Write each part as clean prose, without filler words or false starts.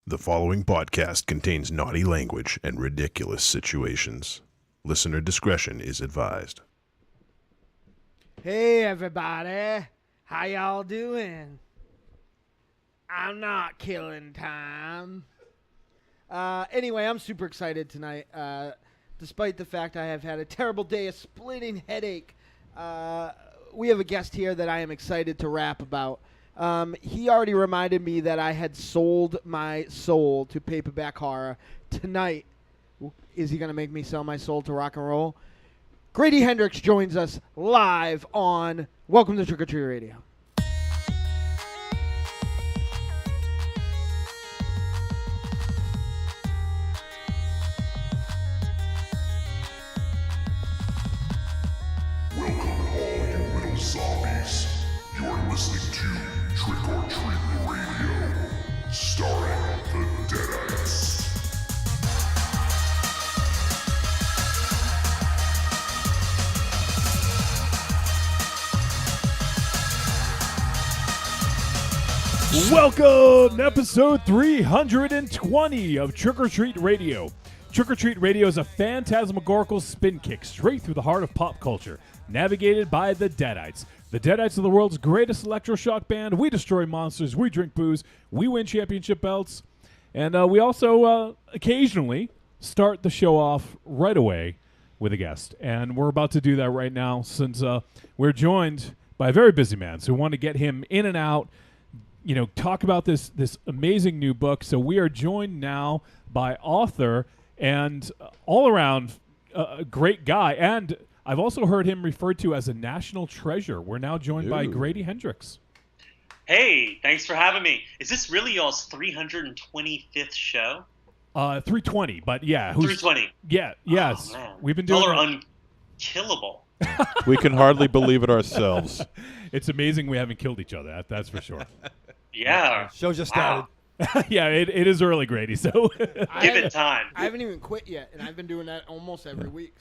The following podcast contains naughty language and ridiculous situations. Listener discretion is advised. Hey everybody, how y'all doing? I'm not killing time. Anyway, I'm super excited tonight. Despite the fact I have had a terrible day, a splitting headache, we have a guest here that I am excited to rap about. He already reminded me that I had sold my soul to paperback horror. Tonight, is he going to make me sell my soul to rock and roll? Grady Hendrix joins us live on Welcome to Trick or Treat Radio. Welcome all you little zombies. You're listening to Trick or Treat Radio, starring the Deadites. Welcome to episode 320 of Trick or Treat Radio. Trick or Treat Radio is a phantasmagorical spin kick straight through the heart of pop culture, navigated by the Deadites. The Deadites are the world's greatest electroshock band. We destroy monsters, we drink booze, we win championship belts, and we also occasionally start the show off right away with a guest. And we're about to do that right now since we're joined by a very busy man, so we want to get him in and out, you know, talk about this amazing new book. So we are joined now by author and all-around great guy, and I've also heard him referred to as a national treasure. We're now joined by Grady Hendrix. Hey, thanks for having me. Is this really y'all's 325th show? 320, but yeah. 320. Yeah, yes. Oh, man. We've been doing Y'all are unkillable. We can hardly believe it ourselves. It's amazing we haven't killed each other. That's for sure. Yeah. Show just Wow. started. Yeah, it is early, Grady. So Give it time. I haven't even quit yet, and I've been doing that almost every week.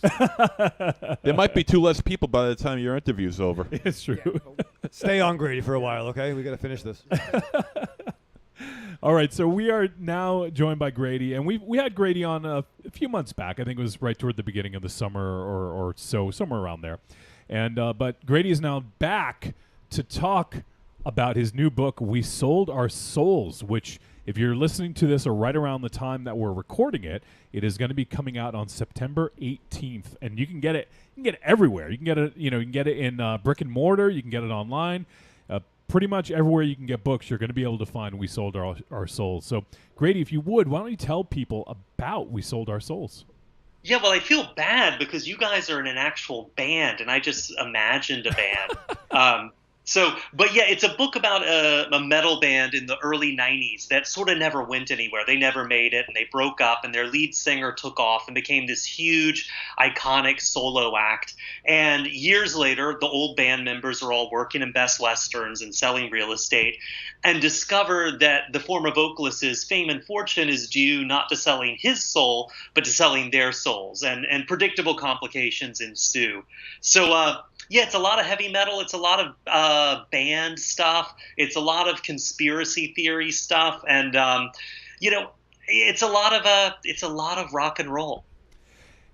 There might be two less people by the time your interview's over. it's true. Stay on Grady for a while, okay? We got to finish this. All right, so we are now joined by Grady, and we had Grady on a few months back. I think it was right toward the beginning of the summer or so, somewhere around there. And but Grady is now back to talk about his new book, We Sold Our Souls, which, if you're listening to this or right around the time that we're recording it, it is going to be coming out on September 18th, and you can get it. You can get it everywhere. You can get it. You can get it in brick and mortar. You can get it online. Pretty much everywhere you can get books, you're going to be able to find We Sold Our Souls. So, Grady, if you would, why don't you tell people about We Sold Our Souls? Yeah, well, I feel bad because you guys are in an actual band, and I just imagined a band. But yeah, it's a book about a metal band in the early 90s that sort of never went anywhere. They never made it, and they broke up, and their lead singer took off and became this huge, iconic solo act. And years later, the old band members are all working in Best Westerns and selling real estate, and discover that the former vocalist's fame and fortune is due not to selling his soul, but to selling their souls, and predictable complications ensue. So, yeah, it's a lot of heavy metal. It's a lot of band stuff. It's a lot of conspiracy theory stuff, and it's a lot of rock and roll.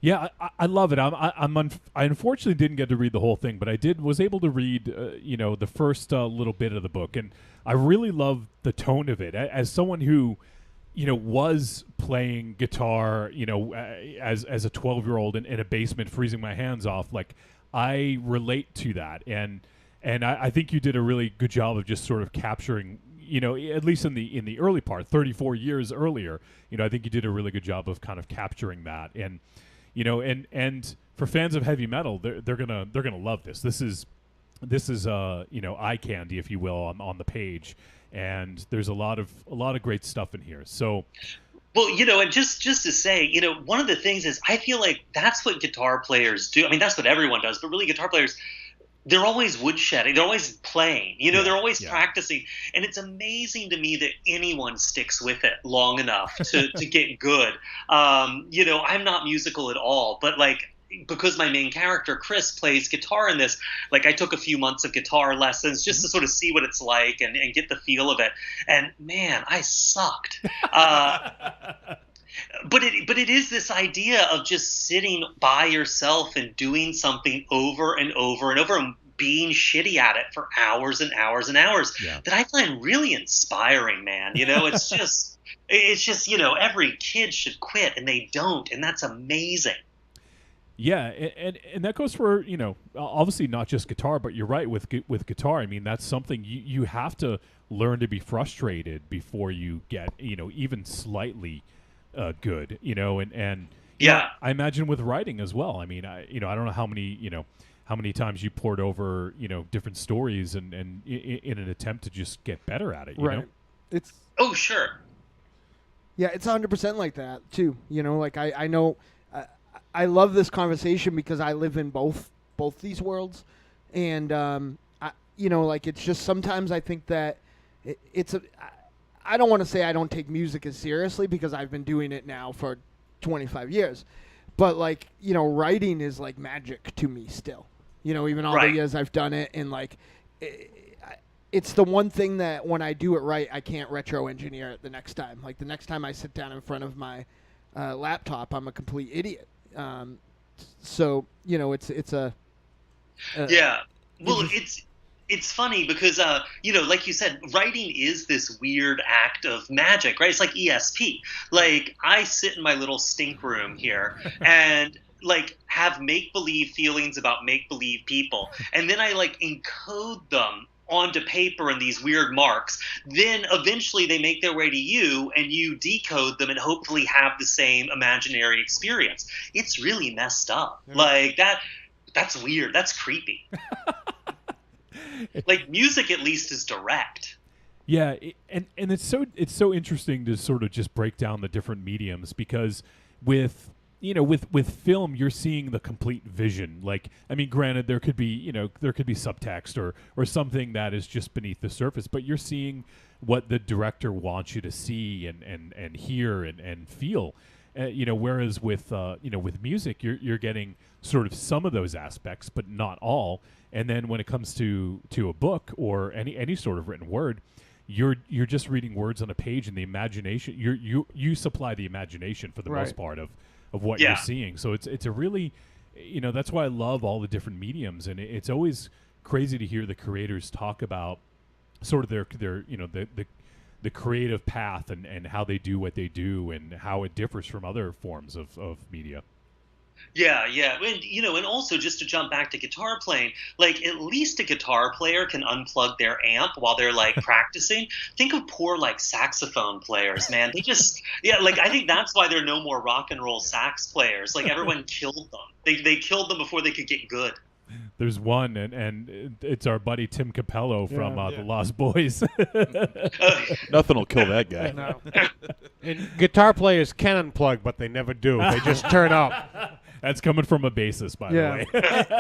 Yeah, I love it. I unfortunately didn't get to read the whole thing, but I was able to read the first little bit of the book, and I really love the tone of it. As someone who was playing guitar, as a 12-year-old in a basement, freezing my hands off, like, I relate to that, and I think you did a really good job of just sort of capturing, at least in the early part, 34 years earlier, I think you did a really good job of kind of capturing that, and and for fans of heavy metal, they're gonna love this. This is eye candy, if you will, on the page, and there's a lot of great stuff in here. So. Well, and just to say, one of the things is I feel like that's what guitar players do. I mean, that's what everyone does, but really guitar players, they're always woodshedding. They're always playing. They're always practicing. And it's amazing to me that anyone sticks with it long enough to get good. I'm not musical at all, but like because my main character, Chris, plays guitar in this, like I took a few months of guitar lessons just to sort of see what it's like and get the feel of it. And man, I sucked. But it is this idea of just sitting by yourself and doing something over and over and over and being shitty at it for hours and hours and hours that I find really inspiring, man. It's just, every kid should quit and they don't. And that's amazing. Yeah, and that goes for, obviously not just guitar, but you're right with guitar. I mean, that's something you have to learn to be frustrated before you get, even slightly good, and I imagine with writing as well. I mean, I don't know how many times you poured over, different stories and in an attempt to just get better at it, you know? It's Oh, sure. Yeah, it's 100% like that too. Like I know I love this conversation because I live in both these worlds, and like it's just sometimes I think that I don't want to say I don't take music as seriously because I've been doing it now for 25 years, but like writing is like magic to me still. Even all the years I've done it, and like it's the one thing that when I do it right, I can't retro engineer it the next time. Like the next time I sit down in front of my laptop, I'm a complete idiot. So it's a yeah. Well, it's funny because like you said, writing is this weird act of magic, right? It's like ESP. Like I sit in my little stink room here and like have make-believe feelings about make-believe people, and then I like encode them onto paper in these weird marks. Then eventually they make their way to you and you decode them and hopefully have the same imaginary experience. It's really messed up. Like that's weird. That's creepy. Like music at least is direct. Yeah, and it's so interesting to sort of just break down the different mediums, because with film, you're seeing the complete vision. Like, I mean, granted, there could be subtext or something that is just beneath the surface, but you're seeing what the director wants you to see and hear and feel. Whereas with music, you're getting sort of some of those aspects, but not all. And then when it comes to a book or any sort of written word, you're just reading words on a page, and the imagination you supply the imagination for the most part of what you're seeing. So it's a really, that's why I love all the different mediums, and it's always crazy to hear the creators talk about sort of their the creative path and how they do what they do and how it differs from other forms of media. Yeah, and also just to jump back to guitar playing, like at least a guitar player can unplug their amp while they're like practicing. Think of poor like saxophone players, man. They just like I think that's why there are no more rock and roll sax players. Like everyone killed them. They killed them before they could get good. There's one, and it's our buddy Tim Capello from the Lost Boys. Nothing will kill that guy. No. And guitar players can unplug, but they never do. They just turn up. That's coming from a bassist, by the way.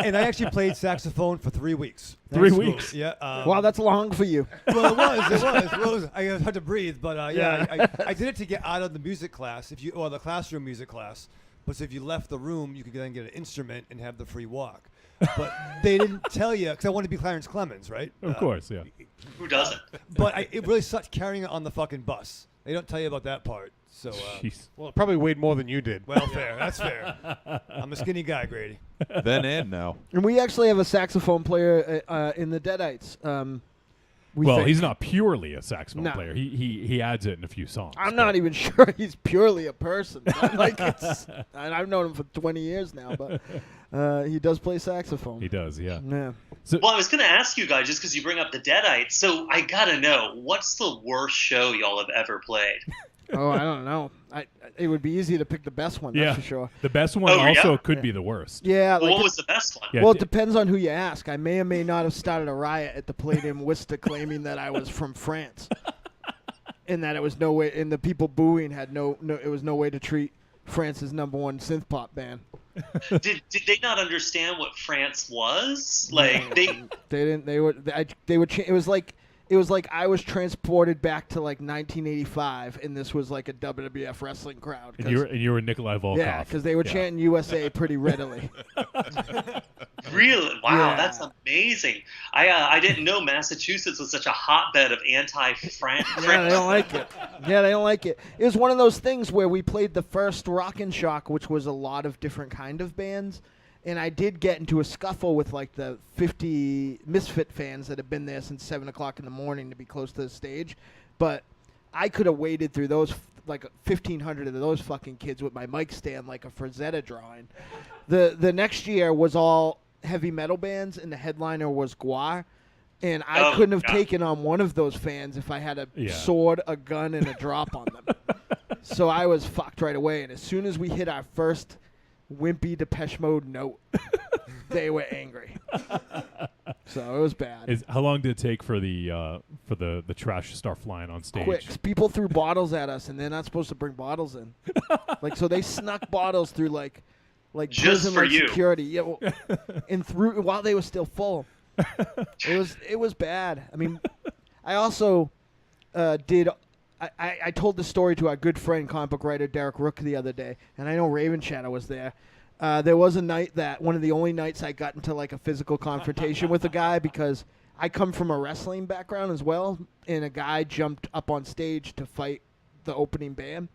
And I actually played saxophone for 3 weeks. 3 weeks? Yeah. Wow, that's long for you. Well, it was. I had to breathe, but I did it to get out of the music class, the classroom music class. But if you left the room, you could then get an instrument and have the free walk. But they didn't tell you, because I wanted to be Clarence Clemens, right? Of course, yeah. Who doesn't? But it really sucked carrying it on the fucking bus. They don't tell you about that part. So, well, it probably weighed more than you did. Well, fair. That's fair. I'm a skinny guy, Grady. Then and now. And we actually have a saxophone player in the Deadites. He's not purely a saxophone player. He adds it in a few songs. I'm not even sure he's purely a person. And I've known him for 20 years now, but he does play saxophone. He does, yeah. Yeah. Well, I was going to ask you guys, just because you bring up the Deadites, so I got to know, what's the worst show y'all have ever played? Oh, I don't know. It would be easy to pick the best one, that's for sure. The best one could be the worst. Yeah. Well, what was the best one? Yeah, well, it depends on who you ask. I may or may not have started a riot at the Palladium Worcester claiming that I was from France. And that it was no way, and the people booing had it was no way to treat France's #1 synth pop band. Did they not understand what France was? Like they didn't. They were. It was like it was like I was transported back to like 1985, and this was like a WWF wrestling crowd. And you were Nikolai Volkov. Yeah, because they were chanting USA pretty readily. Really? Wow, Yeah. that's amazing. I didn't know Massachusetts was such a hotbed of anti-French. Yeah, they don't like it. Yeah, they don't like it. It was one of those things where we played the first Rock and Shock, which was a lot of different kind of bands. And I did get into a scuffle with like the 50 Misfit fans that have been there since 7 o'clock in the morning to be close to the stage. But I could have waded through those, like 1,500 of those fucking kids with my mic stand like a Frazetta drawing. The next year was all heavy metal bands, and the headliner was Guar. And I couldn't have taken on one of those fans if I had a sword, a gun, and a drop on them. So I was fucked right away. And as soon as we hit our first wimpy Depeche Mode note, they were angry. So it was bad. How long did it take for the trash to start flying on stage? Quick. People threw bottles at us, and they're not supposed to bring bottles in. So they snuck bottles through like Just prison for you. security. Yeah, well, and through while they were still full. It was bad. I mean, I also did. I told the story to our good friend, comic book writer Derek Rook, the other day, and I know Raven Shadow was there. There was a night one of the only nights I got into like a physical confrontation with a guy because I come from a wrestling background as well, and a guy jumped up on stage to fight the opening band.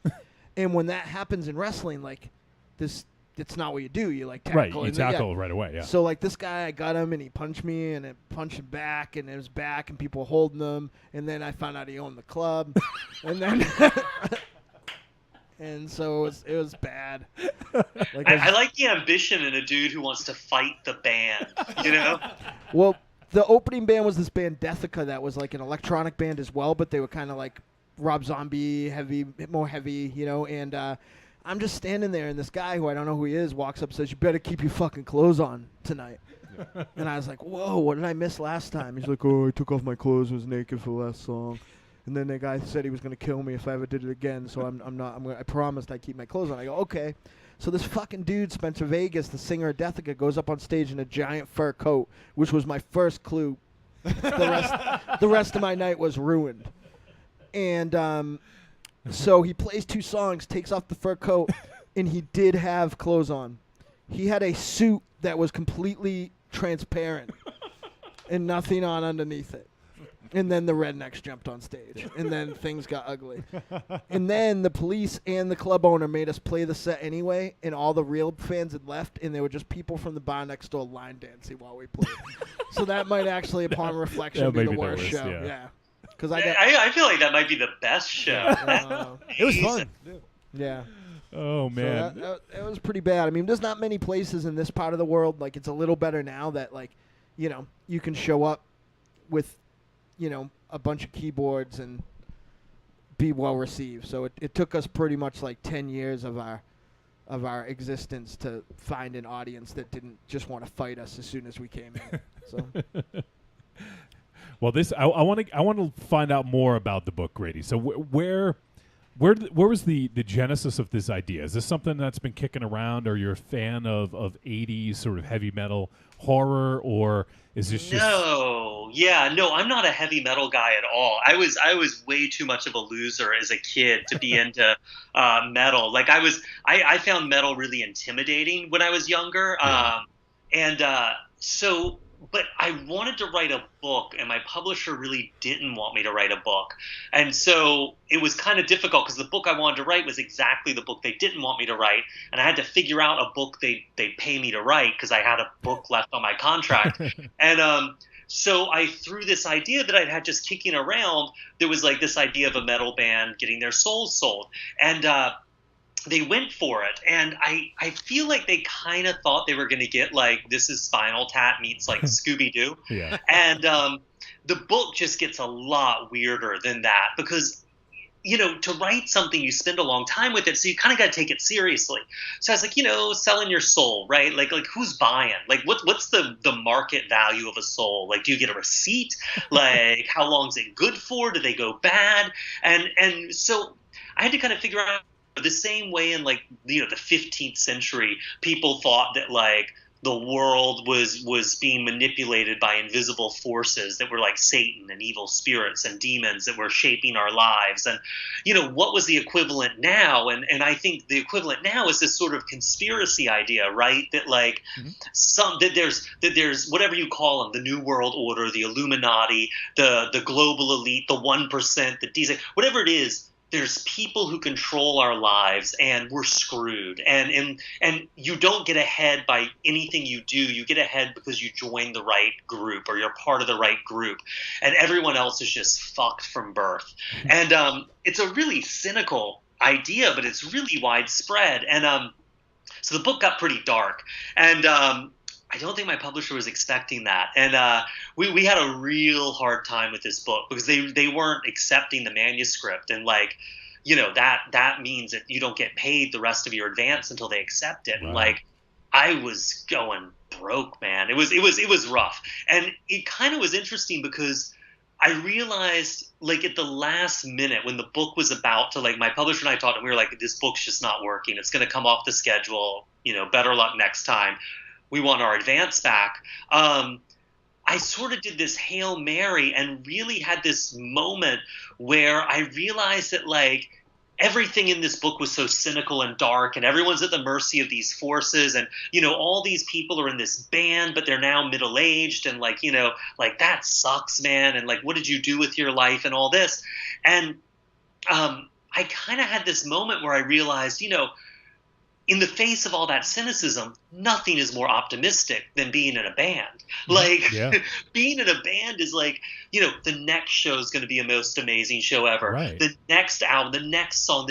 And when that happens in wrestling, like this, it's not what you do. You like tackle. Right, you tackle right away, yeah. So like this guy, I got him and he punched me and it punched him back and it was back and people holding him, and then I found out he owned the club, and then and so it was bad. Like I like the ambition in a dude who wants to fight the band. You know? Well, the opening band was this band Deathika that was like an electronic band as well, but they were kind of like Rob Zombie, more heavy, you know, and I'm just standing there, and this guy who I don't know who he is walks up and says, "You better keep your fucking clothes on tonight." And I was like, "Whoa, what did I miss last time?" He's like, "Oh, I took off my clothes, was naked for the last song." And then the guy said he was going to kill me if I ever did it again, so I promised I'd keep my clothes on. I go, "Okay." So this fucking dude, Spencer Vegas, the singer of Deathika, goes up on stage in a giant fur coat, which was my first clue. The rest of my night was ruined. And so he plays 2 songs, takes off the fur coat, and he did have clothes on. He had a suit that was completely transparent and nothing on underneath it. And then the rednecks jumped on stage, and then things got ugly. And then the police and the club owner made us play the set anyway, and all the real fans had left, and there were just people from the bar next door line dancing while we played. So that might actually, upon reflection, be the worst show. Yeah. Because I feel like that might be the best show. It was fun. Yeah. Oh, man. So it was pretty bad. I mean, there's not many places in this part of the world. Like, it's a little better now that, like, you know, you can show up with, you know, a bunch of keyboards and be well received. So it took us pretty much like 10 years of our existence to find an audience that didn't just want to fight us as soon as we came in. So. Well, I want to find out more about the book, Grady. So where was the genesis of this idea? Is this something that's been kicking around, or you're a fan of 80s sort of heavy metal horror, or is this just... No, I'm not a heavy metal guy at all. I was way too much of a loser as a kid to be into metal. Like I found metal really intimidating when I was younger. But I wanted to write a book, and my publisher really didn't want me to write a book. And so it was kind of difficult because the book I wanted to write was exactly the book they didn't want me to write. And I had to figure out a book they'd pay me to write because I had a book left on my contract. And so I threw this idea that I'd had just kicking around. There was like this idea of a metal band getting their souls sold. And they went for it, and I feel like they kind of thought they were going to get like This Is Spinal Tap meets like Scooby-Doo. Yeah. And the book just gets a lot weirder than that because, you know, to write something, you spend a long time with it, so you kind of got to take it seriously. So I was like, you know, selling your soul, right? Like who's buying? Like what's the market value of a soul? Like, do you get a receipt? Like, how long is it good for? Do they go bad? And so I had to kind of figure out the same way in, like, you know, the 15th century, people thought that, like, the world was being manipulated by invisible forces that were like Satan and evil spirits and demons that were shaping our lives. And, what was the equivalent now? And I think the equivalent now is this sort of conspiracy idea, right? That like that there's whatever you call them, the New World Order, the Illuminati, the global elite, the 1%, the decent, whatever it is. There's people who control our lives, and we're screwed. And you don't get ahead by anything you do. You get ahead because you join the right group, or you're part of the right group, and everyone else is just fucked from birth. And it's a really cynical idea, but it's really widespread. And so the book got pretty dark, and I don't think my publisher was expecting that. And we had a real hard time with this book because they weren't accepting the manuscript. And like, that means that you don't get paid the rest of your advance until they accept it. Right. And like, I was going broke, man. It was rough. And it kind of was interesting because I realized like at the last minute when the book was about to, like, my publisher and I talked, and we were like, this book's just not working. It's going to come off the schedule. Better luck next time. We want our advance back. I sort of did this Hail Mary and really had this moment where I realized that like everything in this book was so cynical and dark, and everyone's at the mercy of these forces. And, all these people are in this band, but they're now middle-aged, and like, like that sucks, man. And like, what did you do with your life and all this? And I kind of had this moment where I realized, in the face of all that cynicism, nothing is more optimistic than being in a band. Like, being in a band is like, the next show is going to be a most amazing show ever. Right. The next album, the next song,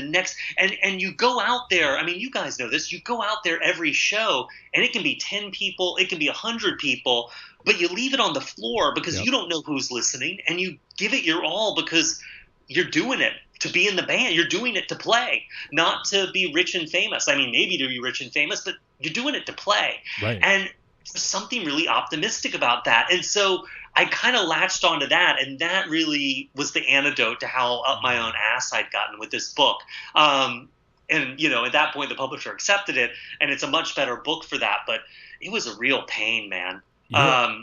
and you go out there. I mean, you guys know this. You go out there every show, and it can be 10 people, it can be 100 people, but you leave it on the floor because you don't know who's listening, and you give it your all because you're doing it to be in the band. You're doing it to play, not to be rich and famous. I mean, maybe to be rich and famous, but you're doing it to play. Right. And there's something really optimistic about that. And so I kind of latched onto that, and that really was the antidote to how up my own ass I'd gotten with this book. And, at that point, the publisher accepted it, and it's a much better book for that. But it was a real pain, man. Yeah.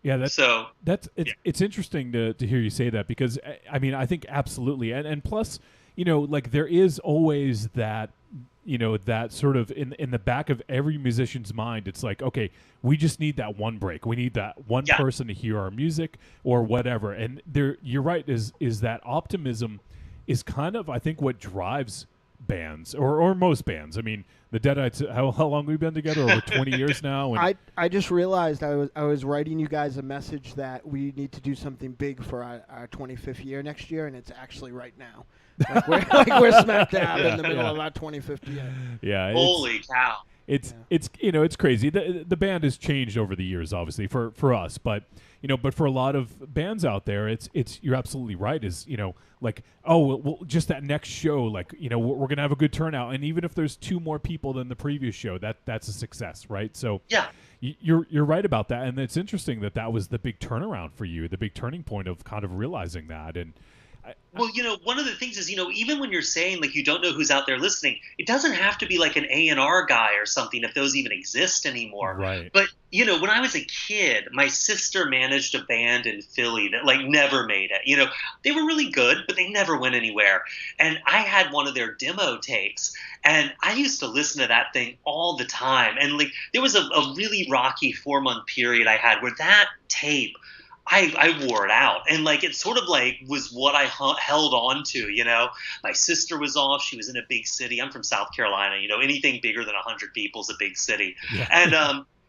It's interesting to hear you say that, because I mean, I think absolutely, and plus, like there is always that, that sort of in the back of every musician's mind. It's like, okay, we just need that one break. We need that one person to hear our music or whatever. And you're right. Is that optimism is kind of, I think, what drives bands or most bands. I mean, the Deadites, how long have we been together? Over 20 years now. And I just realized I was writing you guys a message that we need to do something big for our 25th year next year, and it's actually right now. We're smack dab in the middle of our 25th year. Yeah. Holy cow. It's crazy. The band has changed over the years, obviously for us, but for a lot of bands out there, it's you're absolutely right. Is like, oh, well, just that next show, like, we're gonna have a good turnout, and even if there's 2 more people than the previous show, that's a success, right? So yeah, you're right about that, and it's interesting that was the big turnaround for you, the big turning point of kind of realizing that. And well, one of the things is, even when you're saying like you don't know who's out there listening, it doesn't have to be like an A&R guy or something, if those even exist anymore. Right. But when I was a kid, my sister managed a band in Philly that like never made it. They were really good, but they never went anywhere. And I had one of their demo tapes, and I used to listen to that thing all the time. And like there was a really rocky 4-month period I had where that tape, I wore it out, and like it sort of like was what I held on to. My sister was off; she was in a big city. I'm from South Carolina. Anything bigger than 100 people is a big city. Yeah. And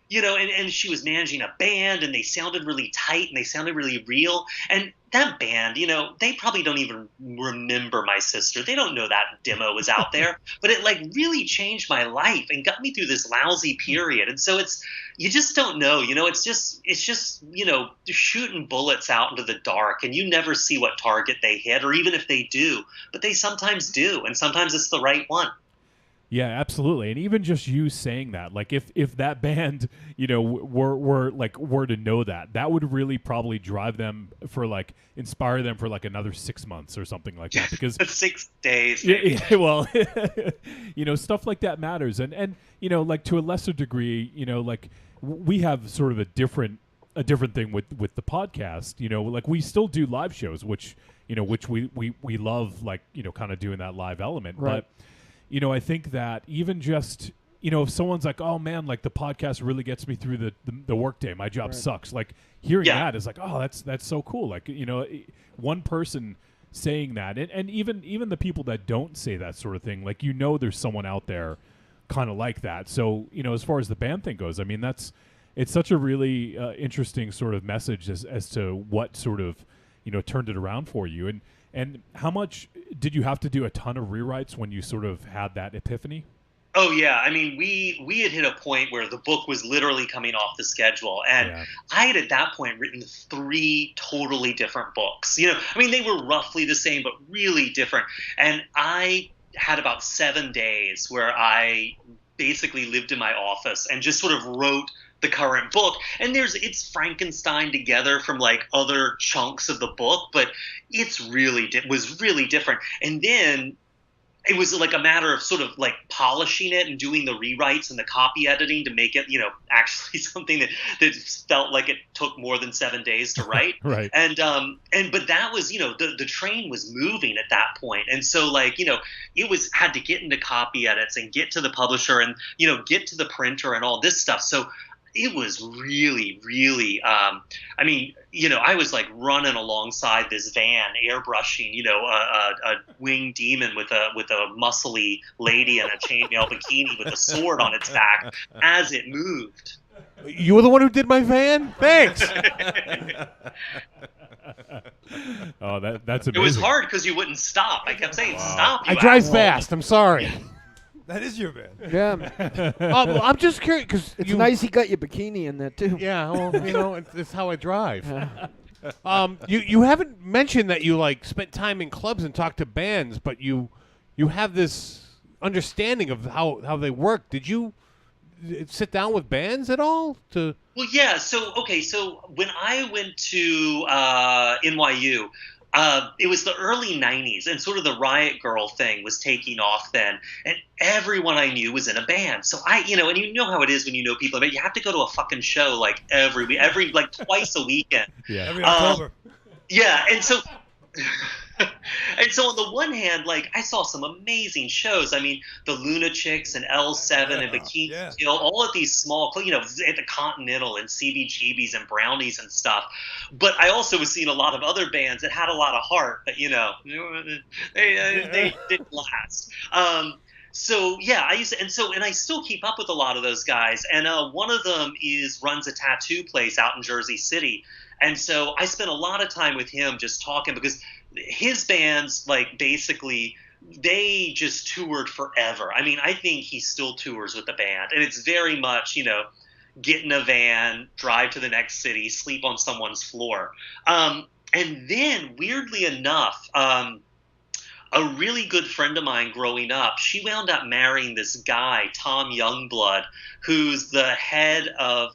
and she was managing a band, and they sounded really tight, and they sounded really real. And that band, they probably don't even remember my sister. They don't know that demo was out there, but it like really changed my life and got me through this lousy period. And so you just don't know, it's just shooting bullets out into the dark, and you never see what target they hit, or even if they do, but they sometimes do. And sometimes it's the right one. Yeah, absolutely. And even just you saying that, like if that band, were to know that would really probably drive them inspire them for another 6 months or something like that, because 6 days. yeah, well, stuff like that matters. And to a lesser degree, we have sort of a different thing with the podcast, we still do live shows, which we love, kind of doing that live element. Right. But I think that even just, if someone's like, oh man, the podcast really gets me through the workday, my job sucks. Hearing that is oh, that's so cool. One person saying that, and even the people that don't say that sort of thing, there's someone out there kind of like that. So, as far as the band thing goes, I mean, it's such a really interesting sort of message as to what sort of, turned it around for you. And how much did you have to do a ton of rewrites when you sort of had that epiphany? Oh yeah, I mean, we had hit a point where the book was literally coming off the schedule, and I had at that point written 3 totally different books. I mean, they were roughly the same, but really different. And I had about 7 days where I basically lived in my office and just sort of wrote the current book, and it's Frankenstein together from other chunks of the book, but it's was really different. And then it was a matter of sort of polishing it and doing the rewrites and the copy editing to make it actually something that felt like it took more than 7 days to write. Right. And but that was the train was moving at that point, and so it had to get into copy edits and get to the publisher and get to the printer and all this stuff. So it was really, really, I was running alongside this van, airbrushing, a winged demon with a muscly lady in a chainmail bikini with a sword on its back as it moved. You were the one who did my van? Thanks. Oh, that's amazing. It was hard because you wouldn't stop. I kept saying, stop. I drive fast. I'm sorry. That is your van. Yeah. Well, I'm just curious because It's nice he got your bikini in there, too. Yeah, well, it's how I drive. You haven't mentioned that you spent time in clubs and talked to bands, but you have this understanding of how they work. Did you sit down with bands at all? Well, yeah. So when I went to NYU, it was the early 90s, and sort of the Riot Girl thing was taking off then, and everyone I knew was in a band. So and you know how it is when you know people, but you have to go to a fucking show every twice a weekend. Yeah. Every October. Yeah, and so and so on the one hand, I saw some amazing shows. I mean, the Lunachicks and L7 and Bikini Kill, all of these small, at the Continental and CBGBs and Brownies and stuff. But I also was seeing a lot of other bands that had a lot of heart, but they didn't last. So yeah, I still keep up with a lot of those guys, and one of them runs a tattoo place out in Jersey City, and so I spent a lot of time with him just talking because his bands basically they just toured forever. I mean, I think he still tours with the band, and it's very much get in a van, drive to the next city, sleep on someone's floor, and then weirdly enough. A really good friend of mine growing up, she wound up marrying this guy, Tom Youngblood, who's the head of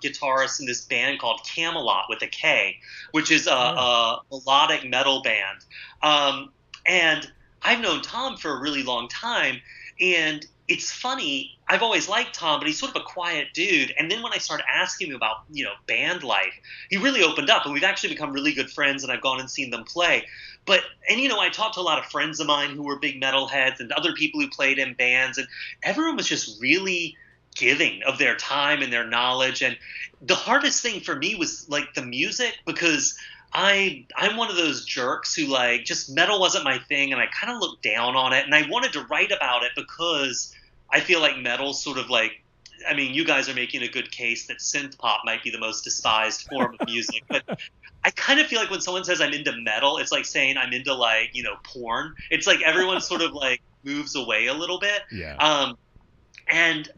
guitarist in this band called Camelot with a K, which is a melodic metal band. And I've known Tom for a really long time, and it's funny, I've always liked Tom, but he's sort of a quiet dude. And then when I started asking him about, band life, he really opened up, and we've actually become really good friends, and I've gone and seen them play. But, I talked to a lot of friends of mine who were big metalheads and other people who played in bands, and everyone was just really giving of their time and their knowledge. And the hardest thing for me was the music, because I'm one of those jerks who just metal wasn't my thing, and I kind of looked down on it, and I wanted to write about it because I feel like metal's sort of I mean, you guys are making a good case that synth pop might be the most despised form of music, but I kind of feel like when someone says I'm into metal, it's like saying I'm into porn. It's everyone sort of moves away a little bit. Yeah. And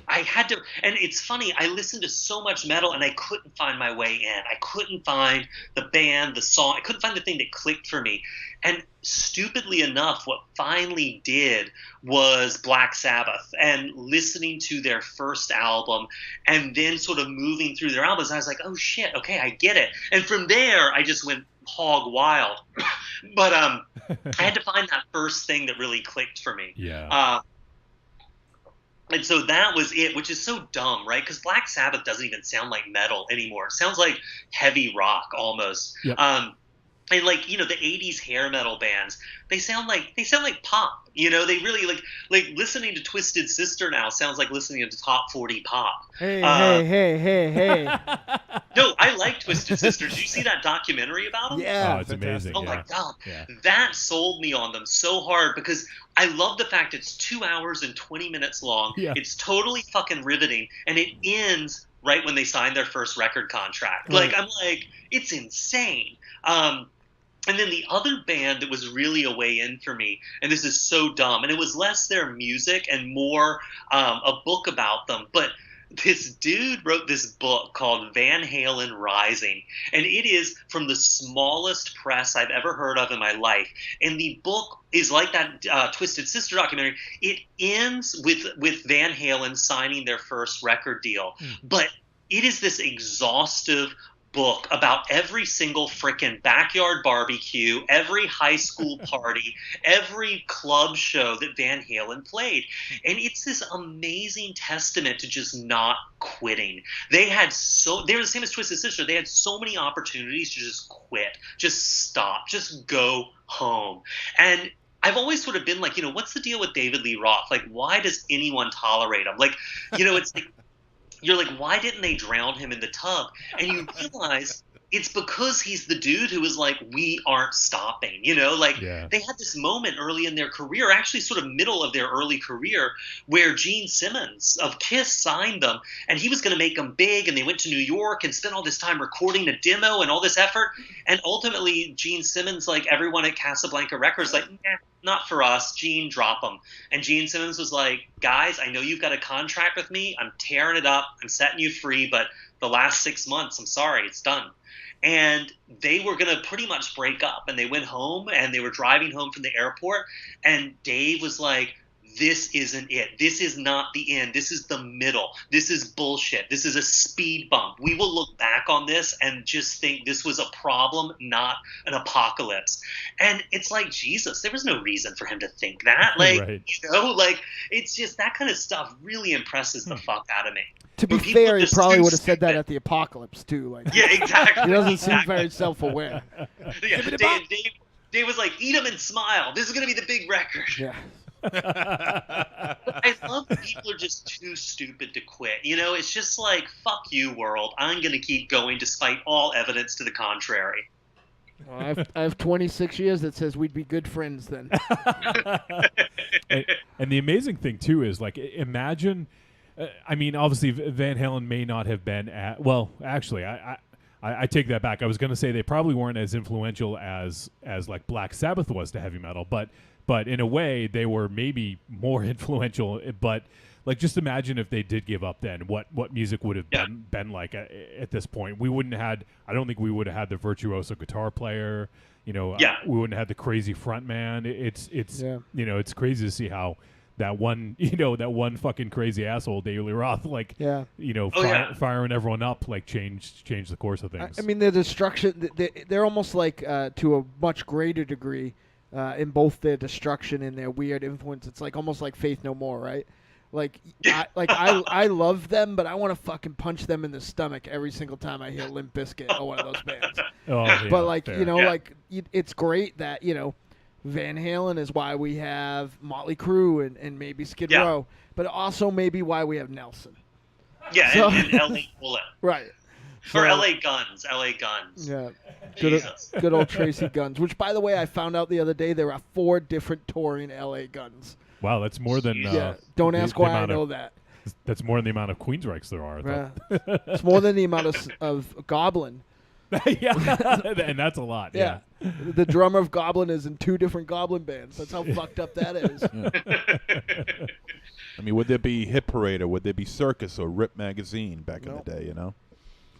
I had to, and it's funny, I listened to so much metal and I couldn't find my way in. I couldn't find the band, the song. I couldn't find the thing that clicked for me. And stupidly enough, what finally did was Black Sabbath, and listening to their first album and then sort of moving through their albums. I was like, oh shit, okay, I get it. And from there, I just went hog wild. But I had to find that first thing that really clicked for me. Yeah. And so that was it, which is so dumb, right? Because Black Sabbath doesn't even sound like metal anymore. It sounds like heavy rock almost. Yep. And like, you know, the 80s hair metal bands, they sound like pop. You know, they really like listening to Twisted Sister now sounds like listening to top 40 pop. Hey. No, I like Twisted Sister. Did you see that documentary about them? Yeah. Oh, it's amazing. Oh yeah. my God. Yeah. That sold me on them so hard because I love the fact it's 2 hours and 20 minutes long. Yeah. It's totally fucking riveting. And it ends right when they sign their first record contract. Right. Like, I'm like, it's insane. And then the other band that was really a way in for me, and this is so dumb, and it was less their music and more a book about them, but this dude wrote this book called Van Halen Rising, and it is from the smallest press I've ever heard of in my life. And the book is like that Twisted Sister documentary. It ends with Van Halen signing their first record deal, but it is this exhaustive book about every single frickin' backyard barbecue, every high school party, every club show that Van Halen played. And it's this amazing testament to just not quitting. They were the same as Twisted Sister. They had so many opportunities to just quit, just stop, just go home. And I've always sort of been like, you know, what's the deal with David Lee Roth? Like, why does anyone tolerate him? Like, you know, it's like, you're like, why didn't they drown him in the tub? And you realize it's because he's the dude who was like, we aren't stopping, you know, like they had this moment early in their career, actually sort of middle of their early career, where Gene Simmons of Kiss signed them and he was going to make them big. And they went to New York and spent all this time recording a demo and all this effort. And ultimately Gene Simmons, like everyone at Casablanca Records, like, not for us, Gene, drop them. And Gene Simmons was like, guys, I know you've got a contract with me. I'm tearing it up. I'm setting you free. But the last 6 months, I'm sorry, it's done. And they were going to pretty much break up. And they went home and they were driving home from the airport. And Dave was like, this isn't it. This is not the end. This is the middle. This is bullshit. This is a speed bump. We will look back on this and just think this was a problem, not an apocalypse. And it's like, Jesus, there was no reason for him to think that. Like, Right. you know, like, it's just that kind of stuff really impresses the fuck out of me. To be When people fair, he just probably do would have said that stupid- at the apocalypse too. Like, Yeah, exactly. he doesn't seem Exactly. very self-aware. Yeah, Dave was like, eat 'em and smile. This is going to be the big record. Yeah. I love that people are just too stupid to quit. You know, it's just like, fuck you, world. I'm going to keep going despite all evidence to the contrary. Well, I have 26 years that says we'd be good friends then. And the amazing thing too is, like, imagine. I mean, obviously Van Halen may not have been at. Well, actually, I take that back. I was going to say they probably weren't as influential as like Black Sabbath was to heavy metal, but in a way they were maybe more influential. But like, just imagine if they did give up, then what music would have been like at this point. We wouldn't have had. I don't think we would have had the virtuoso guitar player. You know, we wouldn't have had the crazy front man. It's you know, it's crazy to see how that one fucking crazy asshole David Lee Roth, like, you know, firing everyone up, like, changed the course of things. I mean, their destruction, they're almost like, to a much greater degree, in both their destruction and their weird influence. It's like almost like Faith No More, right? Like, I love them, but I want to fucking punch them in the stomach every single time I hear Limp Bizkit or one of those bands. But like, fair. you know, like, it's great that, you know, Van Halen is why we have Motley Crue and maybe Skid Row, but also maybe why we have Nelson. Yeah, So- and L.A. Bullet. Right. Or So- L.A. Guns. L.A. Guns. Yeah. Jesus. Good old Tracy Guns, which, by the way, I found out the other day there are 4 different touring LA Guns. Wow, that's more than. Yeah. Don't ask why I know that. That's more than the amount of Queensryches there are. I thought. It's more than the amount of Goblin. Yeah, and that's a lot. Yeah. The drummer of Goblin is in 2 different Goblin bands. That's how fucked up that is. I mean, would there be Hit Parade or would there be Circus or Rip Magazine back in the day, you know?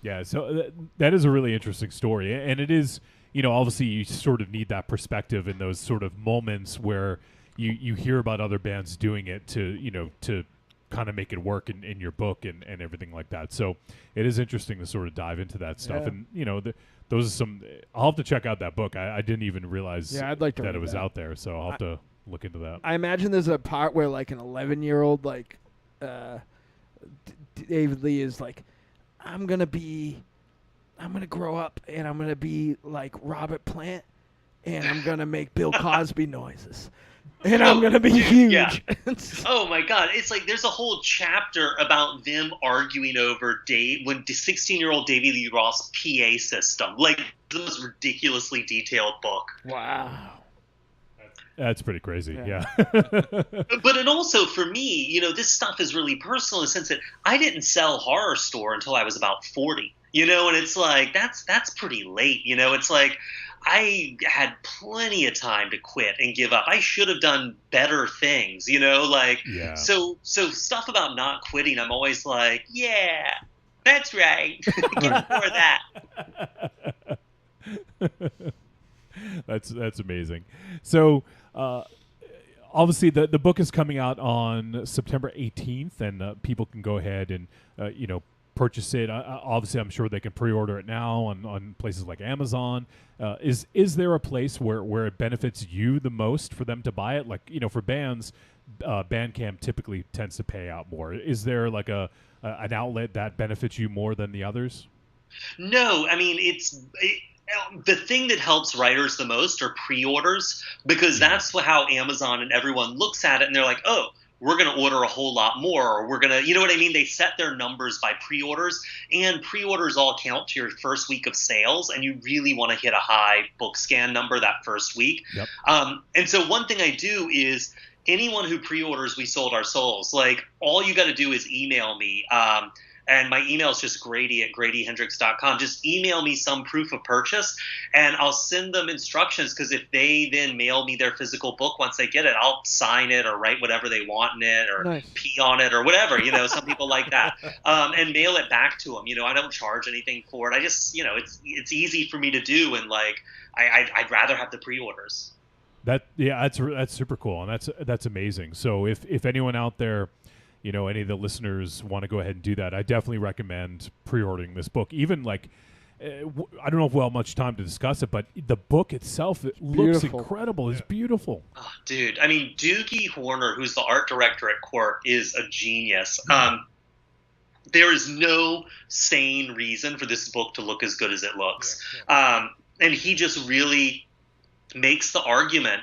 Yeah, so that is a really interesting story. And it is, obviously you sort of need that perspective in those sort of moments where you hear about other bands doing it to kind of make it work in your book and everything like that. So it is interesting to sort of dive into that stuff. Yeah. And, those are some – I'll have to check out that book. I didn't even realize I'd like to that read it was that. out there, so I'll have to look into that. I imagine there's a part where like an 11-year-old David Lee is like, I'm gonna grow up and I'm gonna be like Robert Plant and I'm gonna make Bill Cosby noises. And I'm gonna be huge. Yeah. Oh my God! It's like there's a whole chapter about them arguing over when the 16-year-old Davy Lee Ross PA system. Like the most ridiculously detailed book. Wow. That's pretty crazy. Yeah. But and also for me, this stuff is really personal in the sense that I didn't sell Horror Store until I was about 40. And it's like that's pretty late. It's like I had plenty of time to quit and give up. I should have done better things. Yeah. So stuff about not quitting, I'm always like, yeah, that's right. Give me more of that. That's amazing. So obviously the book is coming out on September 18th, and people can go ahead and purchase it. Obviously, I'm sure they can pre-order it now on places like Amazon. Is there a place where it benefits you the most for them to buy it? Like for bands, Bandcamp typically tends to pay out more. Is there like an outlet that benefits you more than the others? No, I mean the thing that helps writers the most are pre-orders, because that's how Amazon and everyone looks at it and they're like, oh, we're going to order a whole lot more, or we're going to, you know what I mean? They set their numbers by pre-orders, and pre-orders all count to your first week of sales, and you really want to hit a high book scan number that first week. Yep. And so one thing I do is anyone who pre-orders We Sold Our Souls, like all you got to do is email me. And my email is just Grady@GradyHendrix.com. Just email me some proof of purchase, and I'll send them instructions, because if they then mail me their physical book once they get it, I'll sign it or write whatever they want in it or pee on it or whatever. Some people like that. And mail it back to them. I don't charge anything for it. I just, it's easy for me to do, and like I'd rather have the pre-orders. That's super cool, and that's amazing. So if anyone out there, any of the listeners want to go ahead and do that, I definitely recommend pre-ordering this book. Even like, I don't know if we'll have much time to discuss it, but the book itself, it looks incredible. It's beautiful. Oh, dude, I mean, Doogie Horner, who's the art director at Quirk, is a genius. There is no sane reason for this book to look as good as it looks. And he just really makes the argument,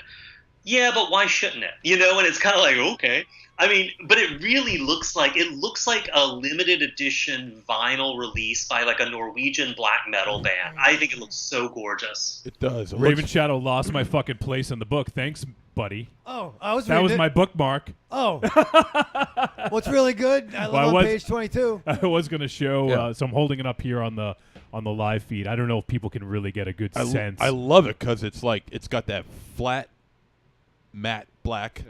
yeah, but why shouldn't it? And it's kind of like, okay. I mean, but it really looks like a limited edition vinyl release by like a Norwegian black metal band. I think it looks so gorgeous. It does. Raven Shadow lost my fucking place in the book. Thanks, buddy. Oh, I was. That was reading my it. bookmark. Oh, what's really good? I love on page 22. I was going to show, so I'm holding it up here on the live feed. I don't know if people can really get a good sense. I love it because it's like it's got that flat, matte black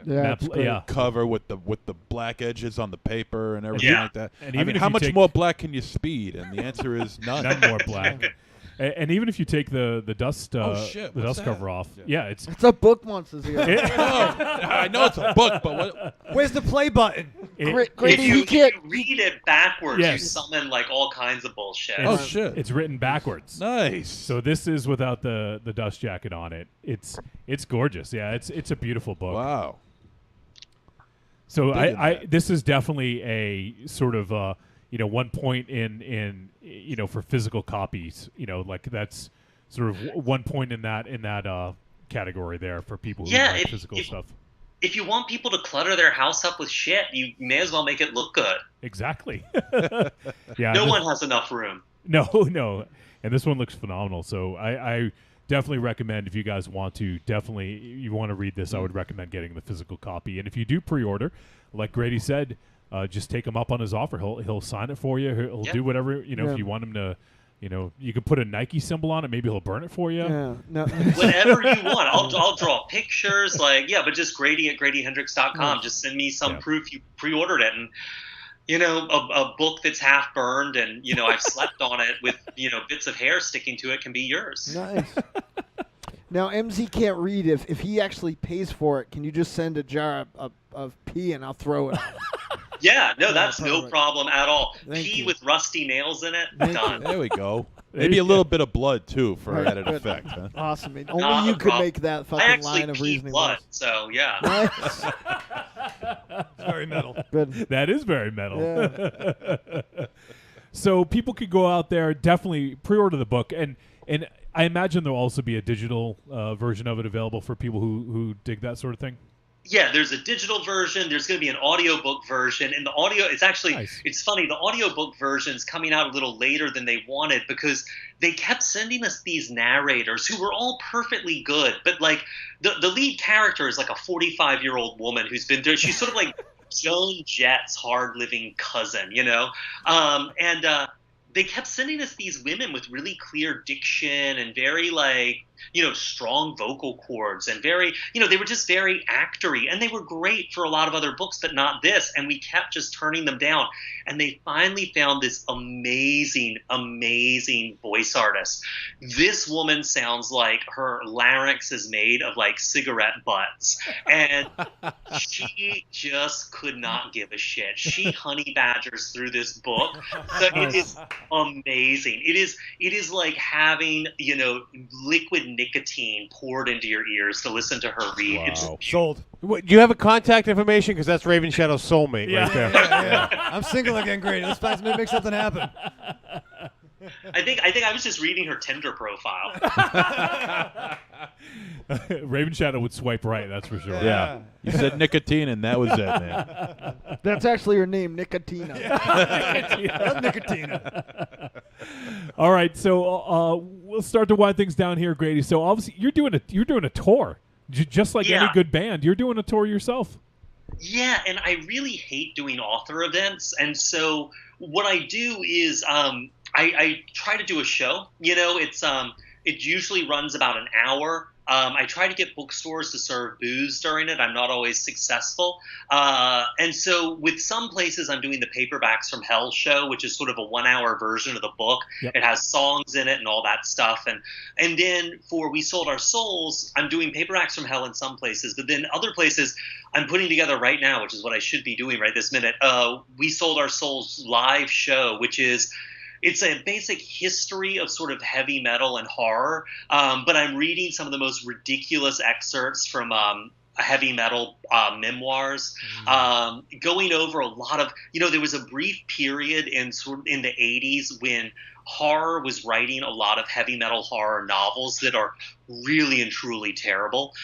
cover with the black edges on the paper and everything like that. And I mean, how much more black can you speed? And the answer is none. None more black. And even if you take the dust cover off, it's a book, monsters here. I know it's a book, but what? Where's the play button? If you read it backwards, you summon like all kinds of bullshit. Shit! It's written backwards. Nice. So this is without the dust jacket on it. It's gorgeous. Yeah, it's a beautiful book. Wow. So this is definitely a sort of one point in for physical copies, like that's sort of one point in that category there for people who like physical stuff. If you want people to clutter their house up with shit, you may as well make it look good. Exactly. No one has enough room. No. And this one looks phenomenal. So I definitely recommend, if you guys want to, you want to read this, I would recommend getting the physical copy. And if you do pre-order, like Grady said, just take him up on his offer. He'll sign it for you. He'll do whatever, if you want him to you could put a Nike symbol on it. Maybe he'll burn it for you. Yeah. No. Whatever you want. I'll draw pictures. But just Grady at GradyHendrix.com. Just send me some proof you pre-ordered it. And, a book that's half burned and, I've slept on it with, bits of hair sticking to it can be yours. Nice. Now, MZ can't read. If he actually pays for it, can you just send a jar of pee and I'll throw it? Yeah, no, that's no perfect. problem at all. Thank Pee you. with rusty nails in it, Thank done. There we go. Maybe a little bit of blood too for Right, added good. effect. Huh? Awesome. Man. Not Only you a could problem. make that I fucking actually line of pee reasoning. blood, work. so yeah. Nice. It's very metal. Good. That is very metal. Yeah. So people could go out there, definitely pre-order the book, and I imagine there'll also be a digital version of it available for people who dig that sort of thing. Yeah, there's a digital version. There's going to be an audiobook version. And the audio, it's actually, Nice. It's funny. The audiobook version's coming out a little later than they wanted because they kept sending us these narrators who were all perfectly good. But like the lead character is like a 45-year-old woman who's been there. She's sort of like Joan Jett's hard-living cousin, they kept sending us these women with really clear diction and very strong vocal cords and very, they were just very actory and they were great for a lot of other books, but not this. And we kept just turning them down. And they finally found this amazing, amazing voice artist. This woman sounds like her larynx is made of like cigarette butts. And she just could not give a shit. She honey badgers through this book. So it is amazing. It is like having, liquid nicotine poured into your ears to listen to her read. Wow. It's Sold. Do you have a contact information? Because that's Raven Shadow's soulmate right there. Yeah. I'm single again, Grady. Let's make something happen. I think I was just reading her Tinder profile. Raven Shadow would swipe right, that's for sure. Yeah. You said nicotine, and that was it, man. That's actually her name, Nicotina. Nicotina. All right, so we'll start to wind things down here, Grady. So obviously you're doing a tour, just like any good band. You're doing a tour yourself. Yeah, and I really hate doing author events, and so what I do is I try to do a show. It usually runs about an hour. I try to get bookstores to serve booze during it. I'm not always successful. And so with some places, I'm doing the Paperbacks from Hell show, which is sort of a 1-hour version of the book. Yep. It has songs in it and all that stuff. And then for We Sold Our Souls, I'm doing Paperbacks from Hell in some places. But then other places, I'm putting together right now, which is what I should be doing right this minute, We Sold Our Souls live show, which is – it's a basic history of sort of heavy metal and horror, but I'm reading some of the most ridiculous excerpts from heavy metal memoirs, going over a lot of, there was a brief period in the 80s when horror was writing a lot of heavy metal horror novels that are really and truly terrible.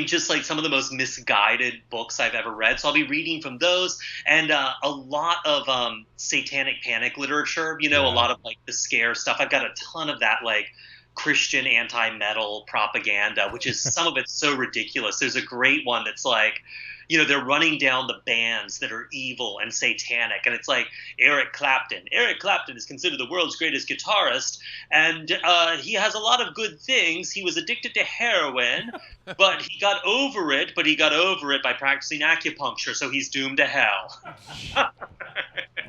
Just like some of the most misguided books I've ever read. So I'll be reading from those and a lot of Satanic Panic literature, a lot of like the scare stuff. I've got a ton of that like Christian anti-metal propaganda, which is some of it's so ridiculous. There's a great one that's like, they're running down the bands that are evil and satanic. And it's like Eric Clapton. Eric Clapton is considered the world's greatest guitarist. And he has a lot of good things. He was addicted to heroin, but he got over it. But he got over it by practicing acupuncture. So he's doomed to hell.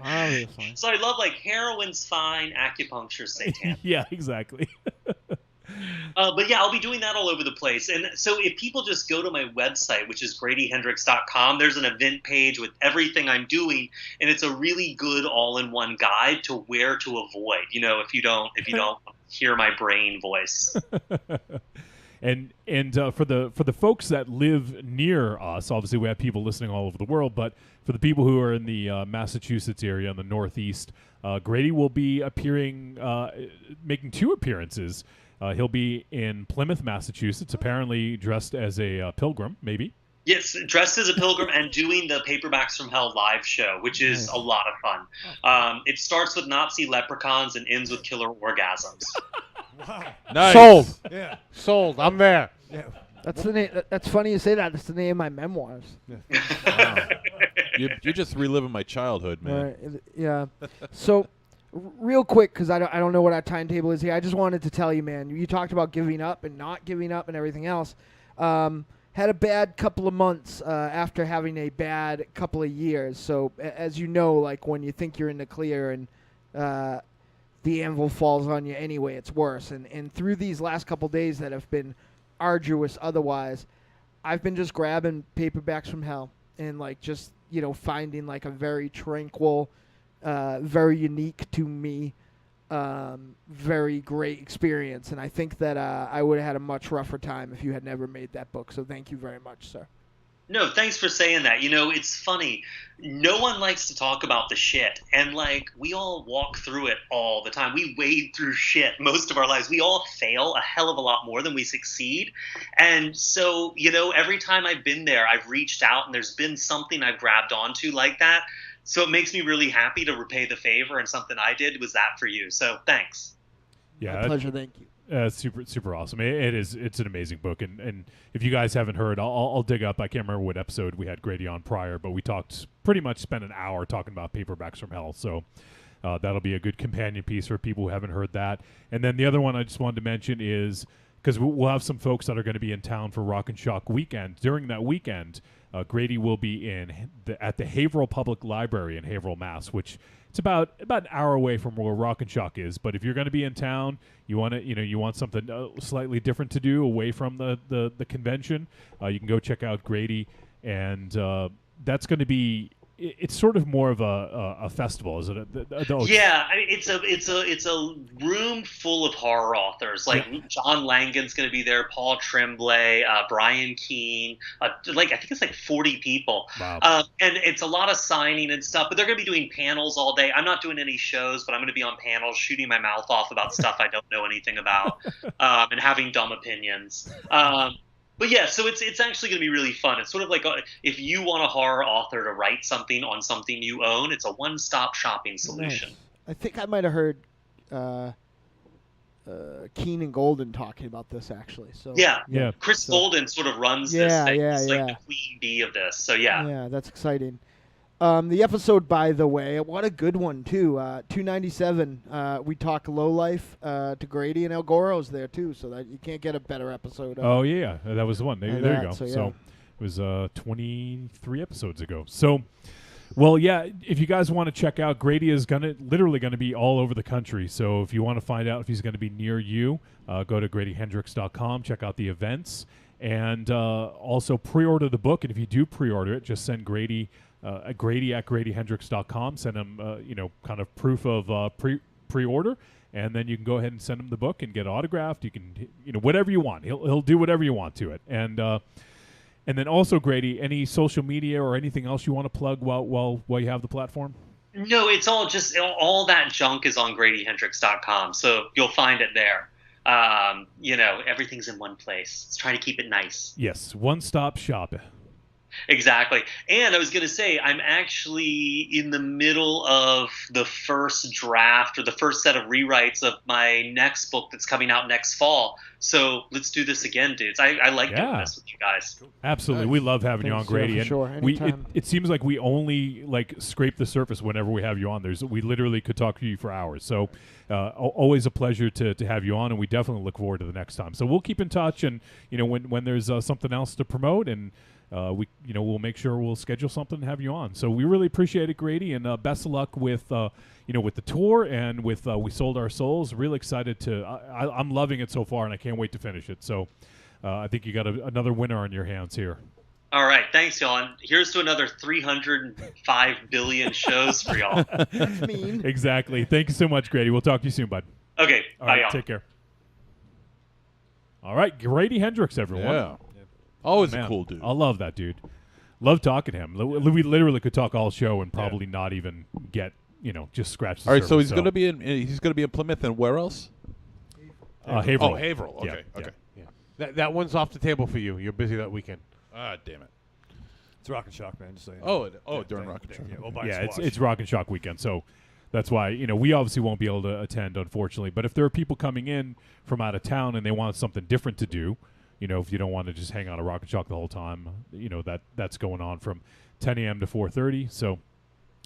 Obviously. So I love like heroin's fine, acupuncture's satanic. Yeah, exactly. But yeah, I'll be doing that all over the place. And so if people just go to my website, which is GradyHendrix.com, there's an event page with everything I'm doing. And it's a really good all-in-one guide to where to avoid, if you don't hear my brain voice. And for the folks that live near us, obviously we have people listening all over the world, but for the people who are in the Massachusetts area in the Northeast, Grady will be appearing, making 2 appearances. He'll be in Plymouth, Massachusetts, apparently dressed as a pilgrim, maybe. Yes, dressed as a pilgrim and doing the Paperbacks from Hell live show, which is a lot of fun. It starts with Nazi leprechauns and ends with killer orgasms. Wow. Nice. Sold. Yeah. Sold. I'm there. Yeah. That's the name. That's funny you say that. That's the name of my memoirs. Wow. You're just reliving my childhood, man. Right. Yeah. So, real quick, because I don't know what our timetable is here. I just wanted to tell you, man. You talked about giving up and not giving up and everything else. Had a bad couple of months after having a bad couple of years. So as you know, like when you think you're in the clear and the anvil falls on you anyway, it's worse. And through these last couple days that have been arduous otherwise, I've been just grabbing paperbacks from hell and like just, finding like a very tranquil, very unique to me, very great experience. And I think that I would have had a much rougher time if you had never made that book. So thank you very much, sir. No, thanks for saying that. It's funny. No one likes to talk about the shit. And, we all walk through it all the time. We wade through shit most of our lives. We all fail a hell of a lot more than we succeed. And so, every time I've been there, I've reached out and there's been something I've grabbed onto like that. So it makes me really happy to repay the favor, and something I did was that for you. So thanks. Yeah, My pleasure. Thank you. Super awesome. It's an amazing book, and if you guys haven't heard, I'll dig up. I can't remember what episode we had Grady on prior, but we spent an hour talking about paperbacks from hell. So that'll be a good companion piece for people who haven't heard that. And then the other one I just wanted to mention is because we'll have some folks that are going to be in town for Rock and Shock weekend. During that weekend, Grady will be at the Haverhill Public Library in Haverhill, Mass, which it's about an hour away from where Rock and Shock is. But if you're going to be in town, you want something slightly different to do away from the convention, you can go check out Grady, and that's going to be. It's sort of more of a festival, is it? Yeah, it's a room full of horror authors. John Langan's going to be there, Paul Tremblay, Brian Keene. I think it's 40 people. Wow. And it's a lot of signing and stuff. But they're going to be doing panels all day. I'm not doing any shows, but I'm going to be on panels, shooting my mouth off about stuff I don't know anything about, and having dumb opinions. But yeah, so it's actually going to be really fun. It's sort of like if you want a horror author to write something on something you own, it's a one-stop shopping solution. Nice. I think I might have heard Keene and Golden talking about this actually. So yeah. Chris Golden sort of runs this thing. He's like the queen bee of this. So yeah. Yeah, that's exciting. The episode, by the way, what a good one too. 297. We talk low life to Grady, and El Goro's there too, so that you can't get a better episode. Oh yeah, that was the one. There you go. So it was 23 episodes ago. So, well, yeah. If you guys want to check out, Grady is literally gonna be all over the country. So if you want to find out if he's gonna be near you, go to GradyHendrix.com. Check out the events, and also pre-order the book. And if you do pre-order it, just send Grady. Grady at GradyHendrix.com. Send him, kind of proof of pre-order, and then you can go ahead and send him the book and get it autographed. You can, whatever you want. He'll do whatever you want to it. And then also, Grady, any social media or anything else you want to plug while you have the platform? No, it's all just all that junk is on GradyHendrix.com, so you'll find it there. Everything's in one place. Let's try to keep it nice. Yes, one-stop shop. Exactly. And I was going to say, I'm actually in the middle of the first draft or the first set of rewrites of my next book that's coming out next fall. So let's do this again, dudes. I like doing this with you guys. Absolutely. We love having you on, Grady. For sure. It seems like we only scrape the surface whenever we have you on. We literally could talk to you for hours. So always a pleasure to have you on, and we definitely look forward to the next time. So we'll keep in touch, and when there's something else to promote, and we'll make sure we'll schedule something and have you on. So we really appreciate it, Grady, and best of luck with with the tour and with We Sold Our Souls. Really excited I'm loving it so far, and I can't wait to finish it. So I think you got another winner on your hands here. All right, thanks, y'all. And here's to another 305 billion shows for y'all. That's mean. Exactly. Thank you so much, Grady. We'll talk to you soon, bud. Okay, All bye, right, y'all. take care. All right, Grady Hendrix, everyone. Yeah. Always a cool dude. I love that dude. Love talking to him. We literally could talk all show and probably not even get, just scratch the surface. All right, surface. so he's going to be in Plymouth, and where else? Haverhill. Oh, Haverhill. Okay. Yeah. Okay. Yeah. That one's off the table for you. You're busy that weekend. Ah, damn it. It's Rock and Shock, man. Just so you know. During Rock and Shock. Yeah, it's Rock and Shock weekend, so that's why we obviously won't be able to attend, unfortunately. But if there are people coming in from out of town and they want something different to do, if you don't want to just hang out at Rock and Shock the whole time, that's going on from 10 a.m. to 4:30. So,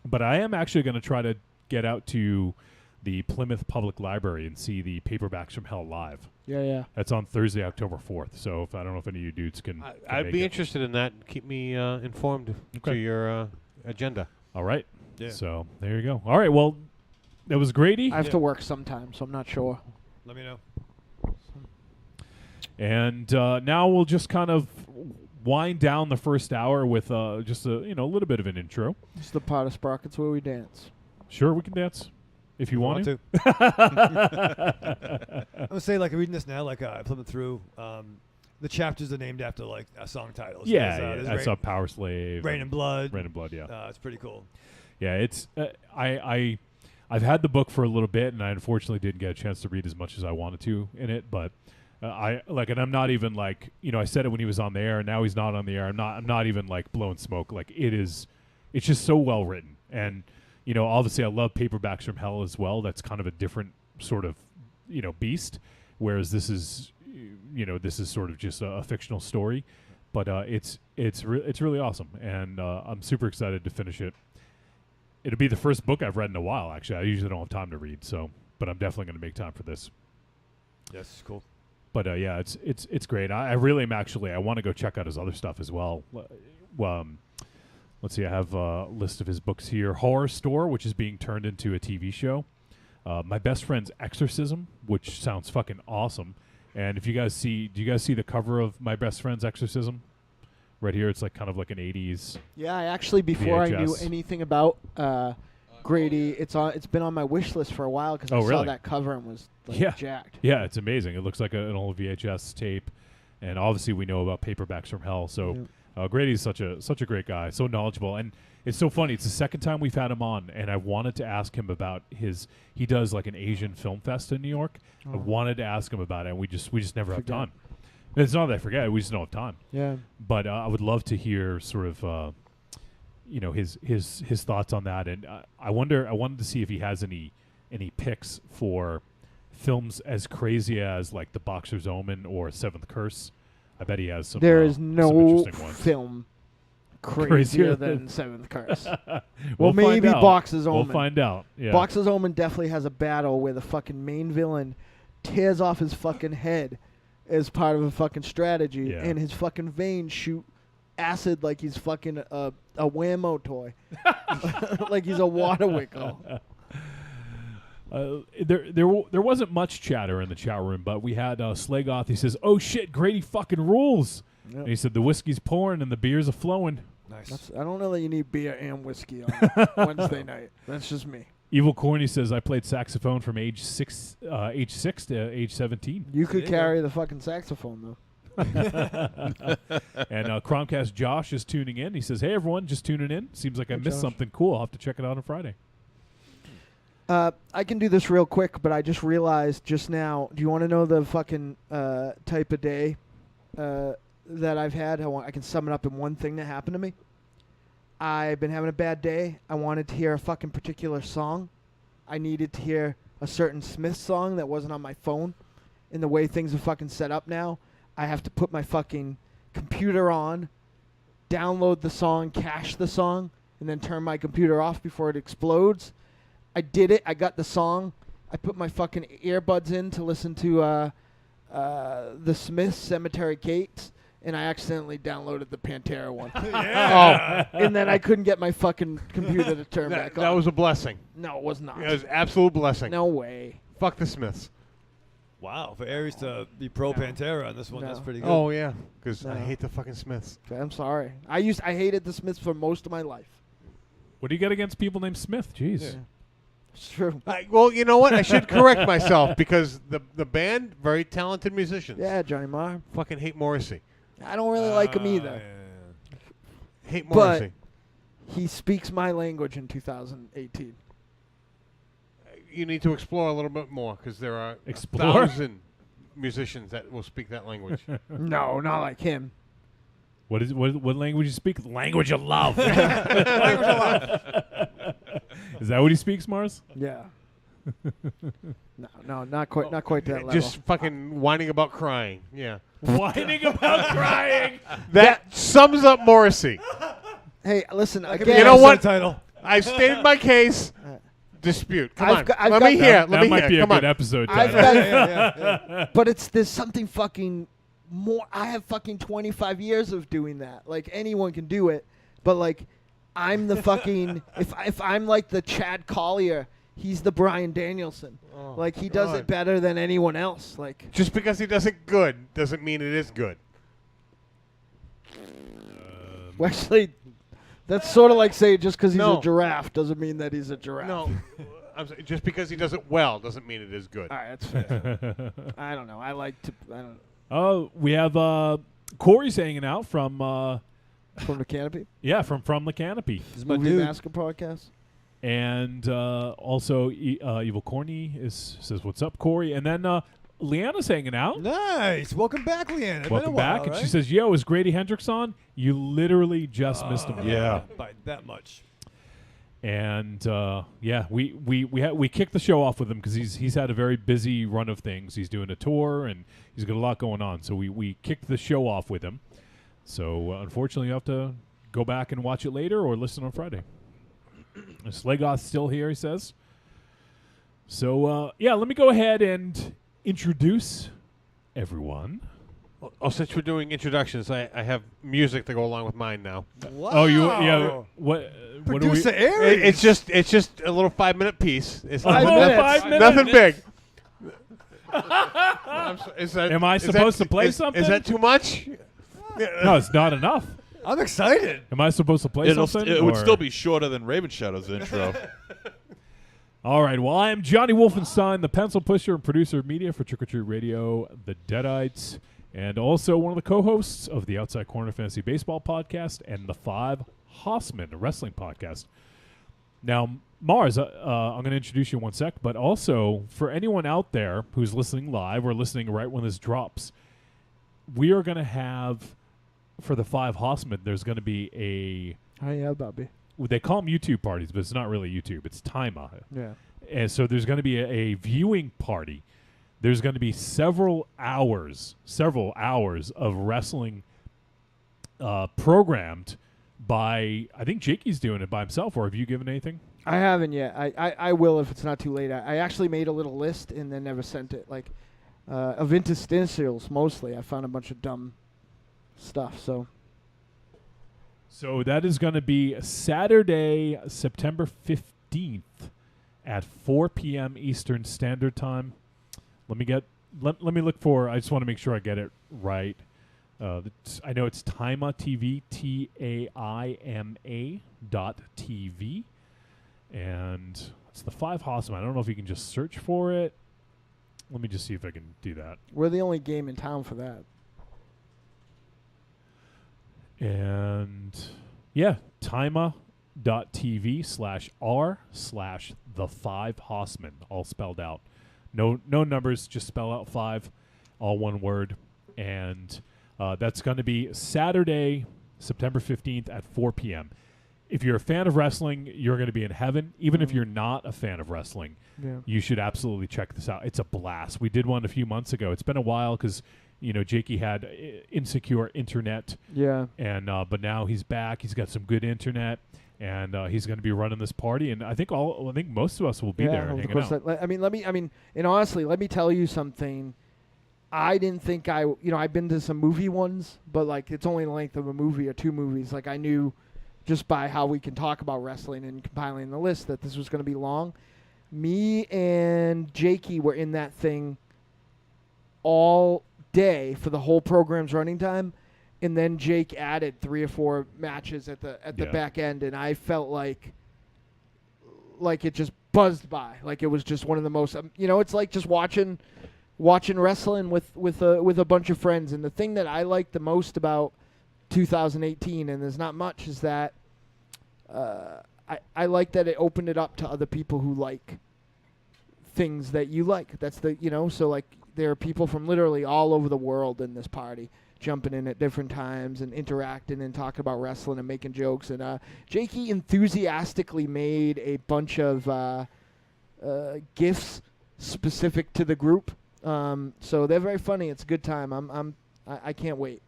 but I am actually going to try to get out to the Plymouth Public Library and see the Paperbacks from Hell live. Yeah. That's on Thursday, October 4th. So I don't know if any of you dudes can. I'd be interested in that. Keep me informed to your agenda. All right. Yeah. So there you go. All right. Well, that was Grady. I have to work sometime, so I'm not sure. Let me know. And now we'll just kind of wind down the first hour with just a little bit of an intro. It's the pot of sprockets where we dance. Sure, we can dance if you want to. I'm gonna say, like, reading this now, like I flipping through. The chapters are named after like song titles. Yeah, I saw Power Slave, Rain and Blood. Rain and Blood. Yeah, it's pretty cool. Yeah, it's I've had the book for a little bit, and I unfortunately didn't get a chance to read as much as I wanted to in it, but. And I'm not even like, I said it when he was on the air, and now he's not on the air. I'm not even like blowing smoke. Like it's just so well written, and obviously I love Paperbacks from Hell as well. That's kind of a different sort of beast, whereas this is sort of just a fictional story, but it's really awesome, and I'm super excited to finish it. It'll be the first book I've read in a while. Actually, I usually don't have time to read, but I'm definitely going to make time for this. Yes, cool. But yeah, it's great. I really am actually. I want to go check out his other stuff as well. Let's see. I have a list of his books here. Horror Store, which is being turned into a TV show. My Best Friend's Exorcism, which sounds fucking awesome. And if you guys do you guys see the cover of My Best Friend's Exorcism? Right here, it's like kind of like an 80s. Yeah, I actually before VHS. I knew anything about Grady, it's been on my wish list for a while because I saw that cover and was jacked. Yeah, it's amazing. It looks like an old VHS tape, and obviously we know about Paperbacks from Hell. So Grady's such a great guy, so knowledgeable, and it's so funny. It's the second time we've had him on, and I wanted to ask him about he does like an Asian film fest in New York. I wanted to ask him about it, and we just never have time. It's not that I forget; we just don't have time. Yeah. But I would love to hear sort of. His thoughts on that, and I wanted to see if he has any picks for films as crazy as like The Boxer's Omen or Seventh Curse. I bet he has some. There is no some film crazier than Seventh Curse. We'll maybe Boxer's Omen. We'll find out. Yeah. Boxer's Omen definitely has a battle where the fucking main villain tears off his fucking head as part of a fucking strategy, and his fucking veins shoot acid like he's fucking a Whammo toy, like he's a water wiggle. There wasn't much chatter in the chat room, but we had Slagoth. He says, "Oh shit, Grady fucking rules." Yep. And he said the whiskey's pouring and the beers are flowing. Nice. I don't know that you need beer and whiskey on Wednesday night. That's just me. Evil Corny says I played saxophone from age 6 to age 17. You could carry the fucking saxophone though. And Chromcast Josh is tuning in. He says, "Hey everyone, just tuning in. Seems like I missed something cool. I'll have to check it out on Friday." I can do this real quick, but I just realized just now. Do you want to know the fucking type of day that I've had? I can sum it up in one thing that happened to me. I've been having a bad day. I wanted to hear a fucking particular song. I needed to hear a certain Smith song that wasn't on my phone. In the way things are fucking set up now, I have to put my fucking computer on, download the song, cache the song, and then turn my computer off before it explodes. I did it. I got the song. I put my fucking earbuds in to listen to the Smiths' Cemetery Gates, and I accidentally downloaded the Pantera one. And then I couldn't get my fucking computer to turn back on. That was a blessing. No, it was not. It was an absolute blessing. No way. Fuck the Smiths. Wow, for Aries to be pro Pantera on this one, that's pretty good. Oh yeah, because I hate the fucking Smiths. I'm sorry. I hated the Smiths for most of my life. What do you get against people named Smith? Jeez. Yeah. It's true. Well, you know what? I should correct myself because the band, very talented musicians. Yeah, Johnny Marr. Fucking hate Morrissey. I don't really like him either. Hate Morrissey. But he speaks my language in 2018. You need to explore a little bit more because there are 1,000 musicians that will speak that language. No, not like him. What language you speak? Language of love. Language of love. Is that what he speaks, Mars? Yeah. No, not quite that level. Just fucking whining about crying. Yeah. Whining about crying. That sums up Morrissey. Hey, listen, That could again. be You know a what? subtitle. I've stated my case. dispute. Come I've on. got- I've Let got me that. hear. Let That me might hear. be a Come good on. episode. I've title. got, but there's something fucking more. I have fucking 25 years of doing that. Like anyone can do it, but like I'm the fucking if I'm like the Chad Collier, he's the Bryan Danielson. Like he does it better than anyone else. Like Just because he does it good doesn't mean it is good. well, actually, that's sort of like saying just because he's No. a giraffe doesn't mean that he's a giraffe. No. I'm saying just because he does it well doesn't mean it is good. All right, that's fair. I don't know. I like to. I don't Oh, we have Corey's hanging out from from the canopy. from the Canopy, This is my Movie dude. Massacre podcast. and also Evil Corny says what's up, Corey, and then Leanna's hanging out. Nice. Welcome back, Leanne. It's Welcome been a while, back, and right? she says, "Yo, is Grady Hendrix on? You literally just missed him." Yeah. By that much. And we kicked the show off with him because he's had a very busy run of things. He's doing a tour and he's got a lot going on. So we kicked the show off with him. So unfortunately, you have to go back and watch it later or listen on Friday. Slegoth's still here, he says. So let me go ahead and introduce everyone. Oh, since we're doing introductions, I have music to go along with mine now. Wow. Oh, what? What are we? Producer Aries. It's just a little 5-minute piece. It's Five nothing, minutes. 5 minutes. nothing big. Am I supposed to play something? Is that too much? No, it's not enough. I'm excited. Am I supposed to play something? It would or- still be shorter than Raven Shadow's intro. All right. Well, I am Johnny Wolfenstein, the pencil pusher and producer of media for Trick or Treat Radio, the Deadites, and also one of the co-hosts of the Outside Corner Fantasy Baseball podcast and the Five Hossman Wrestling podcast. Now, Mars, I'm going to introduce you in one sec, but also for anyone out there who's listening live or listening right when this drops, we are going to have, for the Five Hossman, there's going to be a... Oh yeah, Bobby. They call them YouTube parties, but it's not really YouTube. It's Taima. Yeah. And so there's going to be a viewing party. There's going to be several hours of wrestling programmed by, I think Jakey's doing it by himself, or have you given anything? I haven't yet. I will if it's not too late. I actually made a little list and then never sent it. Like, of interstitials mostly. I found a bunch of dumb stuff. So that is going to be Saturday, September 15th at 4 p.m. Eastern Standard Time. Let me look for, I just want to make sure I get it right. I know it's Taima TV, TAIMA.TV. And it's the Five Hossman. I don't know if you can just search for it. Let me just see if I can do that. We're the only game in town for that. And yeah, Taima.tv/r/the Five Hossman, all spelled out. No numbers, just spell out 5, all one word. And that's going to be Saturday, September 15th at 4 p.m. If you're a fan of wrestling, you're going to be in heaven. Even if you're not a fan of wrestling, you should absolutely check this out. It's a blast. We did one a few months ago. It's been a while because, Jakey had insecure internet. Yeah. And but now he's back. He's got some good internet, and he's going to be running this party. And I think most of us will be there of hanging course. out. And honestly, let me tell you something. I didn't think I've been to some movie ones, but like it's only the length of a movie or 2 movies. Like I knew just by how we can talk about wrestling and compiling the list that this was going to be long. Me and Jakey were in that thing all day for the whole program's running time, and then Jake added 3 or 4 matches at the back end, and I felt like it just buzzed by. Like it was just one of the most it's like just watching wrestling with a bunch of friends. And the thing that I like the most about 2018, and there's not much, is that I like that it opened it up to other people who like things that you like. That's so like there are people from literally all over the world in this party jumping in at different times and interacting and talking about wrestling and making jokes. And Jakey enthusiastically made a bunch of gifts specific to the group. So they're very funny. It's a good time. I can't wait.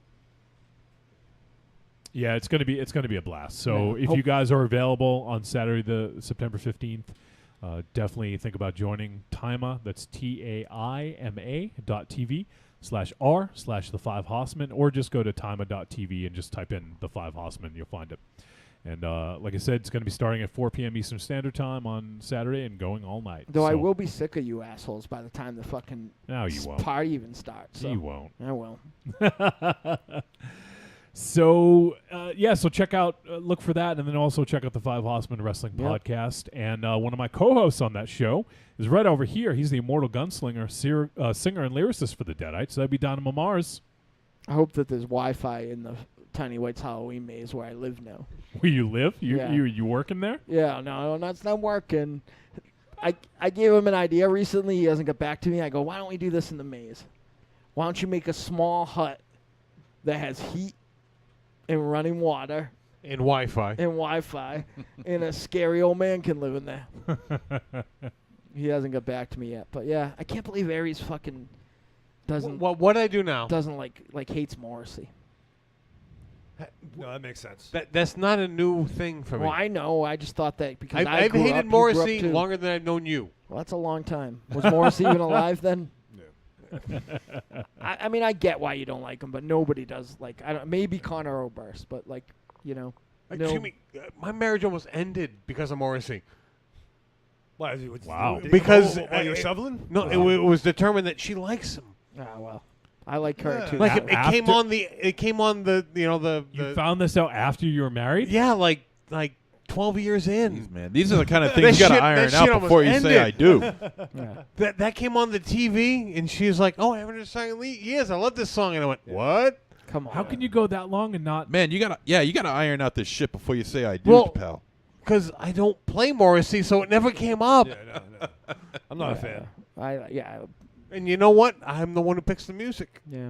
Yeah, it's gonna be a blast. So if you guys are available on Saturday, the September 15th, definitely think about joining Taima. That's TAIMA.tv/r/the Five Horsemen, or just go to taima.tv and just type in the Five Horsemen. You'll find it. And like I said, it's going to be starting at 4 p.m. Eastern Standard Time on Saturday and going all night. Though I will be sick of you assholes by the time the fucking party even starts. So. You won't. I will. So, so check out, look for that, and then also check out the Five Horsemen Wrestling Podcast. And one of my co-hosts on that show is right over here. He's the Immortal Gunslinger, singer and lyricist for the Deadites. So that'd be Dynamo Mars. I hope that there's Wi-Fi in the Tiny White's Halloween maze where I live now. Where you live? You working there? Yeah, no, that's not working. I gave him an idea recently. He hasn't got back to me. I go, why don't we do this in the maze? Why don't you make a small hut that has heat and running water and Wi-Fi and a scary old man can live in there. He hasn't got back to me yet, but yeah, I can't believe Aries fucking doesn't. What I do now? Doesn't like hates Morrissey. No, that makes sense. That's not a new thing for me. Well, I know. I just thought that because I've hated Morrissey longer than I've known you. Well, that's a long time. Was Morrissey even alive then? No. I mean, I get why you don't like him, but nobody does. Like, maybe Connor Oberst, but like, no. Jimmy, my marriage almost ended because of Morrissey. Why? Wow. Because you're shoveling? No, it was determined that she likes him. Ah, well. I like her too. Like it came on the You found this out after you were married? Yeah, like 12 years in. Jeez, man, these are the kind of things you got to iron out before you say I do. Yeah. That came on the TV, and she was like, "Oh, I haven't heard a song in years. I love this song." And I went, "What? Come on. How can you go that long and not?" Man, you gotta iron out this shit before you say I do, pal. Because I don't play Morrissey, so it never came up. Yeah, no. I'm not a fan. And you know what? I'm the one who picks the music. Yeah.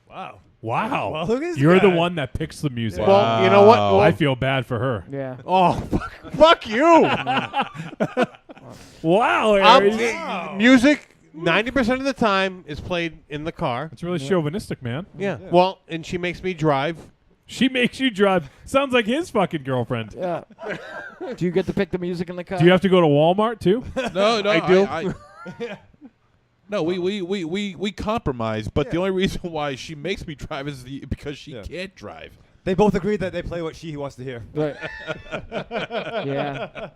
Wow. Wow. Well, You're the one that picks the music. Wow. Well, you know what? Well, I feel bad for her. Yeah. Oh, fuck you. Wow, Aries. Music, 90% of the time, is played in the car. It's really chauvinistic, man. Yeah. Well, and she makes me drive. She makes you drive. Sounds like his fucking girlfriend. Yeah. Do you get to pick the music in the car? Do you have to go to Walmart, too? No, I do. No, we compromise, but the only reason why she makes me drive is because she can't drive. They both agree that they play what he wants to hear. Right. Yeah.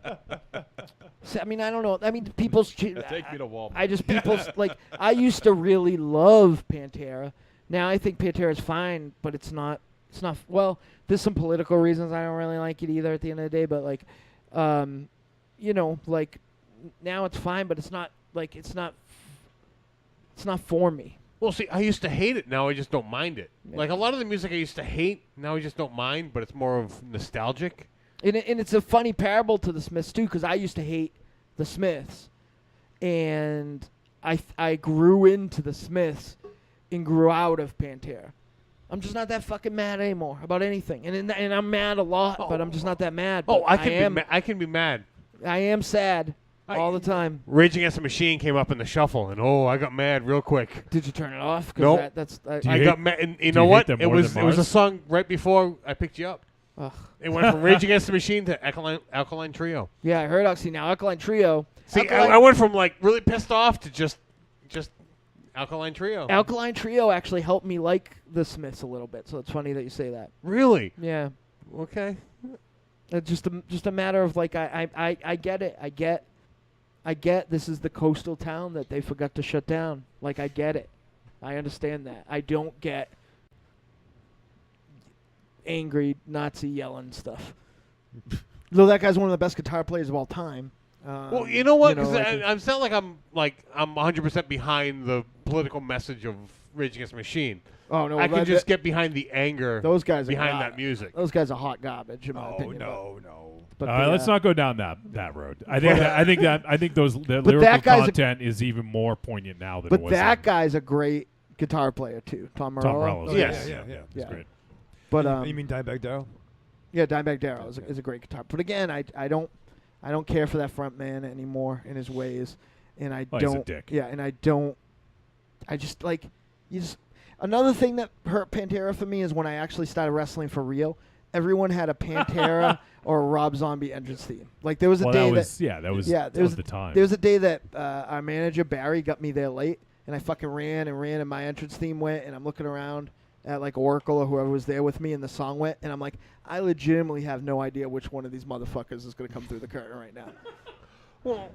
So, I mean, I don't know. I mean, people's... Take me to Walmart. I used to really love Pantera. Now I think Pantera's fine, but it's not... Well, there's some political reasons I don't really like it either at the end of the day, but, now it's fine, but it's not for me. Well, see, I used to hate it. Now I just don't mind it. Yeah. Like a lot of the music I used to hate, now I just don't mind, but it's more of nostalgic. And it's a funny parable to the Smiths, too, because I used to hate the Smiths. And I grew into the Smiths and grew out of Pantera. I'm just not that fucking mad anymore about anything. And I'm mad a lot, but I'm just not that mad. Oh, I can be mad. I am sad. All the time. Rage Against the Machine came up in the shuffle, and I got mad real quick. Did you turn it off? No. Nope. I got mad, and you know what? It was a song right before I picked you up. Ugh. It went from Rage Against the Machine to Alkaline Trio. Yeah, I heard now Alkaline Trio. See, I went from really pissed off to just Alkaline Trio. Alkaline Trio actually helped me like the Smiths a little bit, so it's funny that you say that. Really? Yeah. Okay. It's just a matter of I get it. I get this is the coastal town that they forgot to shut down. I get it. I understand that. I don't get angry Nazi yelling stuff. Though that guy's one of the best guitar players of all time. Well, you know what? Because I'm sound like I'm 100% behind the political message of Rage Against the Machine. Oh no! I can just get behind the anger. Those guys behind that music. Those guys are hot garbage, in my opinion. No. But all right, let's not go down that road. I think the lyrical content is even more poignant now than it was. But that guy's a great guitar player too, Tom Morello. Oh, yes, yeah. It's great. But you mean Dimebag Darrell? Yeah, Dimebag Darrell is a great guitar. But again, I don't care for that front man anymore in his ways, and I don't. He's a dick. Yeah, and I don't. I just Another thing that hurt Pantera for me is when I actually started wrestling for real. everyone had a Pantera or a Rob Zombie entrance theme. Like there was a day that was the time. There was a day that our manager Barry got me there late, and I fucking ran, and my entrance theme went, and I'm looking around at like Oracle or whoever was there with me, and the song went, and I'm like, I legitimately have no idea which one of these motherfuckers is going to come through the curtain right now. Well,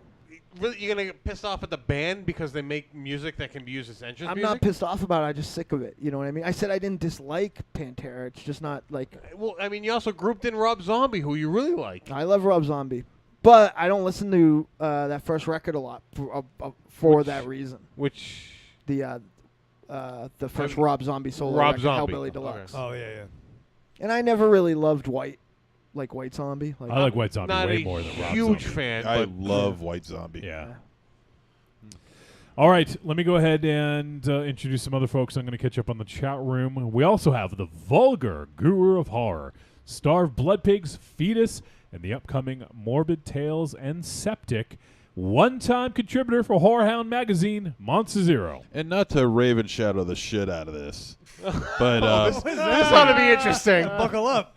really, you're gonna get pissed off at the band because they make music that can be used as entrance I'm music? not pissed off about it. I'm just sick of it. You know what I mean? I said I didn't dislike Pantera. It's just not like... Well, I mean, you also grouped in Rob Zombie, who you really like. I love Rob Zombie. But I don't listen to that first record a lot for that reason. Which... The first Rob Zombie solo Rob record, Zombie. Hellbilly Deluxe. Oh, yeah. And I never really loved White Zombie. I like White Zombie not way a more than Rob huge Zombie. fan. I but love White Zombie. Yeah. All right, let me go ahead and introduce some other folks. I'm going to catch up on the chat room. We also have the vulgar guru of horror, Starved Blood Pigs, Fetus, and the upcoming Morbid Tales and Septic, one-time contributor for Horrorhound Magazine, Monster Zero. And not to Raven Shadow the shit out of this, but this ought to be interesting. Buckle up.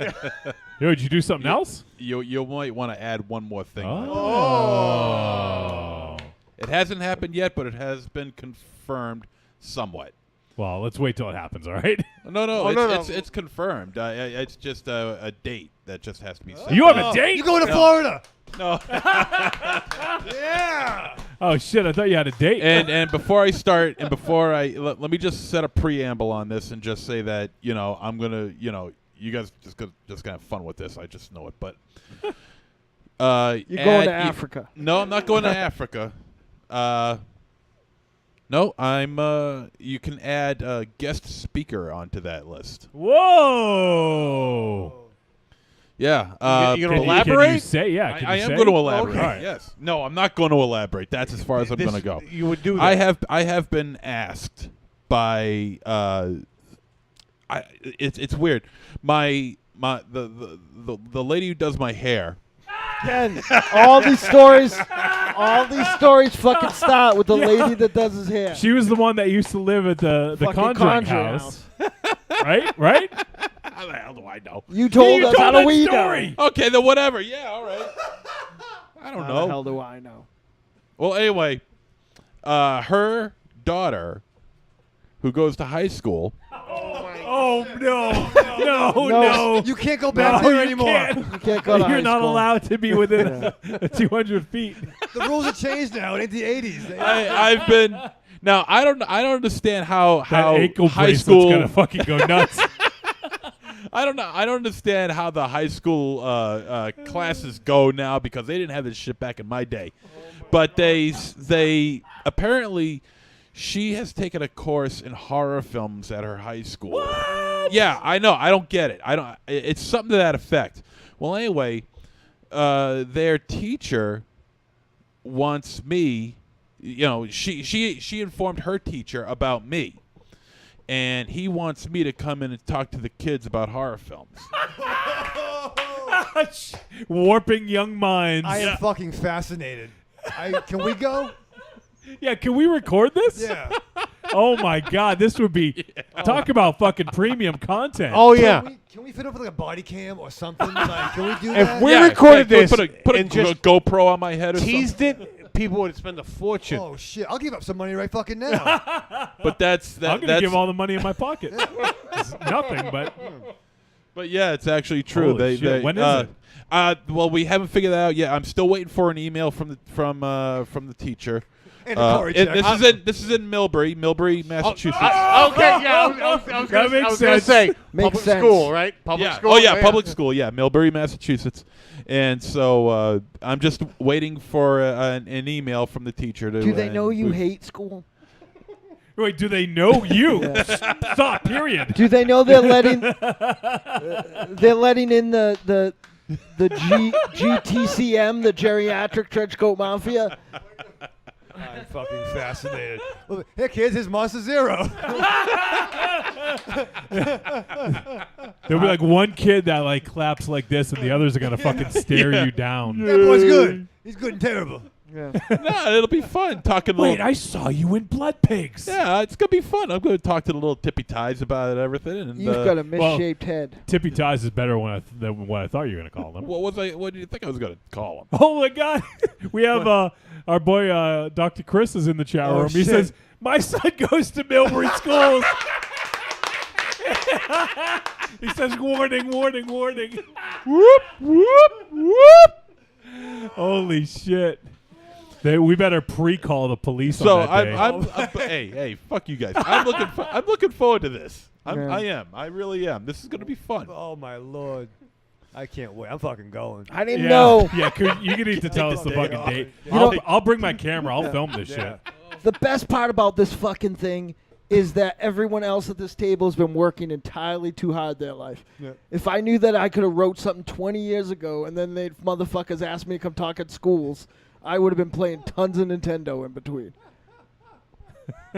Yo, did you do something else? you might want to add one more thing. Oh. It hasn't happened yet, but it has been confirmed somewhat. Well, let's wait till it happens, all right? No, no. it's confirmed. It's just a date that just has to be set. You have a date? You going to Florida? No. Yeah. Oh, shit, I thought you had a date. And before I start, and before let me just set a preamble on this and just say that, I'm going to, you guys just gonna have fun with this. I just know it. But You're going to Africa. No, I'm not going to Africa. No, I'm. You can add a guest speaker onto that list. Whoa. Yeah. You gonna Can elaborate? you say? Yeah. Can I you am say? going to elaborate. Okay. Yes. No, I'm not going to elaborate. That's as far as I'm going to go. You would do that. I have been asked by. It's weird. The lady who does my hair. Ken, all these stories fucking start with the lady that does his hair. She was the one that used to live at the Fucking Conjuring Conjuring house. Right? How the hell do I know? You told us. How that do we story. know? Okay, then whatever. Yeah, all right. I don't How know. the hell do I know? Well, anyway, her daughter, who goes to high school. Oh, no. You can't go back there anymore. You can't go to high You're not school. allowed to be within 200 feet. The rules have changed now. It ain't the 80s. I've been. Now I don't understand how That ankle high bracelet's school. gonna fucking go nuts. I don't know. I don't understand how the high school classes go now because they didn't have this shit back in my day. But they apparently she has taken a course in horror films at her high school. What? Yeah, I know. I don't get it. It's something to that effect. Well, anyway, their teacher wants me. She informed her teacher about me. And he wants me to come in and talk to the kids about horror films. Warping young minds. I am fucking fascinated. Can we go? Yeah, can we record this? Yeah. Oh my God, this would be talk about fucking premium content. Oh, yeah. Can we fit up with like a body cam or something? Like, can we do that? If we recorded can we this put a and just GoPro on my head or teased something. it, people would spend a fortune. Oh shit! I'll give up some money right fucking now. But that's I'm gonna give all the money in my pocket. It's nothing, but But yeah, it's actually true. Holy shit. When is it? Well, we haven't figured that out yet. I'm still waiting for an email from the teacher. And a car check. This is in Millbury, Massachusetts. Okay, yeah. I was makes gonna sense. say Makes public sense. school, right? Public yeah. school. Oh yeah, public school. Yeah, Millbury, Massachusetts. And so I'm just waiting for an email from the teacher to. Do they know you hate school? wait, do they know you? Stop. Period. Do they know they're letting in the GTCM, the Geriatric Trenchcoat Mafia? I'm fucking fascinated. Well, hey kids, here's Monster Zero. There'll be like one kid that like claps like this, and the others are gonna fucking stare you down. That boy's good. He's good and terrible. Yeah. No, it'll be fun talking. Wait, little, I saw you in Blood Pigs. yeah, it's gonna be fun. I'm gonna talk to the little tippy ties about everything. And You've got a misshaped head. Tippy Ties is better than what I thought you were going to call them. what do you think I was gonna call them? Oh, my God. We have our boy, Dr. Chris is in the chat room. He shit. says, my son goes to Millbury schools. He says, warning, warning, warning. Whoop, whoop, whoop. Holy shit. We better pre-call the police So on that day. I'm hey, fuck you guys. I'm looking forward to this. Yeah. I am. I really am. This is gonna be fun. Oh my lord, I can't wait. I'm fucking going. I didn't know. Yeah, you can need to tell us the day fucking off. date. You know- I'll bring my camera. I'll film this shit. The best part about this fucking thing is that everyone else at this table has been working entirely too hard their life. Yeah. If I knew that I could have wrote something 20 years ago and then they motherfuckers asked me to come talk at schools, I would have been playing tons of Nintendo in between.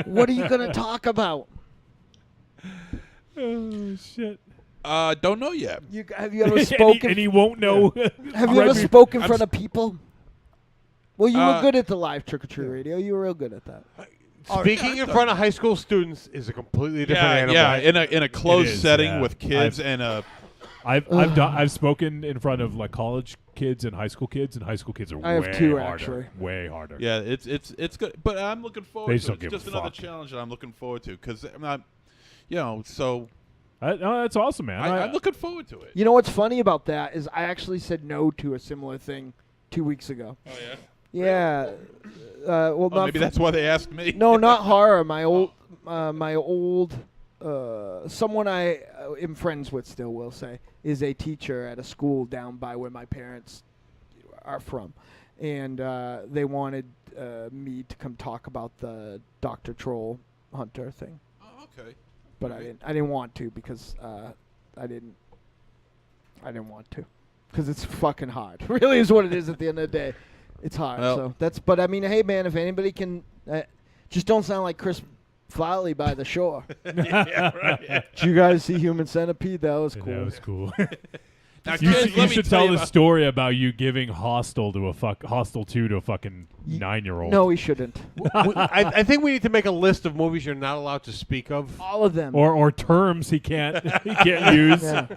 What are you going to talk about? Oh, shit. Don't know yet. Have you ever spoken? and he won't know. Have you Right ever be- spoken in front of people? Well, you were Uh, good at the live trick-or-treat radio. You were real good at that. Speaking in front of high school students is a completely different animal. Yeah. In a closed is, setting yeah. with kids and a. I've spoken in front of like college kids and high school kids are I have way two, harder. actually. Way harder. Yeah, it's good, but I'm looking forward They to just don't it. give It's a just another fuck. challenge that I'm looking forward to because I'm not, so No, that's awesome, man. I'm looking forward to it. You know what's funny about that is I actually said no to a similar thing 2 weeks ago. Oh yeah. Yeah. Well, not Maybe for- that's why they asked me. No, not horror. My old, someone I am friends with still will say is a teacher at a school down by where my parents are from, and they wanted me to come talk about the Dr. Troll Hunter thing, Oh, okay. but I didn't want to because I didn't want to because it's fucking hard. Really is what it is at the end of the day. It's hard. Well- So that's. But I mean, hey man, if anybody can, just don't sound like Chris Farley by the shore. Did you guys see Human Centipede? That was cool. That was cool. Now, You kids, should, let me tell the about- story about you giving Hostel 2 to a fucking 9-year-old. No, he shouldn't. I think we need to make a list of movies you're not allowed to speak of. All of them. Or terms he can't use. Yeah.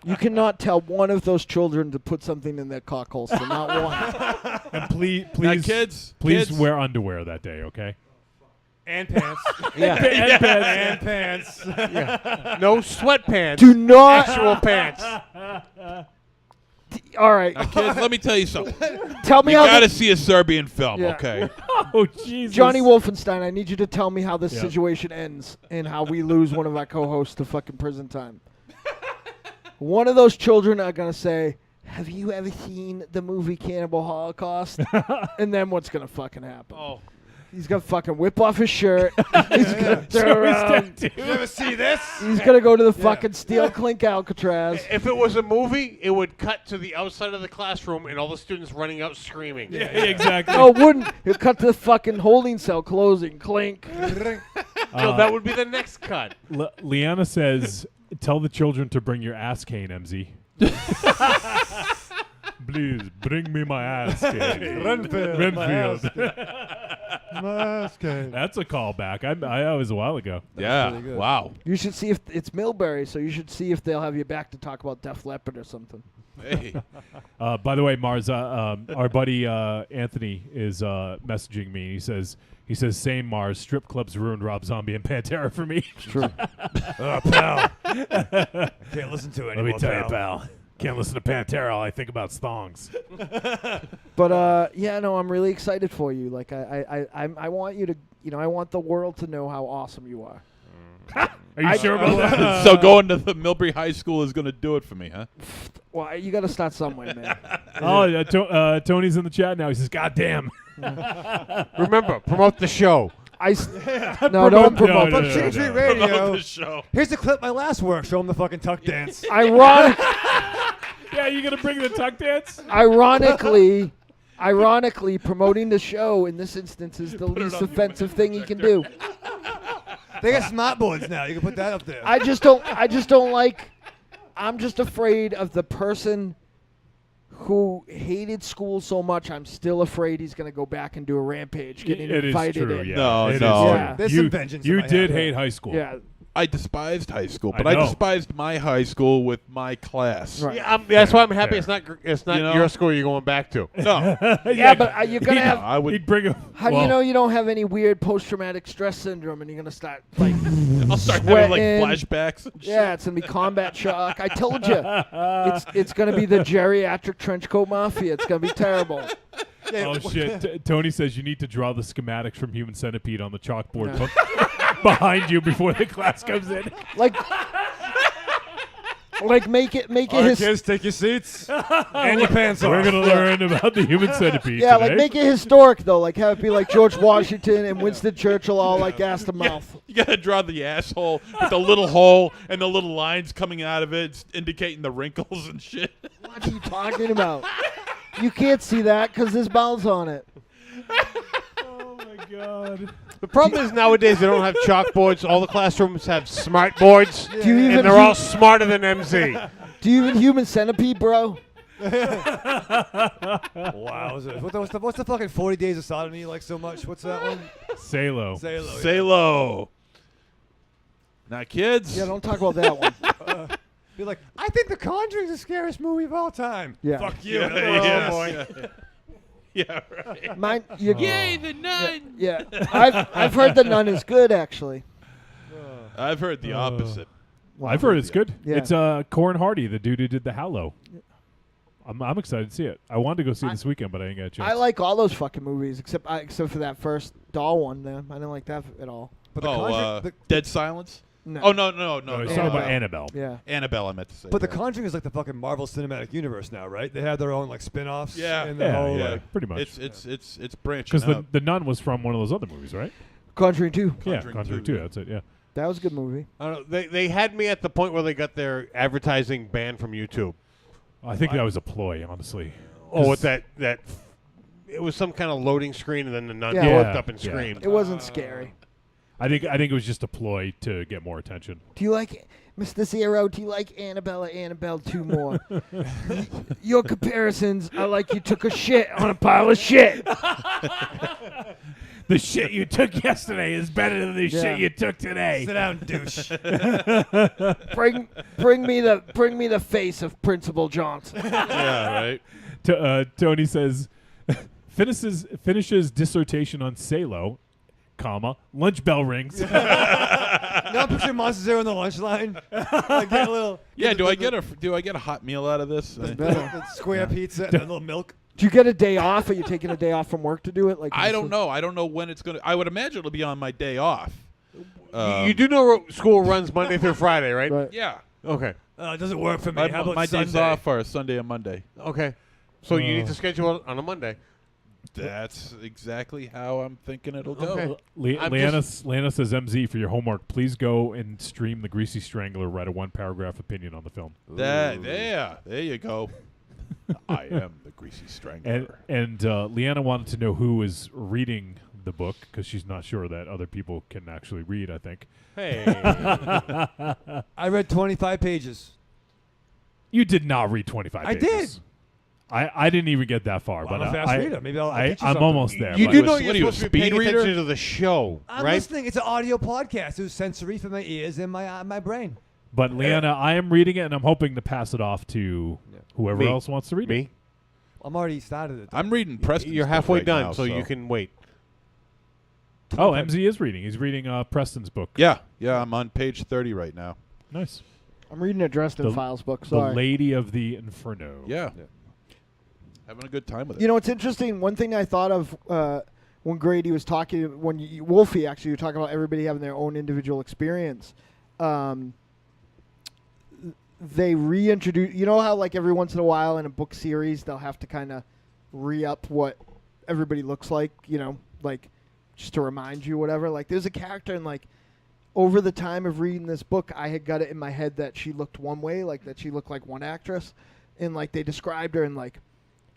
You cannot tell one of those children to put something in their cock holster. Not one. And please, Now, kids, wear underwear that day, okay? And pants. Yeah. and pants. No sweatpants. Do not. Actual pants. All right. Now, kids, let me tell you something. Tell me You how. gotta see a Serbian film, Yeah. okay? Oh, Jesus. Johnny Wolfenstein, I need you to tell me how this Yeah. situation ends and how we lose one of our co-hosts to fucking prison time. One of those children are going to say, have you ever seen the movie Cannibal Holocaust? And then what's going to fucking happen? Oh. He's going to fucking whip off his shirt. He's going to turn around. You ever see this? He's going to go to the fucking Steel Clink Alcatraz. If it was a movie, it would cut to the outside of the classroom and all the students running out screaming. Yeah, exactly. No, it wouldn't. He'll cut to the fucking holding cell closing. Clink. So that would be the next cut. Liana says, tell the children to bring your ass cane, MZ. Please, bring me my ass cane. Renfield. That's a callback. I was a while ago. Yeah. really good. Wow. You should see if it's Millbury, so you should see if they'll have you back to talk about Def Leppard or something. Hey. By the way, Mars, our buddy Anthony is messaging me. He says, same Mars, strip clubs ruined Rob Zombie and Pantera for me. True. Oh, pal. Can't listen to it Let me tell you, pal. Can't listen to Pantera. All I think about thongs. But yeah, no, I'm really excited for you. Like I want you to, I want the world to know how awesome you are. Are you sure about that? So going to the Millbury High School is going to do it for me, huh? Well, you got to start somewhere, man. Oh, Tony's in the chat now. He says, God damn. Remember, promote the show. No, don't promote. No, From no, Trick or no, Treat no. Radio. the show. Here's a clip of my last work. Show them the fucking tuck dance. Ironic, Yeah, you going to bring the tuck dance? ironically, promoting the show in this instance is the least offensive thing he can do. They got smart boards now. You can put that up there. I just don't like. I'm just afraid of the person who hated school so much, I'm still afraid he's going to go back and do a rampage, getting It is invited true. in. Yeah. No, It is no. true. Yeah. There's you some vengeance in you my did head. hate high school. Yeah. I despised high school, I but I know. despised my high school with my class. Right. Yeah, that's why I'm happy Fair. it's not You know? your school you're going back to. No, Yeah, but you're going to have... I would. He'd bring him. How do you know you don't have any weird post-traumatic stress syndrome and you're going to start, like... I'll start having like sweating. flashbacks. And shit. Yeah, it's going to be combat shock. I told you. It's going to be the geriatric trench coat mafia. It's going to be terrible. Oh shit! Tony says you need to draw the schematics from Human Centipede on the chalkboard behind you before the class comes in. Like make it Kids, take your seats and your pants off. We're gonna learn about the Human Centipede. Yeah, today. like make it historic though. Like have it be like George Washington and Winston Churchill all like ass to mouth. You gotta draw the asshole with the little hole and the little lines coming out of it, indicating the wrinkles and shit. What are you talking about? You can't see that because there's balls on it. Oh my god! The problem is nowadays they don't have chalkboards. All the classrooms have smart boards, Do you even and they're all smarter than MZ. do you even Human Centipede, bro? Wow. What's the fucking 40 Days of Sodomy you like so much? What's that one? Salo. Salo. Say low. Not kids. Yeah, don't talk about that one. Be like, I think The Conjuring's the scariest movie of all time. Yeah. Fuck you. Yeah, Oh, boy. Yeah, right. Mine. Yay, the nun. Yeah, I've heard the Nun is good actually. I've heard the opposite. I've heard it's good. Yeah. It's Corin Hardy, the dude who did the Hallow. I'm excited to see it. I wanted to go see it this weekend, but I didn't get a chance. I like all those fucking movies except for that first doll one. There, I didn't like that at all. But The Conjuring, Dead Silence. No. Oh no, No, he's talking about Annabelle. Yeah. Annabelle, I meant to say. But The yeah. Conjuring is like the fucking Marvel Cinematic Universe now, right? They have their own like spin-offs. Yeah. And the Yeah, whole, yeah, like, pretty much. It's branching Because out. the Nun was from one of those other movies, right? Conjuring 2. Yeah, Conjuring Conjuring 2, 2. yeah. That's it. Yeah. That was a good movie. I don't know. They had me at the point where they got their advertising banned from YouTube. I think that was a ploy, honestly. Oh, with that it was some kind of loading screen, and then the nun Yeah. looked up and Yeah. screamed. It wasn't scary. I think it was just a ploy to get more attention. Do you like Mr. Zero? Do you like Annabelle or Annabelle 2 more? Your comparisons are like you took a shit on a pile of shit. The shit you took yesterday is better than the Yeah. shit you took today. sit down, douche. Bring me the face of Principal Johnson. Yeah, right. Tony says, finishes dissertation on Salo, comma, lunch bell rings. Now picture Monster Zero on the lunch line. Like, get a little. Yeah, get do the- I get a hot meal out of this? the square pizza and a little milk? Do you get a day off? Are you taking a day off from work to do it? Like I don't know. I don't know when it's gonna. I would imagine it'll be on my day off. You do know school runs Monday through Friday, right? Right. Yeah. Okay. It doesn't work for me. How about my days Sunday? off are Sunday and Monday. Okay. So you need to schedule it on a Monday. That's exactly how I'm thinking it'll go. Okay. Leanna says, MZ, for your homework, please go and stream The Greasy Strangler, write a one-paragraph opinion on the film. There you go. I am the Greasy Strangler. And Leanna wanted to know who is reading the book, because she's not sure that other people can actually read, I think. Hey. I read 25 pages. You did not read 25 I pages. did. I didn't even get that far. Well, but I'm a fast reader. Maybe I'll teach you I'm something. almost there. You but- do know What you're are you, a supposed to be paying speed reader? attention to the show, I'm right? listening. It's an audio podcast. It was sensory for my ears and my brain. But Leanna, I am reading it, and I'm hoping to pass it off to whoever Me. else wants to read it. Me? I'm already started it. I'm reading Preston's You're book halfway right done, now, so you can wait. Oh, MZ is reading. He's reading Preston's book. Yeah, I'm on page 30 right now. Nice. I'm reading a Dresden The- Files book. The Sorry. Lady of the Inferno. Yeah. Having a good time with it. You know, it's interesting. One thing I thought of when Grady was talking, Wolfie actually, you were talking about everybody having their own individual experience. They reintroduce. You know how, like, every once in a while in a book series, they'll have to kind of re-up what everybody looks like. You know, like just to remind you, whatever. Like, there's a character, and like over the time of reading this book, I had got it in my head that she looked one way, like that she looked like one actress, and like they described her and like.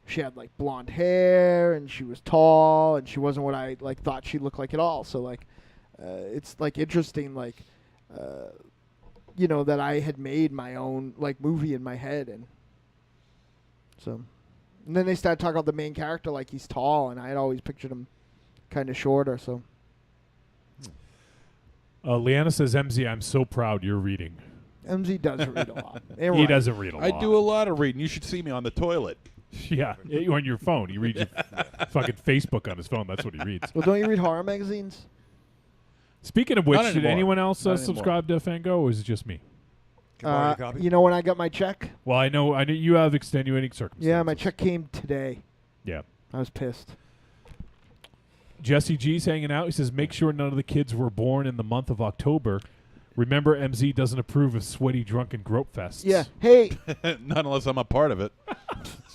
She had like blonde hair and she was tall and she wasn't what I like thought she looked like at all. So like, it's like interesting, like, you know, that I had made my own like movie in my head, and so And then they started talking about the main character like he's tall, and I had always pictured him kind of shorter. So Leanna says, MZ, I'm so proud you're reading. MZ doesn't read a lot. He doesn't read a lot. I do a lot of reading. You should see me on the toilet. Yeah, you on your phone. He reads your fucking Facebook on his phone. That's what he reads. Well, don't you read horror magazines? Speaking of which, Not did anymore. anyone else Not subscribe to Fango, or is it just me? Can I borrow your copy? You know when I got my check? Well, I know you have extenuating circumstances. Yeah, my check came today. Yeah. I was pissed. Jesse G's hanging out. He says, make sure none of the kids were born in the month of October. Remember, MZ doesn't approve of sweaty, drunken grope fests. Yeah. Hey, Not unless I'm a part of it.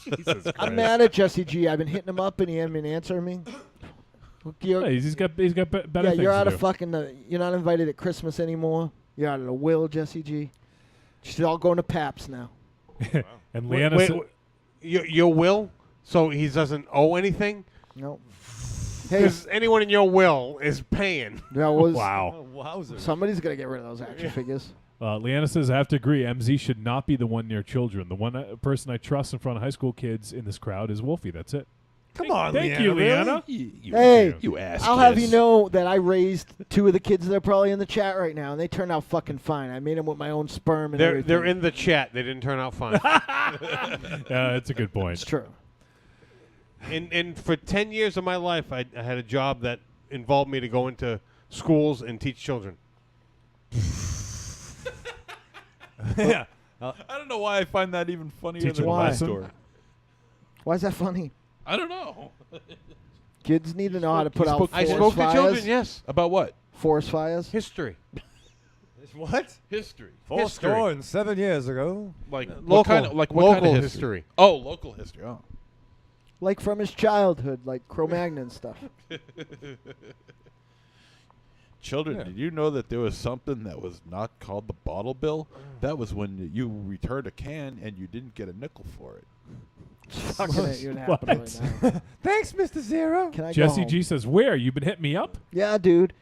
Jesus Christ. I'm mad at Jesse G. I've been hitting him up and he hasn't been answering me. Hey, he's got better Yeah, things you're to out do. of fucking. You're not invited at Christmas anymore. You're out of the will, Jesse G. She's all going to Paps now. And Wait, Leanna wait, said, wait. Your will, so he doesn't owe anything? No. Hey, Because anyone in your will is paying. that was. wow. Oh, wowzer. Somebody's gonna get rid of those action figures. Leanna says, I have to agree, MZ should not be the one near children. The one person I trust in front of high school kids in this crowd is Wolfie. That's it. Come on, Thank Leanna, you, really? Leanna. Hey, You ass I'll have kiss. you know that I raised two of the kids that are probably in the chat right now, and they turned out fucking fine. I made them with my own sperm and everything. They're in the chat. They didn't turn out fine. That's a good It's point. true. And for 10 years of my life, I had a job that involved me to go into schools and teach children. Yeah. I don't know why I find that even funnier Teach than them a my lesson. story. Why is that funny? I don't know. Kids need to know how to put out spoke- I forest spoke fires. to children, yes. About what? Forest fires. History. What? History. 407 years ago. Like Local, what kind of what local kind of history. Oh, local history. Oh. Like from his childhood, like Cro-Magnon stuff. Children, Yeah. did you know that there was something that was not called the bottle bill? That was when you returned a can and you didn't get a nickel for it. Fucking it, you're happening right now. Thanks, Mr. Zero. Can I go Jesse home? G says, where? You've been hitting me up? Yeah, dude.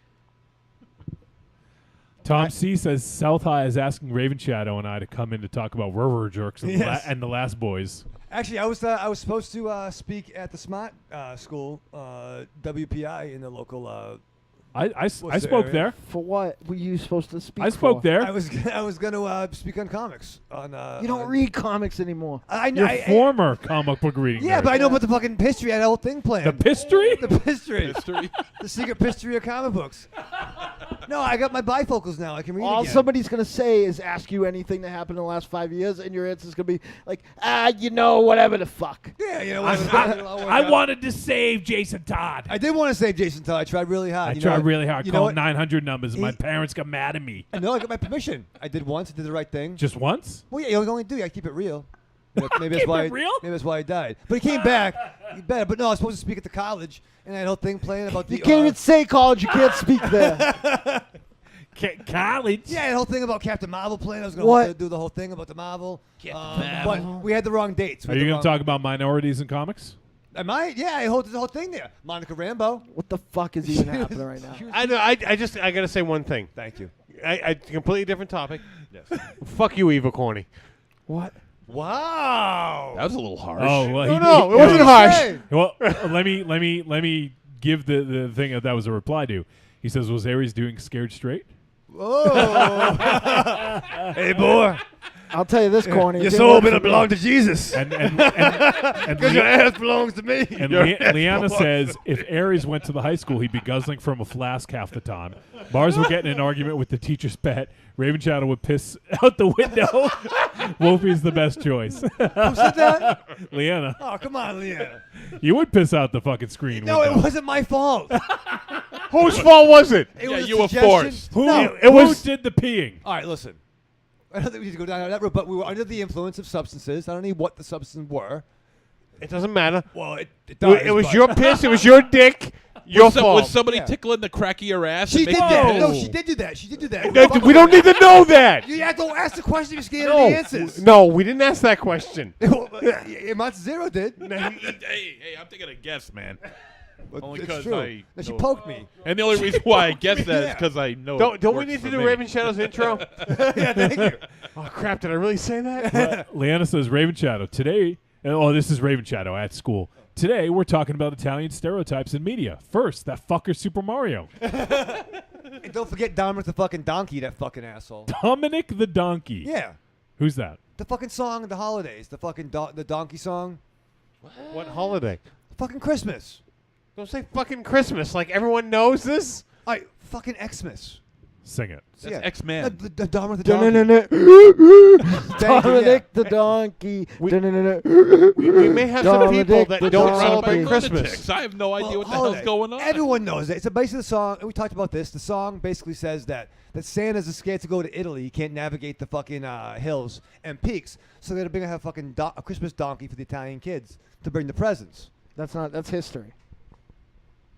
Tom C says, South High is asking Raven Shadow and I to come in to talk about River Jerks and, Yes. and the Last Boys. Actually, I was supposed to speak at the Smart School, WPI, in the local. I the spoke area? there. For what were you supposed to speak I spoke for? there. I was going to speak on comics. On You don't read comics anymore. I know. Your former comic book reading. Yeah, nerd. but I know about the fucking history. I had a whole thing planned. The history? The history. History. The secret history of comic books. No, I got my bifocals now. I can read All again. somebody's going to say is ask you anything that happened in the last 5 years, and your answer's going to be like, whatever the fuck. Yeah, you know. I wanted to save Jason Todd. I did want to save Jason Todd. I tried really hard. I You tried know, really hard. You know Called what? 900 numbers. And my He- parents got mad at me. No, I got my permission. I did once. I did the right thing. Just once? Well, yeah, you only do. I keep it real. Maybe that's Keep why. it real? Maybe that's why I died. But he came back. He better. But no, I was supposed to speak at the college, and I had a whole thing planned about the. You can't even say college. You can't speak there. College? Yeah, I had a whole thing about Captain Marvel planned. I was going What? to do the whole thing about the Marvel. But we had the wrong dates. Are you going to talk about minorities in comics? Am I? Yeah, I hold the whole thing there. Monica Rambeau. What the fuck is even happening right now? I know. I got to say one thing. Thank you. I completely different topic. Yes. Fuck you, Eva Corny. What? Wow. That was a little harsh. Oh, well, No, it wasn't harsh. Hey. Well, let me give the thing that was a reply to. He says, was Aries doing Scared Straight? Oh. Hey, boy. I'll tell you this, Corny. it Your didn't soul work better for me. belong to Jesus. And Because your ass belongs to me. And Your ass Liana belongs says if Aries went to the high school, he'd be guzzling from a flask half the time. Mars would get in an argument with the teacher's pet. Raven Shadow would piss out the window. Wolfie's the best choice. Who said that? Liana, Oh, come on, Leanna. you would piss out the fucking screen No, window. it wasn't my fault. Whose fault was it? It Yeah, was a you were suggestion. forced. Who, No, it was- who did the peeing? All right, listen. I don't think we need to go down that road, but we were under the influence of substances. I don't know what the substances were. It doesn't matter. Well, it It was your piss. It was your dick. Your fault. Was somebody Yeah. tickling the crack of your ass? She and did making that. you No, piss? she did do that. She did do that. We don't need to know that. You have to ask the question. You're scared No, of the answers. no, we didn't ask that question. Month Zero did. hey, I'm taking a guess, man. Only It's 'cause true. I No, she know- poked me. And the only reason why I guess that is Yeah. because I know. Don't it we works need to for do me. Raven Shadow's intro? Yeah, thank you. Oh crap! Did I really say that? Leanna says, Raven Shadow, today Oh, this is Raven Shadow at school. Today, we're talking about Italian stereotypes in media. First, that fucker Super Mario. And don't forget Dominic the fucking donkey, that fucking asshole. Dominic the Donkey. Yeah. Who's that? The fucking song of the holidays. The fucking the donkey song. What holiday? Fucking Christmas. Don't say fucking Christmas. Like everyone knows this. All right, fucking Xmas. Sing it. That's X-Men. The Dominic the donkey. Dominic the donkey. We may have some Dominic people the that don't donkey. celebrate Lunatics. Christmas. I have no idea what the holiday. hell's going on. Everyone knows it. It's a basically the song. And we talked about this. The song basically says that Santa's scared to go to Italy. He can't navigate the fucking hills and peaks. So they're going to have a fucking a Christmas donkey for the Italian kids to bring the presents. That's history.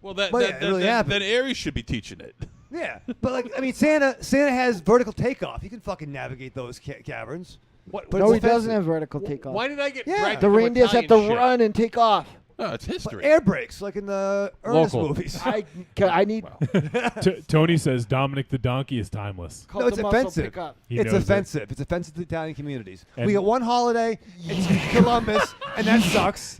Well, But yeah, it really happened. then Aries should be teaching it. Yeah, but like I mean, Santa has vertical takeoff. He can fucking navigate those caverns. What? But No, it's he doesn't offensive. have vertical takeoff. Why did I get Yeah. dragged The into reindeers have to Italian shit? run and take off. No, it's history. Air brakes, like in the Ernest Local. movies. I need. Tony says Dominic the Donkey is timeless. No, it's offensive. He It's knows it. offensive. It's offensive to Italian communities. And- We got one holiday. It's Columbus, and that sucks.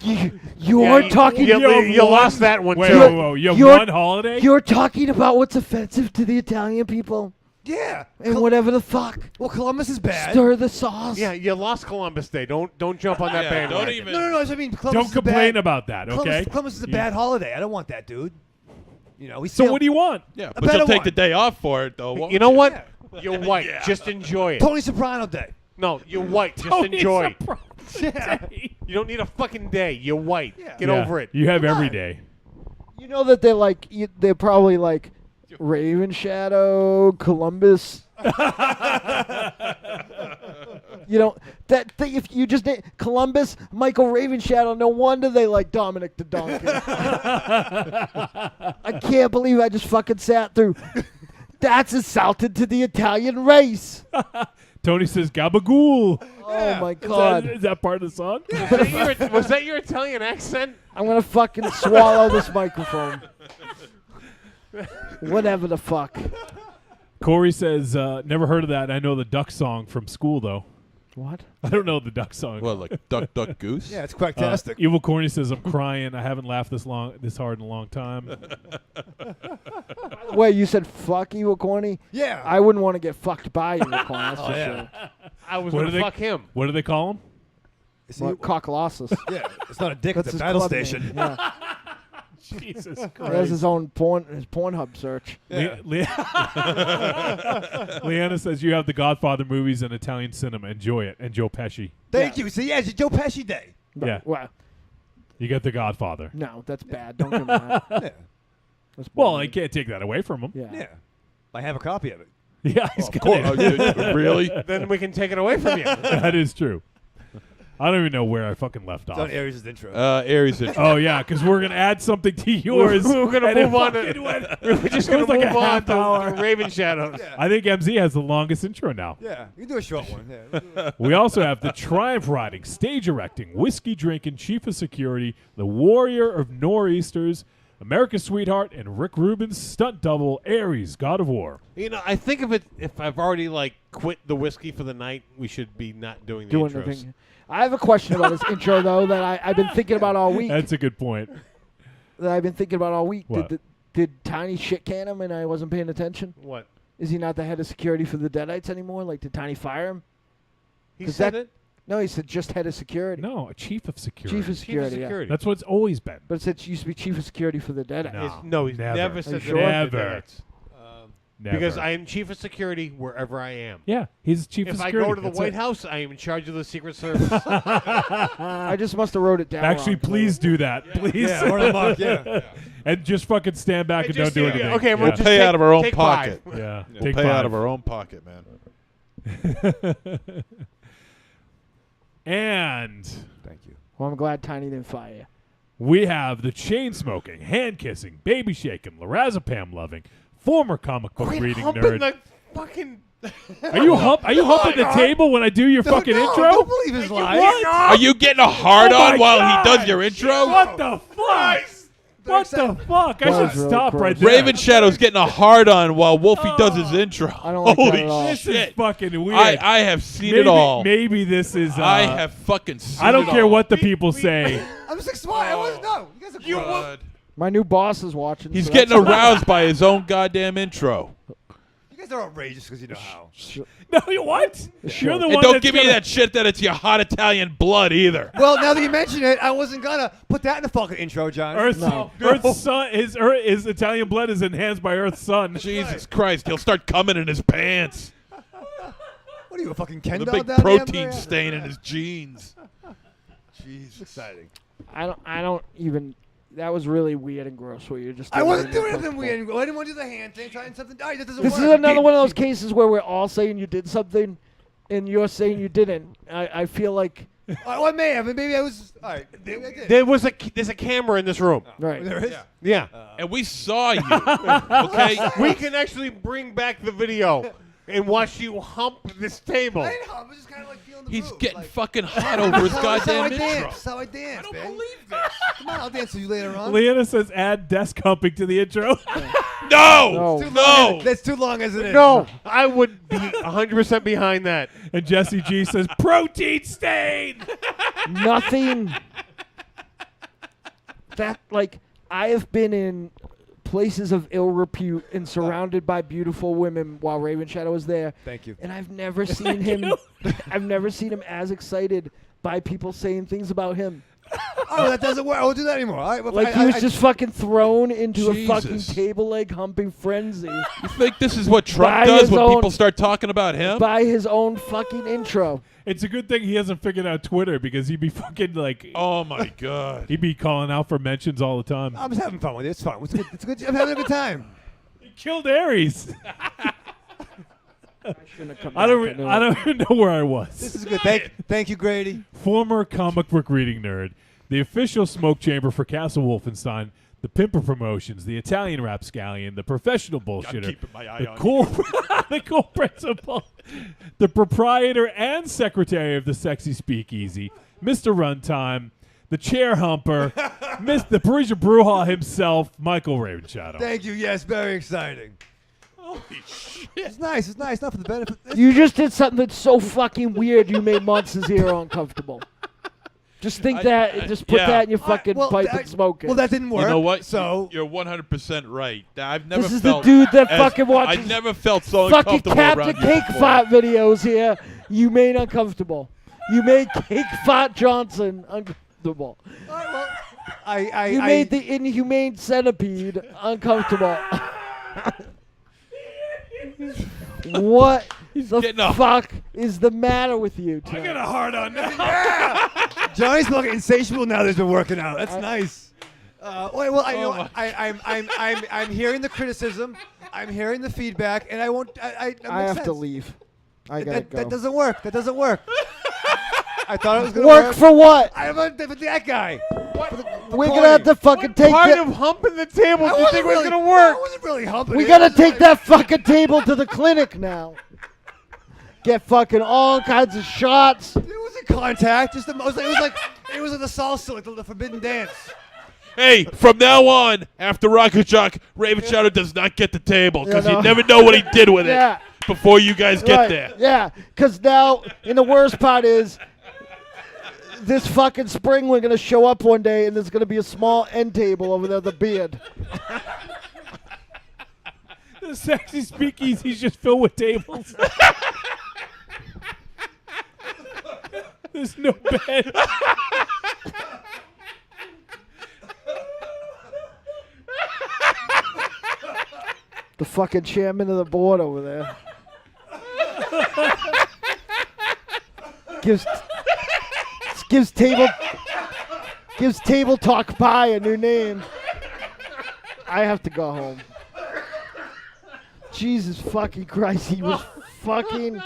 You're Yeah, talking. You lost that one Wait, too. whoa, whoa. You have you're- one holiday? You're talking about what's offensive to the Italian people Yeah. and whatever the fuck. Well, Columbus is bad. Stir the sauce. Yeah, you lost Columbus Day. Don't jump on that Yeah, bandwagon. don't even. No. I mean, Columbus Don't is complain bad. about that, okay? Columbus is a You- bad holiday. I don't want that, dude. You know, we So what do you want? Yeah, A but better you'll take one. the day off for it, though. won't You know what? Yeah. You're white. Just enjoy it. Tony Soprano Day. No, you're white. Just Tony enjoy. Soprano. You don't need a fucking day. You're white. Yeah. Get Yeah, over it. You have Come every on. day. You know that they're probably like Raven Shadow, Columbus. You know that if you just Columbus, Michael Raven Shadow. No wonder they like Dominic the Donkey. I can't believe I just fucking sat through. That's insulted to the Italian race. Tony says Gabagool. Oh my Is god! that, is that part of the song? Was that your Italian accent? I'm gonna fucking swallow this microphone. Whatever the fuck. Corey says, never heard of that. I know the duck song from school, though. What? I don't know the duck song. What, like Duck, Duck, Goose? Yeah, it's quacktastic. Evil Corny says, I'm crying. I haven't laughed this hard in a long time. Wait, you said fuck Evil Corny? Yeah. I wouldn't want to get fucked by Evil Corny. That's for yeah. sure. I was What going do to they- fuck him. What do they call him? What, Coccolossus. Yeah, it's not a dick. That's It's his a battle club name. station. Yeah. Jesus He has Christ. his own Pornhub search. Yeah. Leanna says, you have the Godfather movies and Italian cinema. Enjoy it. And Joe Pesci. Thank you. So yeah, it's Joe Pesci Day. Yeah. Well, You got the Godfather. no, that's bad. Don't give him that. Yeah. That's Well, boring. I can't take that away from him. Yeah. Yeah. I have a copy of it. Yeah, he's Of got course. it. Oh, really? Then we can take it away from you. That is true. I don't even know where I fucking left It's off. on Aries' intro. Aries intro. Oh, yeah, because we're going to add something to yours. We're going and to it move on fucking to. went- We're just it going was to like a move on half hour. to Raven Shadows. I think MZ has the longest intro now. Yeah, you can do a short one. Yeah. We also have the triumph riding, stage erecting, whiskey drinking, chief of security, the warrior of nor'easters, America's sweetheart, and Rick Rubin's stunt double, Ares, God of War. You know, I think of it, if I've already, quit the whiskey for the night, we should be not doing the Doing intros. the thing. I have a question about his intro, though, that I've been thinking about all week. That's a good point. What? Did Tiny shit can him and I wasn't paying attention? What? Is he not the head of security for the Deadites anymore? Like, did Tiny fire him? He 'Cause said that- it? No, he said just head of security. No, a chief of security. Chief of Chief of security, yeah. security. That's what it's always been. But it said she used to be chief of security for the Deadites. No. No, he's Never. never Are said you that. sure? Never. Never. Because I am chief of security wherever I am. Yeah, he's chief of If I security. go to the That's White it. House, I am in charge of the Secret Service. I just must have wrote it down Actually, wrong, 'cause please do that. Please. Yeah, or the mark, yeah. And just fucking stand back and don't do anything. Okay, yeah. we'll just Pay take, out of our own take pocket. 5. Yeah. We'll Take pay 5. out of our own pocket, man. And Thank you. Well, I'm glad Tiny didn't fire you. we have the chain smoking, hand kissing, baby shaking, lorazepam loving, former comic book Quit reading humping nerd. the fucking. Are you humping the table when I do your fucking intro? Don't believe his lies. What? Are you getting a hard Oh on my while God. he does your intro? What the fuck? What the fuck? I That should was really stop gross. right there. Raven Shadow's getting a hard on while Wolfie does his intro. I don't like that Holy at all. This is shit! fucking weird. I have seen maybe, it all. Maybe this is. I have fucking seen I don't it care all. what the people say. I'm just like smart. I wasn't. No, you guys are God. My new boss is watching. He's so getting that's- aroused by his own goddamn intro. You guys are outrageous because you know how. No, what? You're the And one don't that's give me gonna- that shit that it's your hot Italian blood either. Well, now that you mention it, I wasn't gonna put that in the fucking intro, John. Earth's son. His Italian blood is enhanced by Earth's son. Jesus Christ, he'll start coming in his pants. What are you, a fucking Ken The doll big down protein there? stain in his jeans. Jesus. Exciting. I don't even. That was really weird and gross. Where you're just. I wasn't doing doing anything weird. I didn't want to do the hand thing. Trying something. All right, that doesn't This work. is another one of those cases where we're all saying you did something, and you're saying you didn't. I feel like. I may have. Maybe I was. All right. Maybe I did. There's a camera in this room. Right. There is. Yeah. And we saw you, okay? We can actually bring back the video and watch you hump this table. I didn't hum. I was just kind of like feeling the He's groove, getting like, fucking hot over his that's how I goddamn intro. dance. That's how I dance. I don't believe this. Come on, I'll dance with you later on. Leanna says add desk humping to the intro. No! No. No! That's too long as it is. No, I would be 100% behind that. And Jesse G says protein stain. Nothing. That like I have been in places of ill repute and surrounded by beautiful women while Raven Shadow was there. Thank you. And I've never seen him. I've never seen him as excited by people saying things about him. Oh, that doesn't work. I won't do that anymore. All right, well, Like he was just fucking thrown into a fucking Jesus. table leg humping frenzy You think this is what Trump By does his when own- people start talking about him? by his own fucking intro. It's a good thing he hasn't figured out Twitter because he'd be fucking like. Oh my God. He'd be calling out for mentions all the time. I'm just having fun with it. It's fun. It's good. It's good. I'm having a good time. He killed Ares. Shouldn't have come I don't. back, knew I it. don't even know where I was. This is good. Thank you, Grady. Former comic book reading nerd, the official smoke chamber for Castle Wolfenstein, the Pimper Promotions, the Italian Rapscallion, the professional bullshitter, keeping my eye the on cool, the cool principal, the proprietor and secretary of the Sexy Speakeasy, Mr. Runtime, the chair humper, the Parisian Brewhall himself, Michael Ravenshadow. Thank you. Yes, very exciting. Holy shit. It's nice. It's nice. Not for the benefit. You just did something that's so fucking weird you made Monsters Zero uncomfortable. Just think that. Just put yeah. that in your All right, fucking well, pipe that- and smoke it. Well, that didn't work. You know what? So You're 100% right. I've never This is the felt dude that as- fucking watches I never felt so fucking uncomfortable Captain around you Cake before. Fart videos here. You made uncomfortable. You made Cake Fart Johnson uncomfortable. all right, well, I You made the inhumane centipede uncomfortable. What the getting a- fuck is the matter with you I tonight? got a hard on now. Johnny's fucking insatiable now that he's been working out. That's I- nice. Wait, well, Oh my I'm hearing the criticism. I'm hearing the feedback, and I won't. I'm I have upset. to leave. I gotta That, go. that doesn't work. That doesn't work. I thought it was gonna Work for what? I'm a, but that guy. We're gonna have to fucking take Part that. of humping the table I do you wasn't think was really, going to I work? wasn't really humping. We it. gotta It was take like- that fucking table to the clinic now. Get fucking all kinds of shots. It wasn't contact. Just the. It was like the salsa, like the forbidden dance. Hey, from now on, after Rocket Shock, Raven Shadow does not get the table because Yeah, no. you never know what he did with Yeah. it before you guys get Right, there. Yeah, because now, and the worst part is, this fucking spring we're gonna show up one day and there's gonna be a small end table over there, the beard. The Sexy Speakeasy's just filled with tables. There's no bed. The fucking chairman of the board over there. gives table talk pie a new name. I have to go home. Jesus fucking Christ, he was fucking.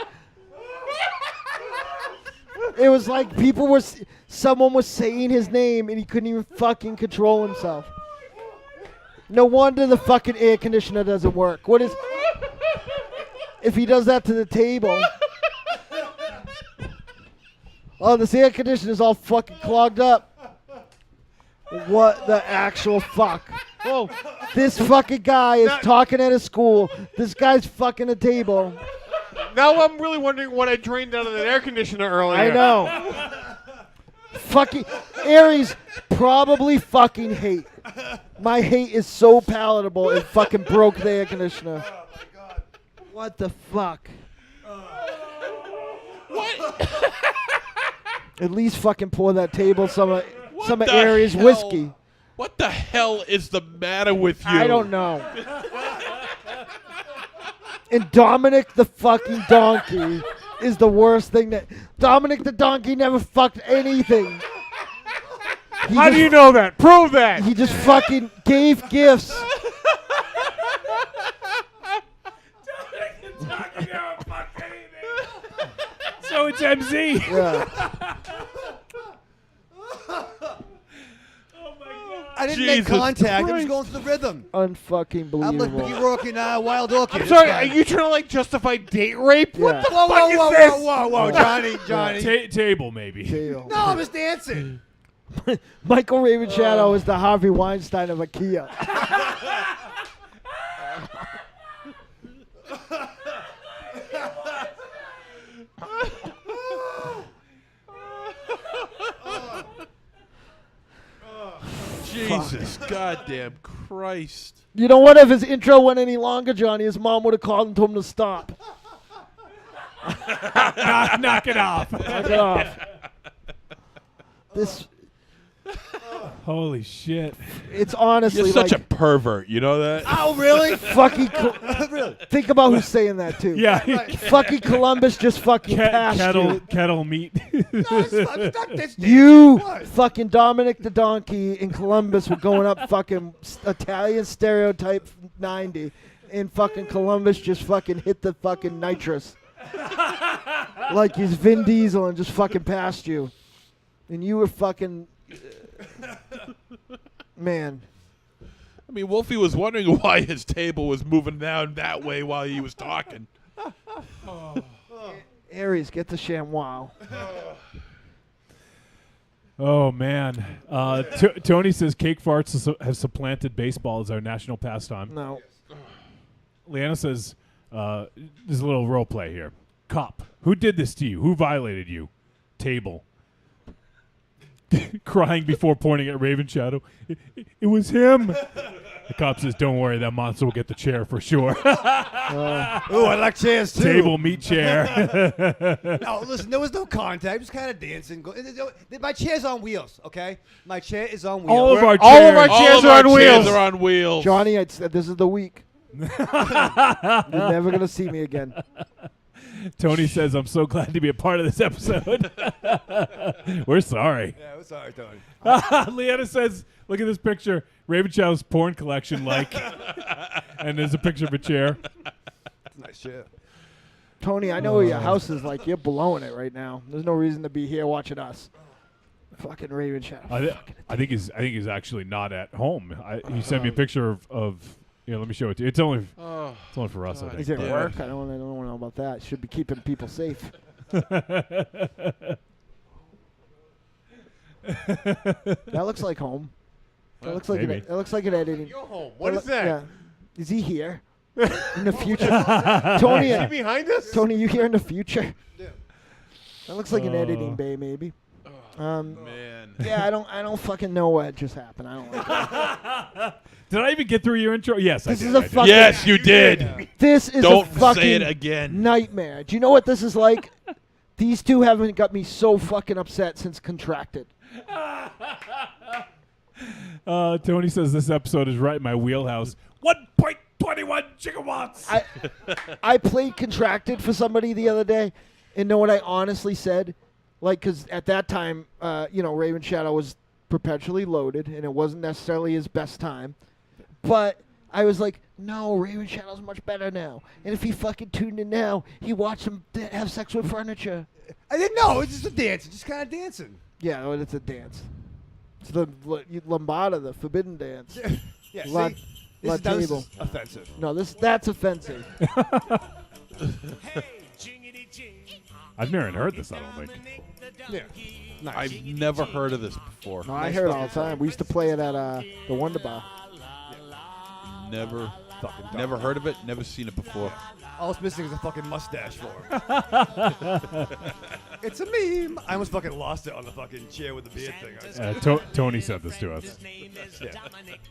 It was like someone was saying his name and he couldn't even fucking control himself. No wonder the fucking air conditioner doesn't work. What is? If he does that to the table. Oh, this air conditioner's all fucking clogged up. What the actual fuck? Oh, This fucking guy is talking at his school. This guy's fucking a table. now I'm really wondering what I drained out of that air conditioner earlier. I know. Fucking Aries probably fucking hate. My hate is so palatable it fucking broke the air conditioner. Oh my god. What the fuck? What? At least fucking pour that table some of the Aries hell? whiskey. What the hell is the matter with you? I don't know. And Dominic the fucking donkey is the worst thing that Dominic the donkey never fucked anything. How do you know that? Prove that. He just fucking gave gifts. So it's MZ. Yeah. I didn't make Jesus contact. I was Christ. going to the rhythm. Unfucking I'm like believable. Mickey Rourke and Wild Orchid. I'm sorry, are you trying to like justify date rape? Yeah. What the Whoa, fuck whoa, is whoa, this? whoa, whoa, whoa, Johnny. Table, maybe. Jail. No, I was dancing. Michael Raven Shadow is the Harvey Weinstein of IKEA. Jesus, goddamn Christ. You know what? If his intro went any longer, Johnny, his mom would have called and told him to stop. Knock it off. Knock it off. This, Holy shit. it's honestly You're such like a pervert, you know that? Oh, really? fucking. Really? Think about who's saying that too. Yeah. Fucking Columbus just fucking passed you. Kettle meat. No, it's not this You What? fucking Dominic the Donkey in Columbus were going up fucking Italian stereotype 90, and fucking Columbus just fucking hit the fucking nitrous. Like he's Vin Diesel and just fucking passed you. And you were fucking. Man. I mean, Wolfie was wondering why his table was moving down that way while he was talking. Aries, get the ShamWow. Oh, man. Tony says cake farts have supplanted baseball as our national pastime. No. Leanna says, there's a little role play here. Cop, who did this to you? Who violated you? Table. Crying before pointing at Raven Shadow. It was him. The cop says, don't worry, that monster will get the chair for sure. Oh, I like chairs too. Table, meat chair. No, listen, there was no contact. Just kind of dancing. My chair's on wheels, okay? My chair is on wheels. All of our All of our chairs. chairs are on wheels. Chairs are on wheels. Johnny, I said this is the week. You're never going to see me again. Tony says, I'm so glad to be a part of this episode. We're sorry. Yeah, I'm sorry, Tony. Leanna says, look at this picture. Raven Shadow's porn collection, like. And there's a picture of a chair. Nice chair. Tony, I know what your house is like. You're blowing it right now. There's no reason to be here watching us. Fucking Raven Shadow. I think he's actually not at home. He sent me a picture of let me show it to you. It's only for us, I think. Is it Yeah. work? I don't know about that. Should be keeping people safe. That looks like home. That looks like maybe. that looks like an editing. Your home. What is that? Yeah. Is he here in the future? Tony, Is he behind us? Tony, you here in the future? Yeah. That looks like an editing bay, maybe. Man. Yeah, I don't fucking know what just happened. I don't like it. Did I even get through your intro? Yes, This I did. is a I did. fucking. Yes, you did. This is Don't a fucking say it again. nightmare. Do you know what this is like? These two haven't got me so fucking upset since Contracted. Tony says this episode is right in my wheelhouse. 1.21 gigawatts. I played Contracted for somebody the other day, and know what I honestly said? Like, because at that time, Raven Shadow was perpetually loaded, and it wasn't necessarily his best time. But I was like, no, Raven Shadow's much better now. And if he fucking tuned in now, he watched him have sex with furniture. I didn't know. It's just a dance. Just kind of dancing. Yeah, well, it's a dance. It's the lambada, the forbidden dance. Yeah, La- see? La This is table. offensive. No, that's offensive. I've never heard this, I don't think. Yeah. Nice. I've never heard of this before. No, I hear it all the time. We used to play it at the Wonder Bar. Never heard of it. Never seen it before. All it's missing is a fucking mustache for him. It's a meme. I almost fucking lost it on the fucking chair with the beard thing. Tony sent this to us.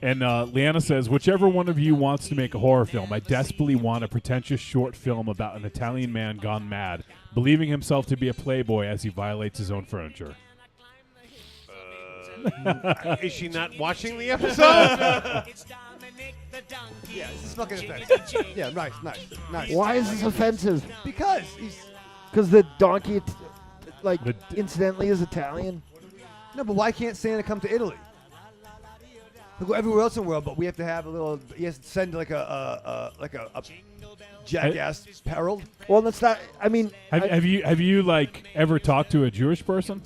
And Leanna says, whichever one of you wants to make a horror film, I desperately want a pretentious short film about an Italian man gone mad, believing himself to be a playboy as he violates his own furniture. Is she not watching the episode? Yeah, this is fucking offensive. Yeah, nice. Why is this offensive? Because he's... Because the donkey, incidentally, is Italian. No, but why can't Santa come to Italy? He'll go everywhere else in the world, but we have to have a little... He has to send like a jackass herald. Well, that's not. I mean, Have you like ever talked to a Jewish person?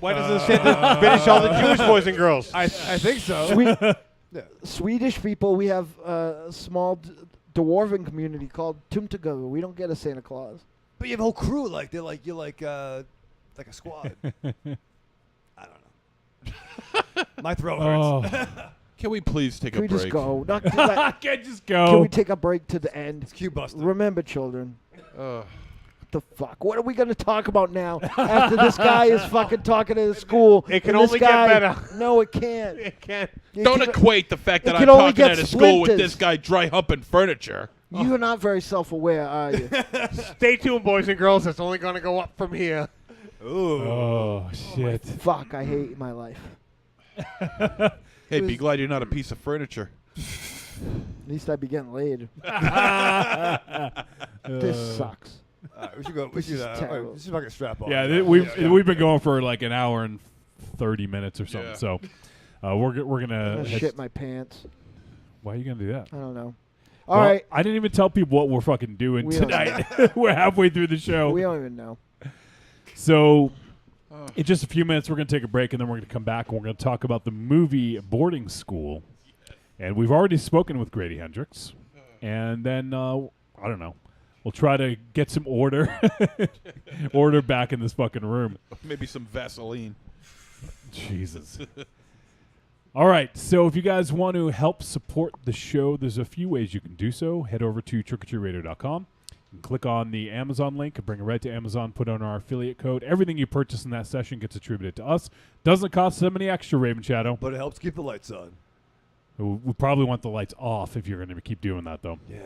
Why doesn't Santa finish all the Jewish boys and girls? I think so. Swedish people, we have a small dwarven community called Tumtago. We don't get a Santa Claus. But you have a whole crew, like you're like a squad. I don't know. My throat hurts. Can we please take Can a we break? just go? I can't just go. Can we take a break to the end? It's Q-Buster. Remember, children. What the fuck? What are we going to talk about now after this guy is fucking talking to the school? It can and this only get guy- better. No, it can't. It can't. Don't equate the fact that it I'm can only talking get at a school with splinters. this guy dry humping furniture. You're not very self-aware, are you? Stay tuned, boys and girls. It's only going to go up from here. Ooh. Oh shit! Fuck, I hate my life. Hey, be glad you're not a piece of furniture. At least I'd be getting laid. This sucks. We should go. We should. terrible. We should fucking strap on. Yeah, we've been going for like an hour and 30 minutes or something. Yeah. So we're I'm gonna gonna shit my pants. Why are you gonna do that? I don't know. All right, I didn't even tell people what we're fucking doing We don't tonight. We're halfway through the show. we don't even know. So, in just a few minutes, we're going to take a break, and then we're going to come back, and we're going to talk about the movie Boarding School. And we've already spoken with Grady Hendrix. And then, I don't know, we'll try to get some order back in this fucking room. Maybe some Vaseline. Jesus. All right, so if you guys want to help support the show, there's a few ways you can do so. Head over to trickortreatradio.com. You can click on the Amazon link and bring it right to Amazon, put on our affiliate code. Everything you purchase in that session gets attributed to us. Doesn't cost them any extra, Raven Shadow. But it helps keep the lights on. We probably want the lights off if you're going to keep doing that, though. Yeah.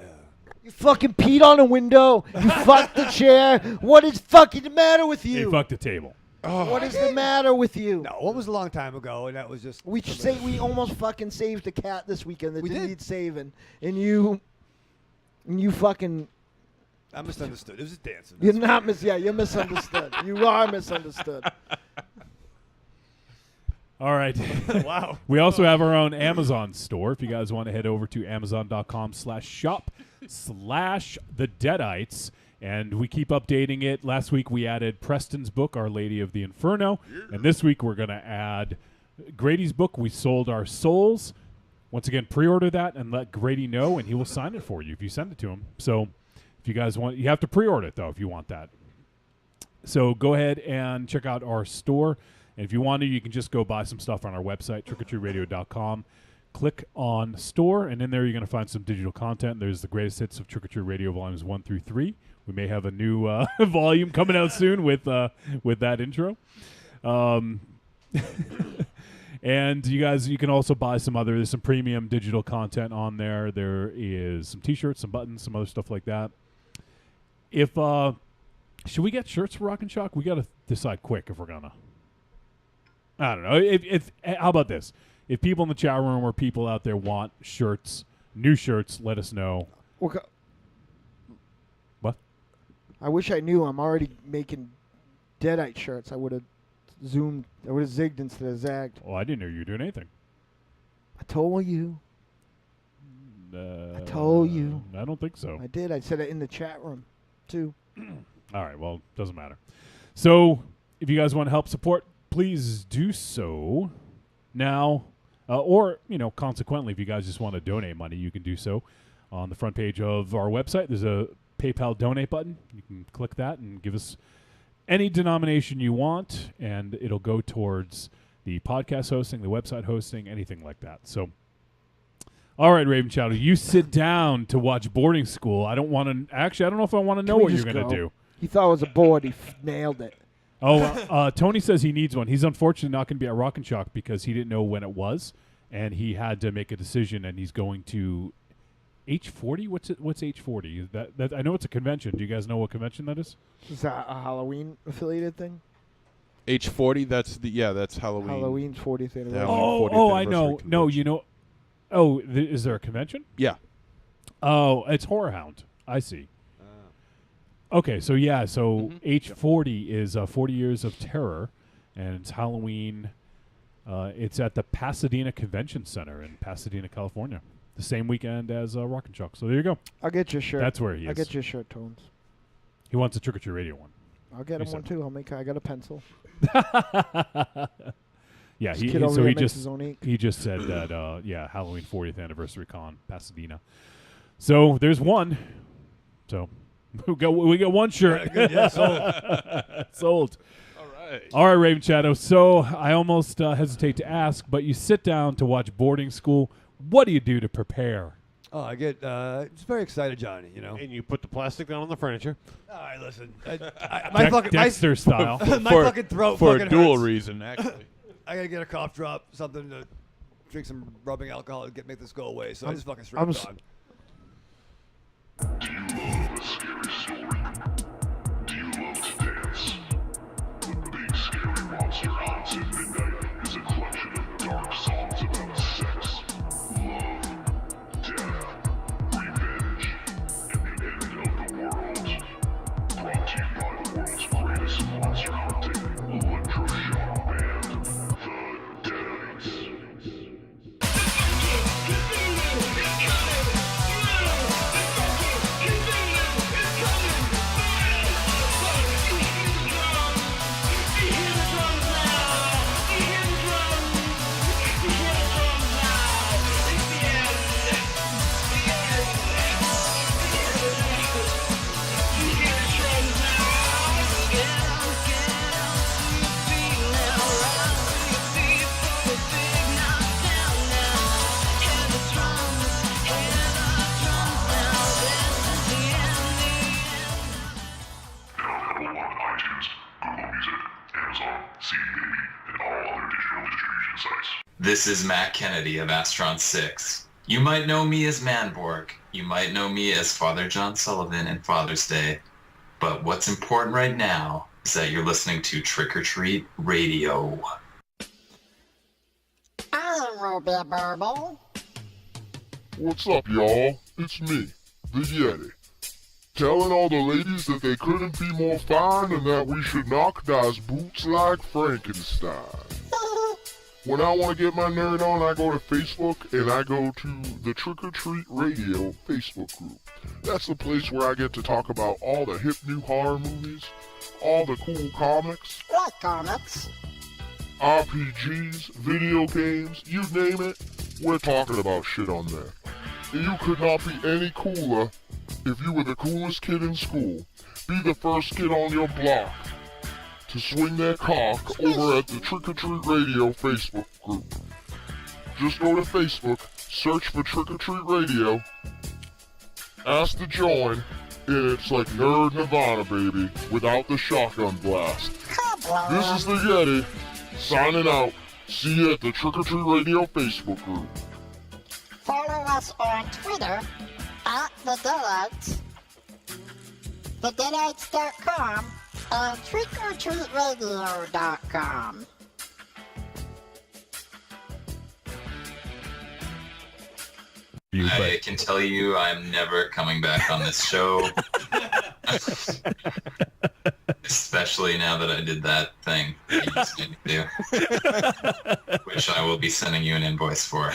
You fucking peed on a window. You fucked the chair. What is fucking the matter with You you? fucked the table. What is the matter with you? No, one was a long time ago, and that was just. We almost fucking saved a cat this weekend that We didn't did. need saving, and you fucking. I misunderstood. It was just dancing. You're not you're misunderstood. You are misunderstood. All right. Wow. We also have our own Amazon store. If you guys want to head over to amazon.com/shop/the-Deadites. And we keep updating it. Last week we added Preston's book, Our Lady of the Inferno. And this week we're going to add Grady's book, We Sold Our Souls. Once again, pre-order that and let Grady know, and he will sign it for you if you send it to him. So if you guys want, you have to pre-order it, though, if you want that. So go ahead and check out our store. And if you want to, you can just go buy some stuff on our website, trickortreatradio.com. Click on store, and in there you're going to find some digital content. There's the greatest hits of Trick or Treat Radio volumes 1 through 3. We may have a new volume coming out soon with that intro. And you guys, you can also buy there's some premium digital content on there. There is some T-shirts, some buttons, some other stuff like that. If should we get shirts for Rock and Shock? We got to decide quick if we're gonna. I don't know. If how about this? If people in the chat room or people out there want shirts, new shirts, let us know. What? What? I wish I knew. I'm already making Deadite shirts. I would have zoomed. I would have zigged instead of zagged. Oh, I didn't know you were doing anything. I told you. I told you. I don't think so. I did. I said it in the chat room, too. All right. Well, doesn't matter. So, if you guys want to help support, please do so now, or consequently, if you guys just want to donate money, you can do so on the front page of our website. There's a PayPal donate button. You can click that and give us any denomination you want, and it'll go towards the podcast hosting, the website hosting, anything like that. So, all right, Raven Shadow, you sit down to watch Boarding School. I don't want to. Actually, I don't know if I want to know we what you're just going to go? do. He thought it was a board. He nailed it. Oh, Tony says he needs one. He's unfortunately not going to be at Rock and Shock because he didn't know when it was, and he had to make a decision, and he's going to H40. What's H40? That I know it's a convention. Do you guys know what convention that is? Is that a Halloween affiliated thing? H40. That's Halloween. Halloween's 40th anniversary. Halloween 40th I know. anniversary No, convention. you know. Oh, is there a convention? Yeah. Oh, it's Horror Hound. I see. Okay, so yeah, H40 is 40 Years of Terror, and it's Halloween. It's at the Pasadena Convention Center in Pasadena, California, the same weekend as Rock and Shock. So there you go. I'll get your shirt. That's where he is. I'll get your shirt, Tones. He wants a Trick or Treat Radio one. I'll get him He one said. too. I got a pencil. Yeah, This kid over here makes his own ink. he just said that Halloween 40th anniversary con Pasadena. So there's one. So we got one shirt. Good, yeah, sold. Sold. All right. All right, Raven Shadow. So I almost hesitate to ask, but you sit down to watch Boarding School. What do you do to prepare? Oh, I get it's very excited, Johnny. You know. And you put the plastic down on the furniture. All right, listen. My Dexter style. my fucking throat for fucking a dual hurts. reason, actually. I gotta get a cough drop, something to drink some rubbing alcohol to make this go away. So I just fucking straight I'm up s- dog. Do you love a scary story? Do you love to dance? The Big Scary Monster Haunts at Midnight is a collection of dark songs about sex, love, death, revenge, and the end of the world. Brought to you by the world's greatest monster hunting electroshock band, the Deadites. Available on iTunes, Google Music, Amazon, CD Baby, and all other digital distribution sites. This is Matt Kennedy of Astron 6. You might know me as Manborg. You might know me as Father John Sullivan in Father's Day. But what's important right now is that you're listening to Trick or Treat Radio. I'm Ruby Burble. What's up, y'all? It's me, the Yeti. Telling all the ladies that they couldn't be more fine and that we should knock those boots like Frankenstein. When I want to get my nerd on, I go to Facebook and I go to the Trick or Treat Radio Facebook group. That's the place where I get to talk about all the hip new horror movies, all the cool comics, Like comics. RPGs, video games, you name it, we're talking about shit on there. And you could not be any cooler if you were the coolest kid in school. Be the first kid on your block to swing their cock over at the Trick or Treat Radio Facebook group. Just go to Facebook, search for Trick or Treat Radio, ask to join, and it's like Nerd Nirvana, baby, without the shotgun blast. This is the Yeti, signing out. See you at the Trick or Treat Radio Facebook group. Follow us on Twitter at The Deadites, TheDeadites.com, and TrickOrTreatRadio.com. I can tell you I'm never coming back on this show. Especially now that I did that thing that you just made me do. Which I will be sending you an invoice for.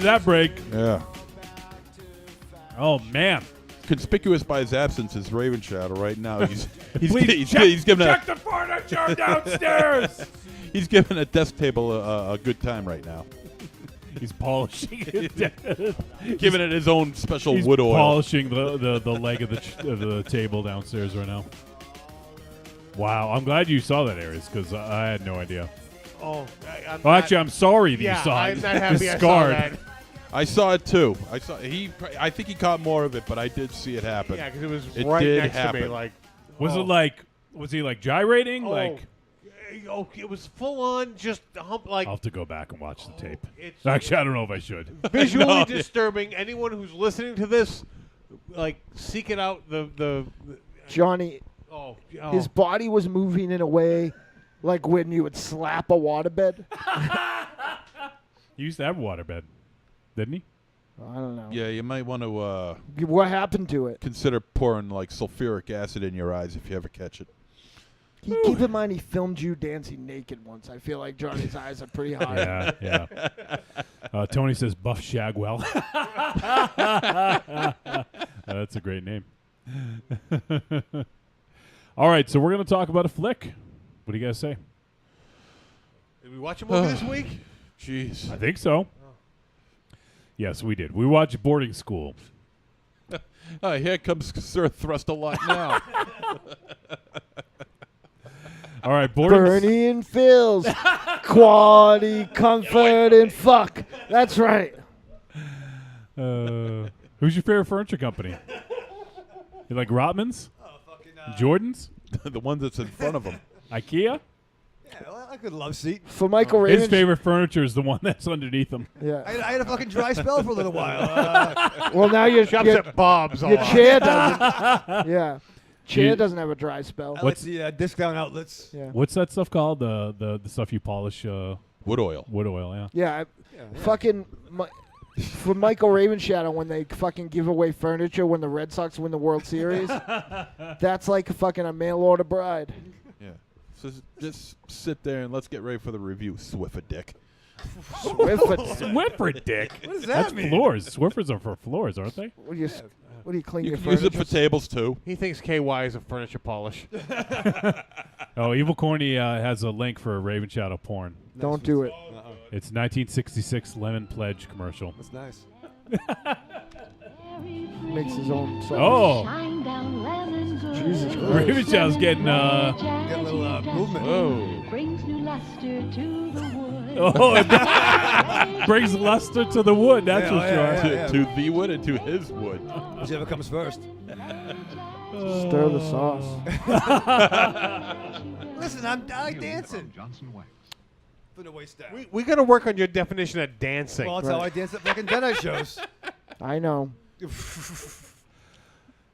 that break. Yeah. Oh, man. Conspicuous by his absence is Raven Shadow right now. He's Please he's giving check the furniture downstairs. he's giving a desk table a good time right now. He's polishing it. Giving it his own special He's wood oil. polishing the leg of the table downstairs right now. Wow, I'm glad you saw that, Aries, because I had no idea. Oh, Well, actually, I'm sorry that you saw it. I'm not happy It's I saw scarred. that. I saw it too. I think he caught more of it, but I did see it happen. Yeah, because it was It right did next to me. happen. Like, Was oh. it like? Was he like gyrating? Oh. Like, Oh, it was full on, just hump like. I'll have to go back and watch the tape. It's Actually, I don't know if I should. visually No. disturbing. Anyone who's listening to this, like, seek it out. The Johnny, oh, his body was moving in a way like when you would slap a waterbed. He used to have a waterbed, didn't he? I don't know. Yeah, you might want to What happened to it? consider pouring like sulfuric acid in your eyes if you ever catch it. Keep in mind, he filmed you dancing naked once. I feel like Johnny's eyes are pretty high. Yeah. Tony says Buff Shagwell. That's a great name. All right, so we're going to talk about a flick. What do you guys say? Did we watch a movie this week? Jeez. I think so. Yes, we did. We watched Boarding School. Here comes Sir Thrust a lot now. All right, Bernie and Phil's quality, comfort, and fuck. That's right. Who's your favorite furniture company? You like Rotman's? Jordan's? The one that's in front of him. IKEA? Yeah, well, I could love seat. For Michael Raven. His favorite furniture is the one that's underneath him. Yeah. I had a fucking dry spell for a little while. Well, now your Shops at Bob's. your chair doesn't. Yeah. Chair doesn't have a dry spell. I like the disc down outlets. Yeah. What's that stuff called? The stuff you polish? Wood oil. Wood oil, yeah. Yeah. Fucking. For Michael Ravenshadow, when they fucking give away furniture when the Red Sox win the World Series, that's like fucking a mail order bride. Yeah. So just sit there and let's get ready for the review, Swiffer Dick. Swiffer dick. What does that That's mean? floors. Swiffers are for floors, aren't they? What do you clean You your can use furniture? it for tables too. He thinks KY is a furniture polish. Oh, Evil Corny has a link for a Raven Shadow porn. Don't do it. It's 1966 Lemon Pledge commercial. That's nice. Makes his own sauce. Oh, Jesus Christ. Raven Shadow's getting Get a little movement. Whoa. Brings new luster to the wood. it brings luster to the wood. That's for Yeah, sure. yeah. To the wood and to his wood. Whichever comes first. Stir the sauce. Listen, I like dancing. For the waist down. We got to work on your definition of dancing. Well, that's how I dance at fucking Deadeye shows. I know.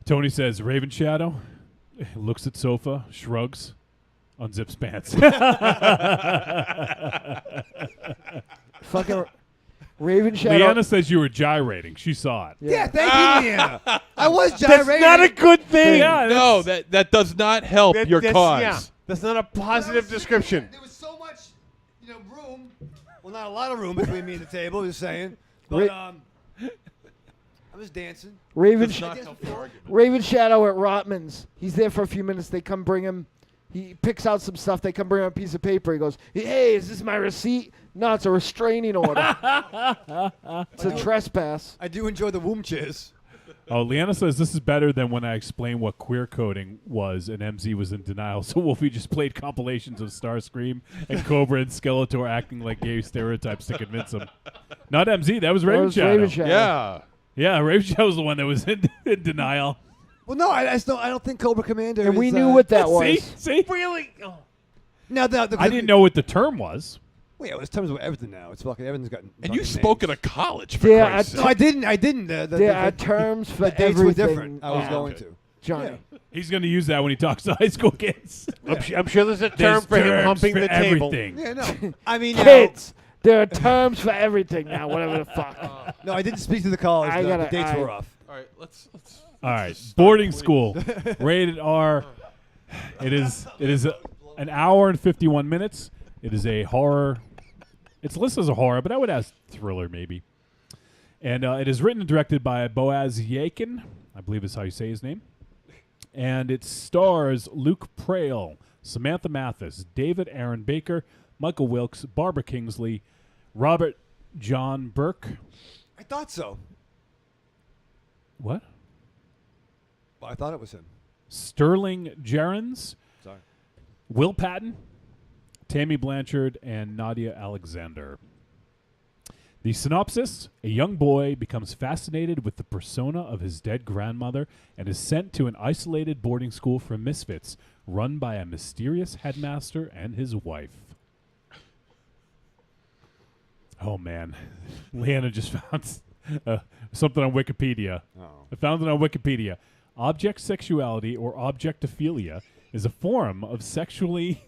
Tony says Raven Shadow looks at sofa, shrugs, unzips pants. Fucking Raven Shadow. Leanna says you were gyrating. She saw it. Yeah, thank you, Leanna. I was That's gyrating. not a good thing. Yeah, No, that does not help your cause. Yeah, that's not a positive description. There was so much, room. Well, not a lot of room between me and the table. Just saying. But I was dancing. Raven Does not help your argument. Raven Shadow at Rotman's. He's there for a few minutes. They come bring him. He picks out some stuff. They come bring him a piece of paper. He goes, "Hey, is this my receipt?" No, it's a restraining order. It's a trespass. I do enjoy the womb chairs. Oh, Leanna says this is better than when I explained what queer coding was and MZ was in denial. So Wolfie just played compilations of Starscream and Cobra and Skeletor acting like gay stereotypes to convince him. Not MZ, that was Raven Shadow. Raven Shadow. Yeah. Yeah, Raven Shadow was the one that was in denial. Well, no, I don't think Cobra Commander. And we is, knew what that was. See? Really? Oh. Now, I didn't know what the term was. Well, yeah, it's terms of everything now. It's fucking everything's got. And you fucking spoke names. at a college, for Yeah, Christ's No, sake. I didn't. There are terms for the dates everything. were different. I was now, going to. Johnny. He's going to use that when he talks to high school kids. I'm sure there's a term There's for him terms humping for the table. everything. Yeah, no. I mean, Kids. There are terms for everything now. Whatever the fuck. No, I didn't speak to the college. The dates were off. All right, let's All right, boarding school, rated R. It is an hour and 51 minutes. It is a horror. It's listed as a horror, but I would ask thriller maybe. And it is written and directed by Boaz Yakin, I believe is how you say his name. And it stars Luke Prale, Samantha Mathis, David Aaron Baker, Michael Wilkes, Barbara Kingsley, Robert John Burke. I thought so. What? Well, I thought it was him. Sterling Gerrans, Sorry. Will Patton, Tammy Blanchard, and Nadia Alexander. The synopsis: a young boy becomes fascinated with the persona of his dead grandmother and is sent to an isolated boarding school for misfits run by a mysterious headmaster and his wife. Oh, man. Leanna just found something on Wikipedia. I found it on Wikipedia. Object sexuality or objectophilia is a form of sexuality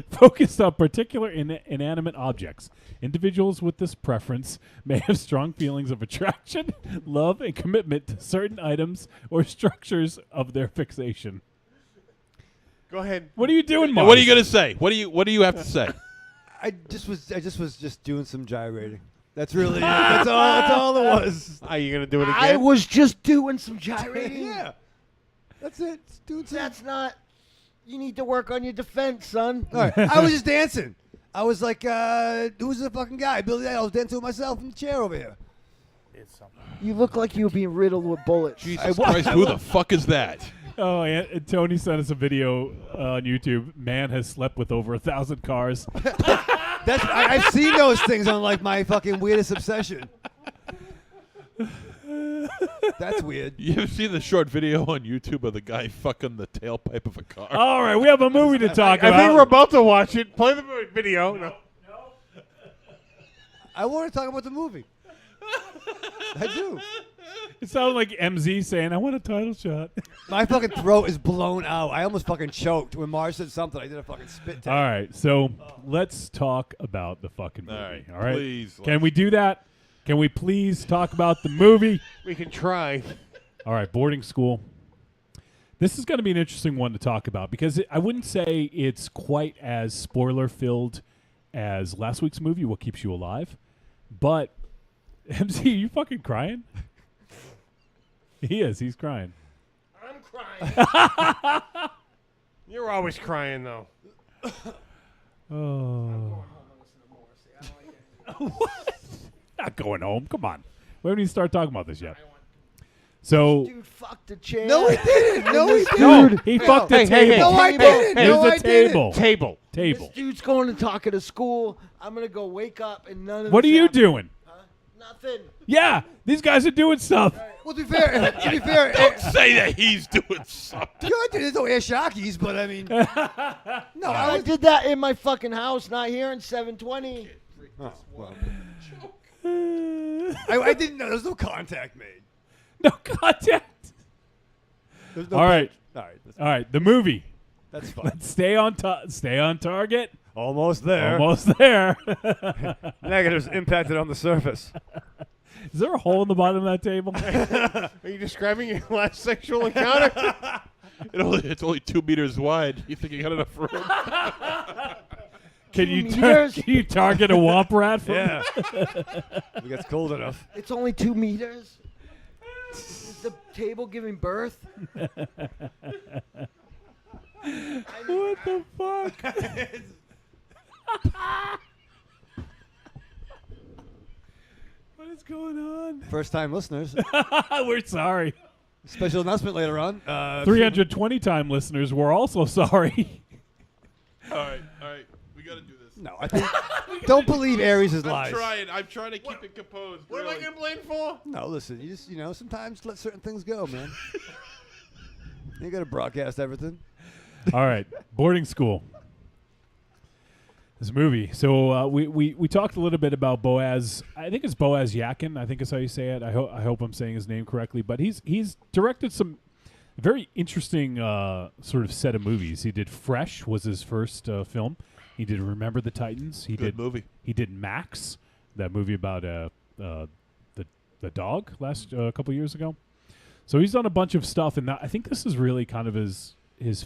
focused on particular inanimate objects. Individuals with this preference may have strong feelings of attraction, love, and commitment to certain items or structures of their fixation. Go ahead. What are you doing, Mars? What are you going to say? What do you have to say? I just was doing some gyrating. That's really it. That's all it was. Are you gonna do it again? I was just doing some gyrating. Yeah. That's it. Just doing some. That's not. You need to work on your defense, son. All right. I was just dancing. I was like, who's the fucking guy? Billy. I was dancing with myself in the chair over here. You look like you were being riddled with bullets. Jesus Christ, who the fuck is that? Oh, and Tony sent us a video on YouTube. Man has slept with over 1,000 cars. I've seen those things on like my fucking weirdest obsession. That's weird. You ever seen the short video on YouTube of the guy fucking the tailpipe of a car? All right, we have a movie to talk about. I think we're about to watch it. Play the video. No. I want to talk about the movie. I do. It sounded like MZ saying, I want a title shot. My fucking throat is blown out. I almost fucking choked when Mars said something. I did a fucking spit take. All right, so let's talk about the fucking movie. All right, please. Can we do that? Can we please talk about the movie? We can try. All right, boarding school. This is going to be an interesting one to talk about because I wouldn't say it's quite as spoiler-filled as last week's movie, What Keeps You Alive. But, MC, are you fucking crying? He is. He's crying. I'm crying. You're always crying, though. Oh. What? Not going home. Come on. We haven't even started talking about this yet. So, Dude, fuck the chair. No, he didn't. No, he didn't. no, he fucked the Hey, table. hey, No, I didn't. It No, was I a table. Table. Table. This dude's going to talk at a school. I'm going to go wake up and none of What are this you happened. doing? Nothing. Yeah, these guys are doing stuff. Well, to be fair, Don't say that he's doing something. you know, there's no air shockies, but I mean, no, I did that in my fucking house, not here in 720. I didn't know. There's no contact made. No contact. There's no All right. All right. All right, the movie. That's fine. Let's stay on target. Almost there. Almost there. Negatives impacted on the surface. Is there a hole in the bottom of that table? Are you describing your last sexual encounter? It's only 2 meters wide. You think you got enough room? Can you meters? can you target a womp rat? From Yeah. If it gets cold enough. It's only 2 meters. Is the table giving birth? What the fuck? What is going on? First time listeners. We're sorry. Special announcement later on. 320 time listeners, we're also sorry. All right. We got to do this. No, I think. Don't believe Aries' lies. I'm trying to keep it composed. What am I getting blamed for? No, listen. You just, sometimes let certain things go, man. You got to broadcast everything. All right, boarding school. This movie. So we talked a little bit about Boaz. I think it's Boaz Yakin. I think is how you say it. I hope I'm saying his name correctly. But he's directed some very interesting sort of set of movies. He did Fresh was his first film. He did Remember the Titans. He Good did movie. He did Max, that movie about the dog last couple years ago. So he's done a bunch of stuff, and I think this is really kind of his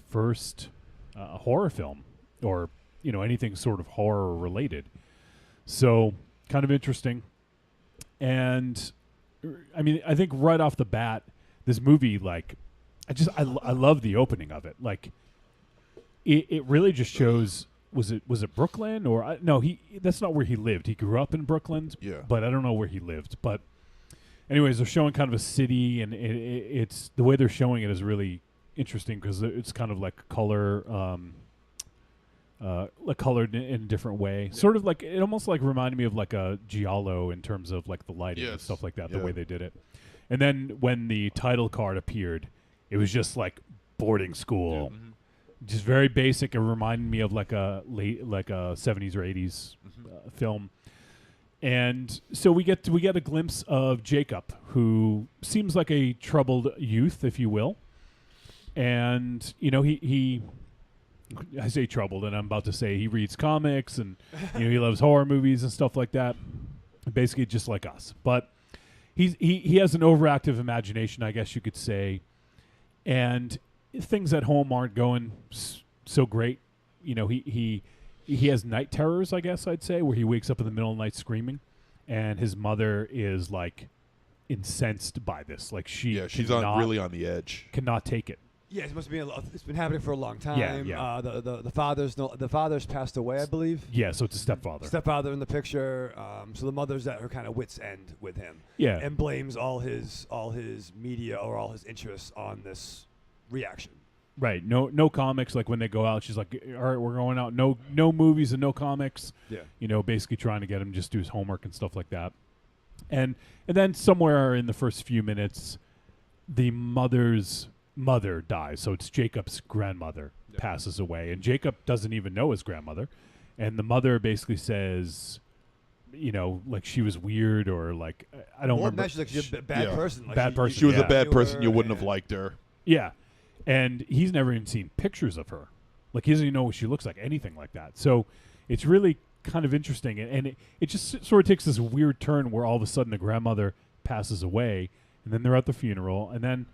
first horror film, or anything sort of horror related. So kind of interesting. And I mean, I think right off the bat, this movie, like, I love the opening of it. Like, it really just shows. Was it Brooklyn or no? That's not where he lived. He grew up in Brooklyn. Yeah. But I don't know where he lived. But anyways, they're showing kind of a city, and it's the way they're showing it is really interesting because it's kind of like color, like colored in a different way. Sort of like it almost like reminded me of like a giallo in terms of like the lighting and stuff like that. The way they did it. And then when the title card appeared, it was just like boarding school. Mm-hmm. Just very basic. It reminded me of like a 70s or 80s film. And so we get a glimpse of Jacob, who seems like a troubled youth, if you will. And you know, he I say troubled, and I'm about to say he reads comics, and you know, he loves horror movies and stuff like that. Basically, just like us, but he has an overactive imagination, I guess you could say, and things at home aren't going so great. You know, he has night terrors, I guess I'd say, where he wakes up in the middle of the night screaming, and his mother is like incensed by this. Like she's really on the edge. Cannot take it. Yeah, it must be. It's been happening for a long time. Yeah. The father's passed away, I believe. Yeah, so it's a stepfather. Stepfather in the picture. So the mother's at her kind of wit's end with him. Yeah. And blames all his media or all his interests on this reaction. Right. No comics. Like when they go out, she's like, "All right, we're going out. No movies and no comics." Yeah. You know, basically trying to get him just do his homework and stuff like that. And then somewhere in the first few minutes, the mother's mother dies. So it's Jacob's grandmother passes away, and Jacob doesn't even know his grandmother. And the mother basically says, you know, like she was weird, or like I don't remember. She's like she's a bad person. Like bad person. She was a bad knew person. her, You wouldn't have liked her. Yeah. And he's never even seen pictures of her. Like, he doesn't even know what she looks like, anything like that. So it's really kind of interesting. And it just sort of takes this weird turn where all of a sudden the grandmother passes away, and then they're at the funeral. And then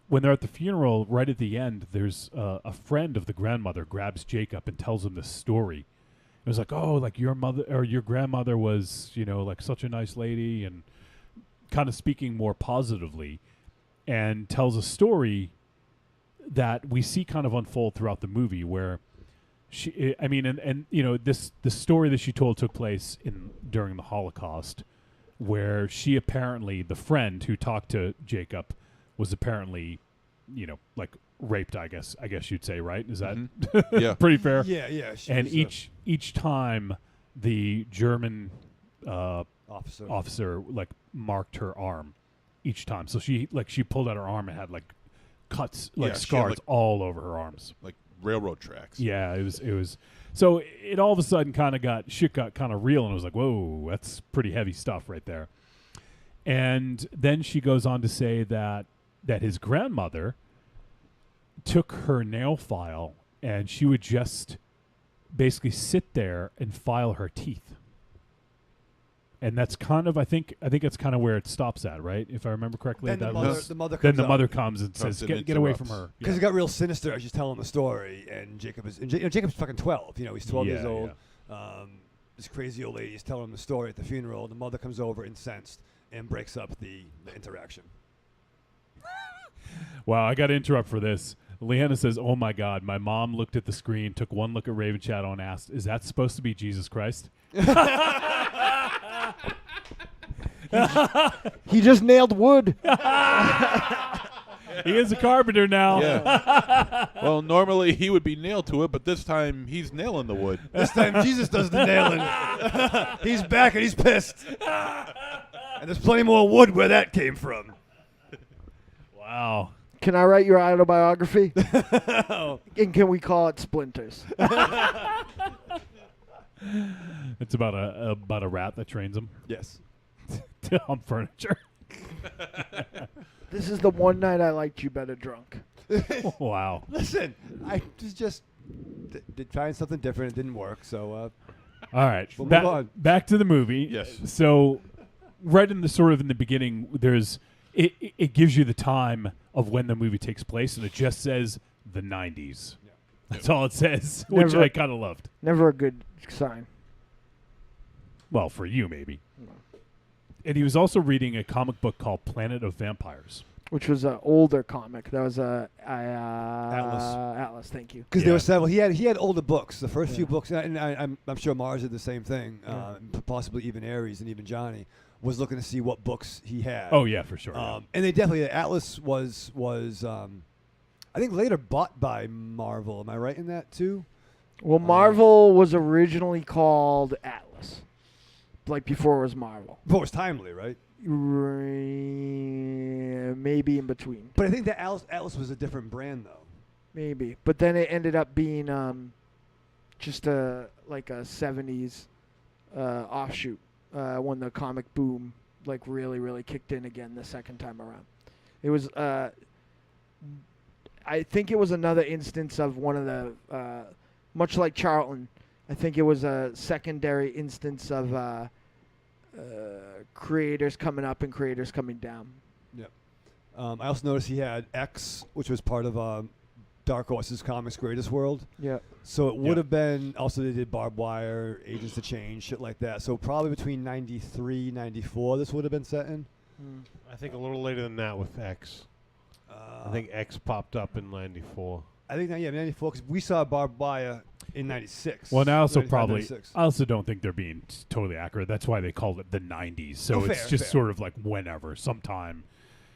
when they're at the funeral, right at the end, there's a friend of the grandmother grabs Jacob and tells him this story. It was like, oh, like your mother or your grandmother was, you know, like such a nice lady, and kind of speaking more positively, and tells a story that we see kind of unfold throughout the movie, where she, I mean, and you know, the story that she told took place during the Holocaust, where she apparently, the friend who talked to Jacob, was apparently, you know, like raped. I guess you'd say, right? Is that Yeah. pretty fair? Yeah. And each time the German officer like marked her arm each time. So she pulled out her arm and had like cuts, like scars all over her arms, like railroad tracks. Yeah, it was. So it all of a sudden kind of got kind of real, and it was like, whoa, that's pretty heavy stuff right there. And then she goes on to say that his grandmother took her nail file, and she would just basically sit there and file her teeth. And that's kind of, I think that's kind of where it stops at, right? If I remember correctly. Then the mother comes and says, "Get away from her." Because it got real sinister as she's telling the story, and Jacob's fucking 12. You know, he's 12 years old. This crazy old lady is telling him the story at the funeral. The mother comes over incensed and breaks up the interaction. Wow, I got to interrupt for this. Leanna says, "Oh my God, my mom looked at the screen, took one look at Raven Shadow, and asked, is that supposed to be Jesus Christ?" He just nailed wood. He is a carpenter now. Yeah. Well, normally he would be nailed to it, but this time he's nailing the wood. This time Jesus does the nailing. He's back and he's pissed. And there's plenty more wood where that came from. Wow. Can I write your autobiography? And can we call it Splinters? It's about a rat that trains him. Yes. To hump furniture. This is the one night I liked you better drunk. Wow. Listen, I just did trying something different. It didn't work, so all right. We'll move on. Back to the movie. Yes. So right in the beginning, there's it gives you the time of when the movie takes place, and it just says the 90s. Yeah. That's all it says, which I kind of loved. Never a good sign. Well, for you maybe. And he was also reading a comic book called Planet of Vampires. Which was an older comic. That was Atlas. Atlas, thank you. Because there were several. He had older books. The first few books, and I'm sure Mars did the same thing. Possibly even Aries and even Johnny was looking to see what books he had. Oh yeah, for sure. And they definitely Atlas was I think later bought by Marvel. Am I right in that too? Well, Marvel was originally called Atlas, like before it was Marvel. Before it was Timely, right? Maybe in between. But I think that Atlas was a different brand though. Maybe, but then it ended up being just a 70s offshoot when the comic boom really kicked in again the second time around. It was I think it was another instance of one of the much like Charlton. I think it was a secondary instance of creators coming up and creators coming down. Yep. I also noticed he had X, which was part of Dark Horse's Comics Greatest World. Yeah. So it would have been, also they did Barbed Wire, Agents of Change, shit like that. So probably between 93, 94 this would have been set in. I think a little later than that with X. I think X popped up in 94. I think, 94, because we saw Barbed Wire in 96. Well, and I also 95, probably, 96. I also don't think they're being totally accurate. That's why they called it the 90s. So it's just sort of like whenever, sometime,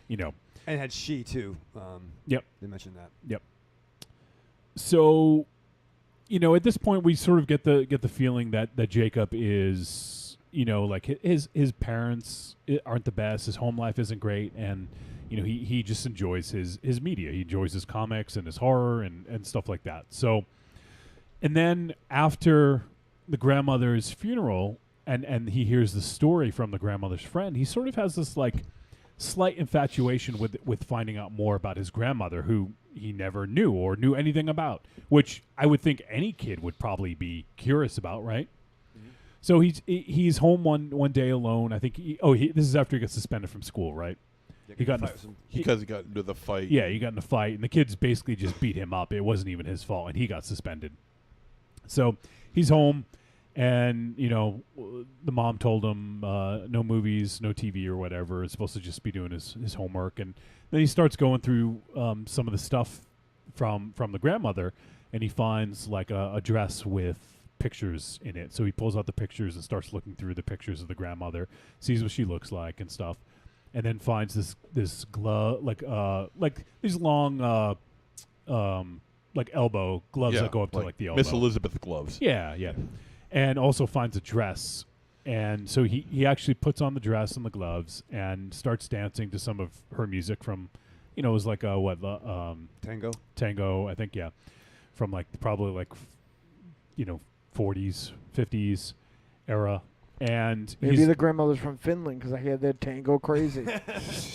you know. And it had She, too. Yep. They mentioned that. Yep. So, you know, at this point, we sort of get the feeling that Jacob is, you know, like his parents aren't the best. His home life isn't great. And, you know, he just enjoys his media. He enjoys his comics and his horror and stuff like that. So, and then after the grandmother's funeral and he hears the story from the grandmother's friend, he sort of has this like slight infatuation with finding out more about his grandmother, who he never knew or knew anything about, which I would think any kid would probably be curious about, right? Mm-hmm. So he's home one day alone. I think this is after he got suspended from school, right? Yeah, he got because he got into the fight. Yeah, he got in a fight, and the kids basically just beat him up. It wasn't even his fault, and he got suspended. So he's home, and you know the mom told him no movies, no TV or whatever. It's supposed to just be doing his homework, and then he starts going through some of the stuff from the grandmother, and he finds like a dress with pictures in it. So he pulls out the pictures and starts looking through the pictures of the grandmother, sees what she looks like and stuff. And then finds this glove, like these long, like elbow gloves that go up to like the elbow. Miss Elizabeth gloves. Yeah, yeah. And also finds a dress, and so he actually puts on the dress and the gloves and starts dancing to some of her music from, you know, it was like Tango, I think, yeah, from like probably like, you know, 40s, 50s era. And maybe the grandmother's from Finland because I hear they're tango crazy.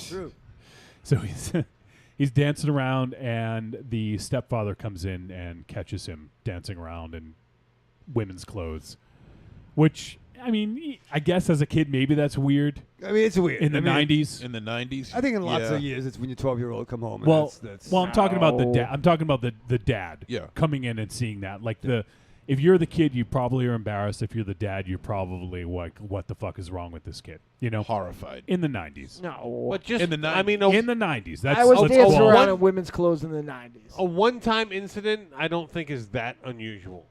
True. So he's dancing around, and the stepfather comes in and catches him dancing around in women's clothes, which, I mean, I guess as a kid maybe that's weird. I mean, it's weird. In the 90s. In the 90s. I think in lots of years it's when your 12-year-old come home. And Well, that's I'm talking about the dad. I'm talking about the dad coming in and seeing that. Like if you're the kid, you probably are embarrassed. If you're the dad, you're probably like, what the fuck is wrong with this kid? You know? Horrified. In the 90s. No. But just, in the 90s. I mean, in the 90s. I was dancing around in women's clothes in the 90s. A one-time incident, I don't think is that unusual.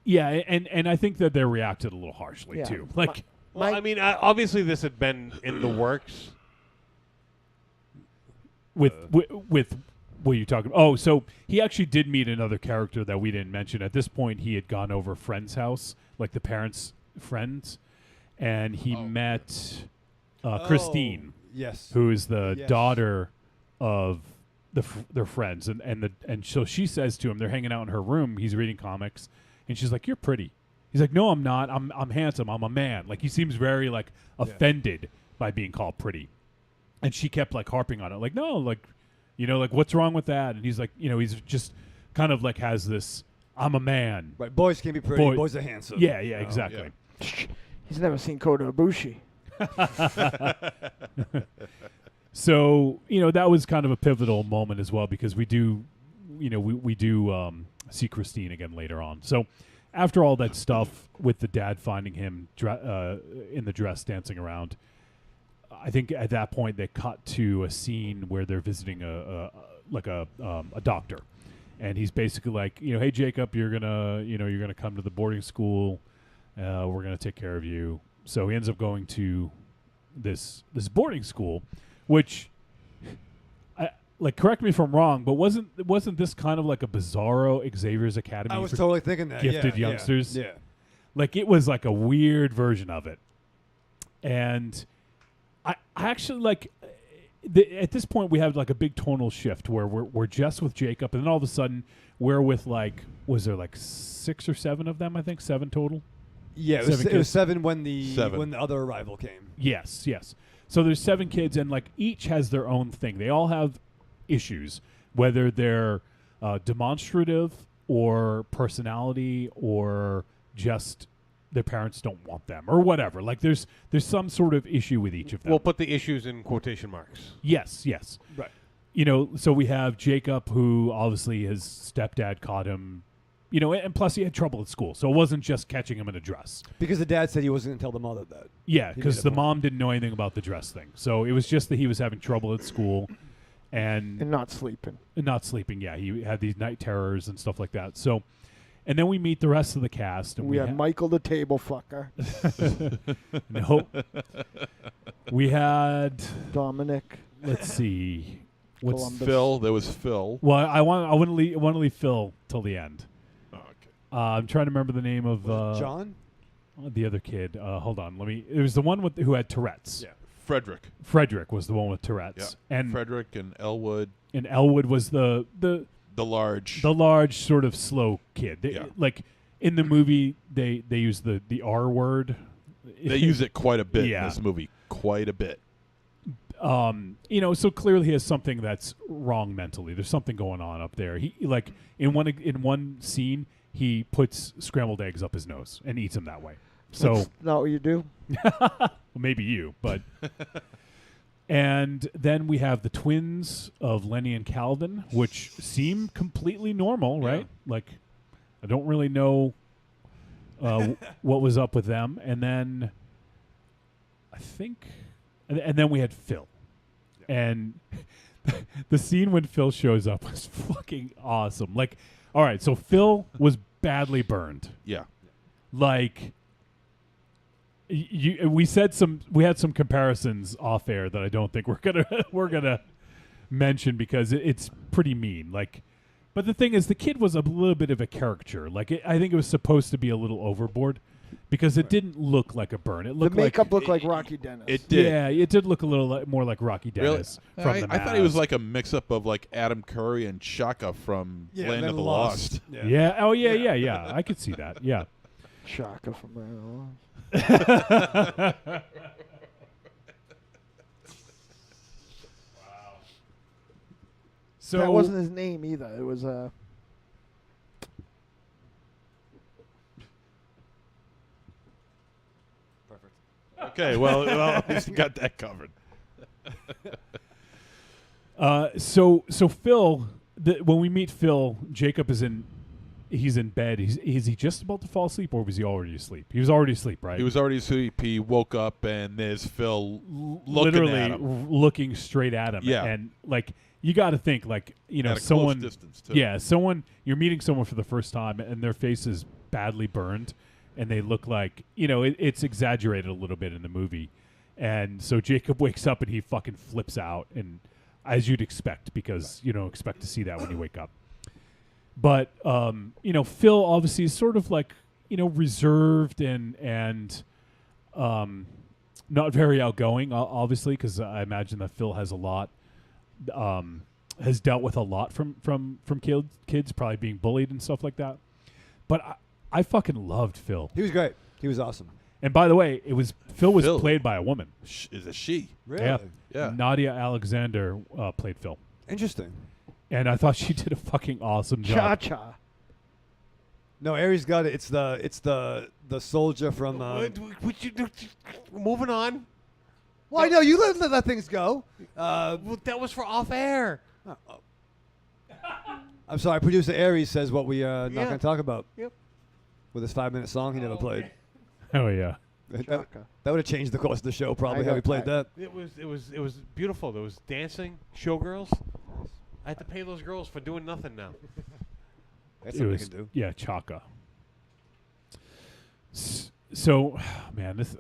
Yeah, and I think that they reacted a little harshly, too. Like, I mean, obviously this had been in the works. With what are you talking about? Oh, so he actually did meet another character that we didn't mention. At this point, he had gone over a friend's house, like the parents' friends, and he met Christine, yes, who is the daughter of their friends, and so she says to him, they're hanging out in her room. He's reading comics, and she's like, "You're pretty." He's like, "No, I'm not. I'm handsome. I'm a man." Like he seems very like offended by being called pretty, and she kept like harping on it, like, "No, like." You know, like, what's wrong with that? And he's like, you know, he's just kind of like has this, I'm a man. Right, boys can be pretty, boys are handsome. Yeah, exactly. Yeah. He's never seen Kota Ibushi. So, you know, that was kind of a pivotal moment as well because we do, you know, we do see Christine again later on. So after all that stuff with the dad finding him in the dress dancing around, I think at that point they cut to a scene where they're visiting a doctor, and he's basically like, hey Jacob, you're gonna come to the boarding school. We're gonna take care of you. So he ends up going to this boarding school, which, correct me if I'm wrong, but wasn't this kind of like a bizarro Xavier's Academy? I was for totally thinking that. gifted youngsters. Yeah. Like it was like a weird version of it, and I actually like. At this point, we have like a big tonal shift where we're just with Jacob, and then all of a sudden we're with was there like 6 or 7 of them? I think 7 total. Yeah, it was 7 when the other arrival came. Yes. So there's 7 kids, and like each has their own thing. They all have issues, whether they're demonstrative or personality or just their parents don't want them or whatever. Like there's some sort of issue with each of them. We'll put the issues in quotation marks. Yes. Right. So we have Jacob, who obviously his stepdad caught him, and plus he had trouble at school. So it wasn't just catching him in a dress. Because the dad said he wasn't going to tell the mother that. Yeah, because the mom didn't know anything about the dress thing. So it was just that he was having trouble at school and not sleeping. Yeah, he had these night terrors and stuff like that. So, and then we meet the rest of the cast. And we had Michael the table fucker. No. We had Dominic. Let's see. What's Columbus. Phil? There was Phil. Well, I want to leave Phil till the end. Oh, okay. I'm trying to remember the name of John? The other kid. Hold on. It was the one who had Tourette's. Yeah. Frederick. Frederick was the one with Tourette's. Yeah. And Frederick and Elwood. And Elwood was the large sort of slow kid. Like in the movie, they use the R word. They use it quite a bit Yeah. in this movie. Quite a bit. So clearly he has something that's wrong mentally. There's something going on up there. He like in one scene he puts scrambled eggs up his nose and eats them that way. So That's not what you do. Maybe you, but. And then we have the twins of Lenny and Calvin, which seem completely normal, right? Like, I don't really know what was up with them. And then I think, and then we had Phil. And the scene when Phil shows up was fucking awesome. Like, all right, so Phil was badly burned. Yeah. Like, we had some comparisons off air that I don't think we're gonna mention because it's pretty mean. Like, but the thing is, the kid was a little bit of a caricature. Like, I think it was supposed to be a little overboard because it didn't look like a burn. It looked the makeup looked like Rocky Dennis. It did. Yeah, it did look a little more like Rocky Dennis. Really? From I thought he was like a mix-up of like Adam Curry and Shaka from Land of the Lost. Yeah. Oh yeah. I could see that. Yeah. Shaka from Land of the Lost. Wow. So that wasn't his name either. It was Perfect. Okay, well, at least you got that covered. So Phil, when we meet Phil, Jacob he's in bed. Is he just about to fall asleep, or was he already asleep? He was already asleep, right? He was already asleep. He woke up, and there's Phil literally at him. looking straight at him. Yeah. And like, you got to think, like, At a someone, close distance, too. Yeah, you're meeting someone for the first time, and their face is badly burned, and they look like, it's exaggerated a little bit in the movie. And so Jacob wakes up and he fucking flips out, and as you'd expect, because you don't expect to see that when you wake up. But Phil obviously is sort of like, reserved and not very outgoing, obviously, because I imagine that Phil has a lot, has dealt with a lot from kids, probably being bullied and stuff like that. But I fucking loved Phil. He was great. He was awesome. And by the way, Phil was played by a woman. Is it she? Really? Yeah. Nadia Alexander played Phil. Interesting. And I thought she did a fucking awesome job. Cha-cha. No, Aries got it. It's the soldier from. Moving on. Well, I know you let things go. Well, that was for off air. I'm sorry. Producer Aries says what we not going to talk about. Yep. With his 5-minute song he never played. Oh yeah. That would have changed the course of the show, probably, how we played that. It was beautiful. There was dancing, showgirls. I had to pay those girls for doing nothing now. That's what we can do. Yeah, Chaka. So, man, this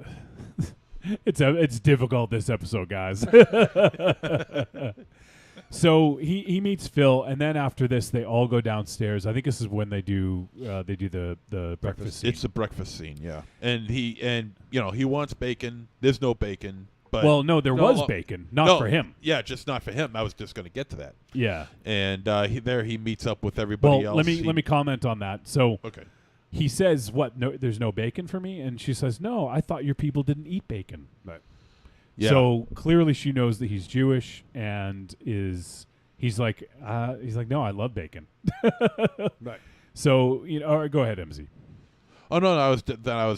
it's difficult this episode, guys. So he meets Phil, and then after this, they all go downstairs. I think this is when they do the breakfast scene. It's the breakfast scene, yeah. And he wants bacon. There's no bacon. But well, there was bacon, not for him. Yeah, just not for him. I was just going to get to that. Yeah. And he meets up with everybody else. Let me comment on that. So okay. He says, "What? No, there's no bacon for me." And she says, "No, I thought your people didn't eat bacon." Right. Yeah. So clearly, she knows that he's Jewish, and he's like, "No, I love bacon." Right. So all right, go ahead, MZ. Oh no, I was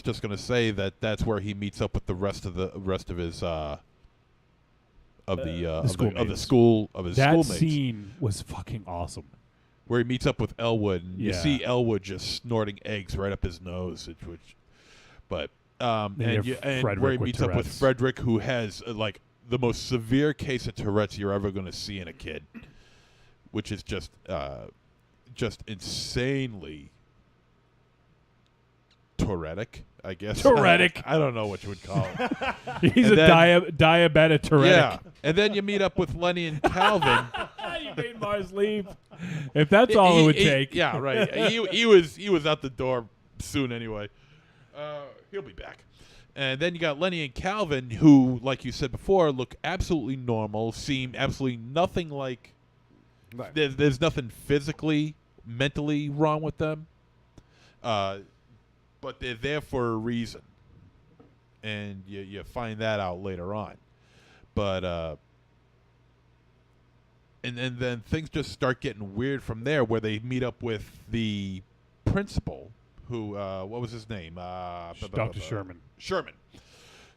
just going to say that's where he meets up with the rest of his schoolmates. That scene was fucking awesome. Where he meets up with Elwood, and you Yeah. see Elwood just snorting eggs right up his nose, where he meets up with Frederick, who has like the most severe case of Tourette's you're ever going to see in a kid, which is just insanely Tourettic, I guess. Tourettic. I don't know what you would call it. He's diabetic Tourettic. Yeah, and then you meet up with Lenny and Calvin. You made Mars leave. If that's all it would take. Yeah, right. he was out the door soon anyway. He'll be back. And then you got Lenny and Calvin, who, like you said before, look absolutely normal, seem absolutely nothing like. Right. There's nothing physically, mentally wrong with them. But they're there for a reason, and you find that out later on. But and then things just start getting weird from there, where they meet up with the principal, who what was his name? Dr. Sherman.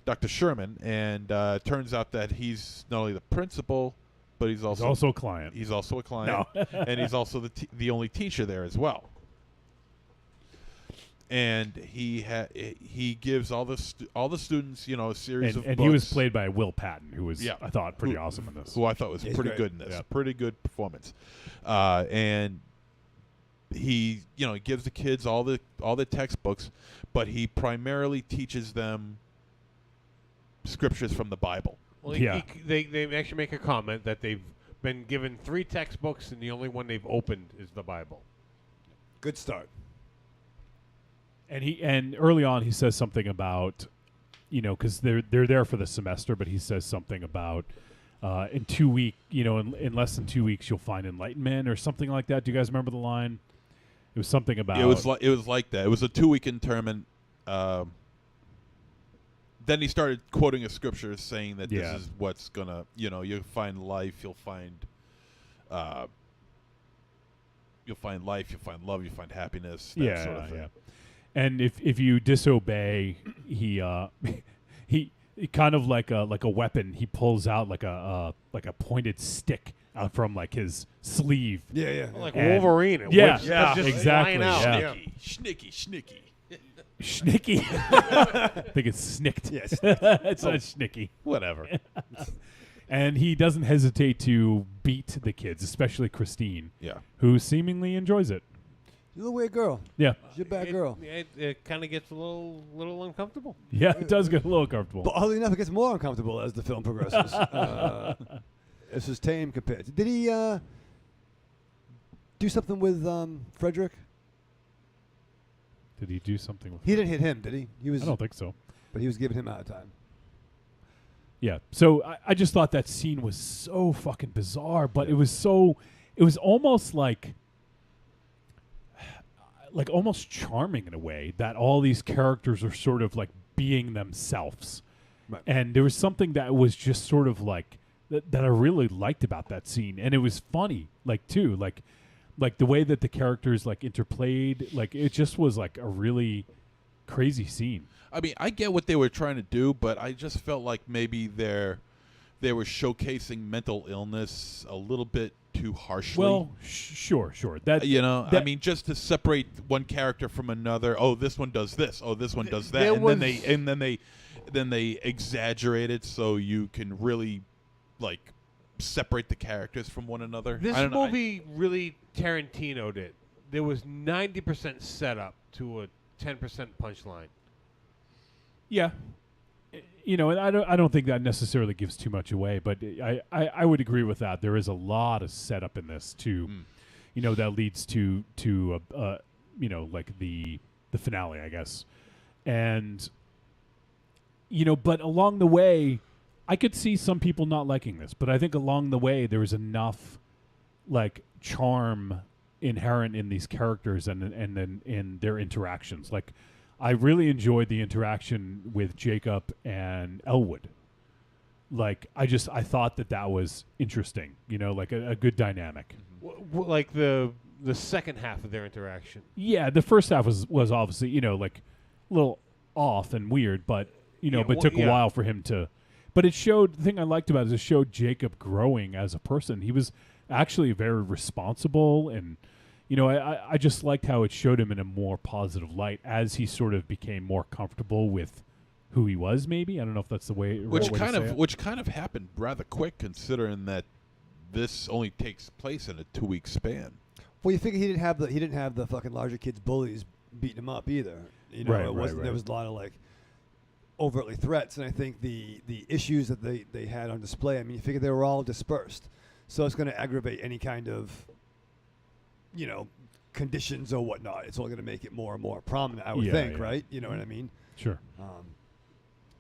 Dr. Sherman, and turns out that he's not only the principal, but he's also a client. He's also a client, No. and he's also the only teacher there as well. And he gives all the students, a series of and books. he was played by Will Patton, who was I thought pretty awesome in this. Who I thought was pretty great. good in this. Yeah. Pretty good performance. And he gives the kids all the textbooks, but he primarily teaches them scriptures from the Bible. Well, Yeah. they actually make a comment that they've been given 3 textbooks, and the only one they've opened is the Bible. Good start. And early on he says something about, because they're there for the semester, but he says something about in 2 weeks, in less than 2 weeks you'll find enlightenment or something like that. Do you guys remember the line? It was something about It was like that. It was a 2-week internment. Then he started quoting a scripture saying that this is what's gonna, you'll find life, you'll find life, you'll find love, you'll find happiness, that sort of thing. Yeah. And if you disobey, he kind of like a weapon. He pulls out like a pointed stick out from like his sleeve. Yeah. Like And- Wolverine. Yeah, just exactly. flying out. Yeah. Schnicky. Schnicky. I think it's snicked. Yes. It's not schnicky. Whatever. And he doesn't hesitate to beat the kids, especially Christine, Yeah. who seemingly enjoys it. You're a weird girl. Yeah. She's a bad girl. It kind of gets a little uncomfortable. Yeah, it does get a little comfortable. But oddly enough, it gets more uncomfortable as the film progresses. This is tame compared to. Did he do something with Frederick? Did he do something with He didn't hit him, did he? He was. I don't think so. But he was giving him out of time. Yeah. So I just thought that scene was so fucking bizarre, but it was almost like almost charming in a way that all these characters are sort of like being themselves. Right. And there was something that was just sort of like that I really liked about that scene, and it was funny, too, like the way that the characters interplayed, it just was like a really crazy scene. I mean, I get what they were trying to do, but I just felt like maybe they were showcasing mental illness a little bit too harshly. Well, sure. That I mean, just to separate one character from another. Oh, this one does this. Oh, this one does that. Then they exaggerate it so you can really like separate the characters from one another. This movie really Tarantino'd it. There was 90% setup to a 10% punchline. Yeah. And I don't think that necessarily gives too much away, but I would agree with that. There is a lot of setup in this too, that leads to like the finale, I guess. And but along the way, I could see some people not liking this, but I think along the way there was enough like charm inherent in these characters and then in their interactions. Like, I really enjoyed the interaction with Jacob and Elwood. Like, I thought that was interesting, like a good dynamic. Like the second half of their interaction. Yeah, the first half was obviously, like a little off and weird, but, but took a while for him to. But it showed, the thing I liked about it is it showed Jacob growing as a person. He was actually very responsible and, I just liked how it showed him in a more positive light as he sort of became more comfortable with who he was. Maybe I don't know if that's the way. Which kind of happened rather quick, considering that this only takes place in a 2-week span. Well, you figure he didn't have the fucking larger kids bullies beating him up either. There was a lot of like overtly threats, and I think the issues that they had on display. I mean, you figure they were all dispersed, so it's going to aggravate any kind of conditions or whatnot. It's only going to make it more and more prominent, I would think, right? You know what I mean? Sure.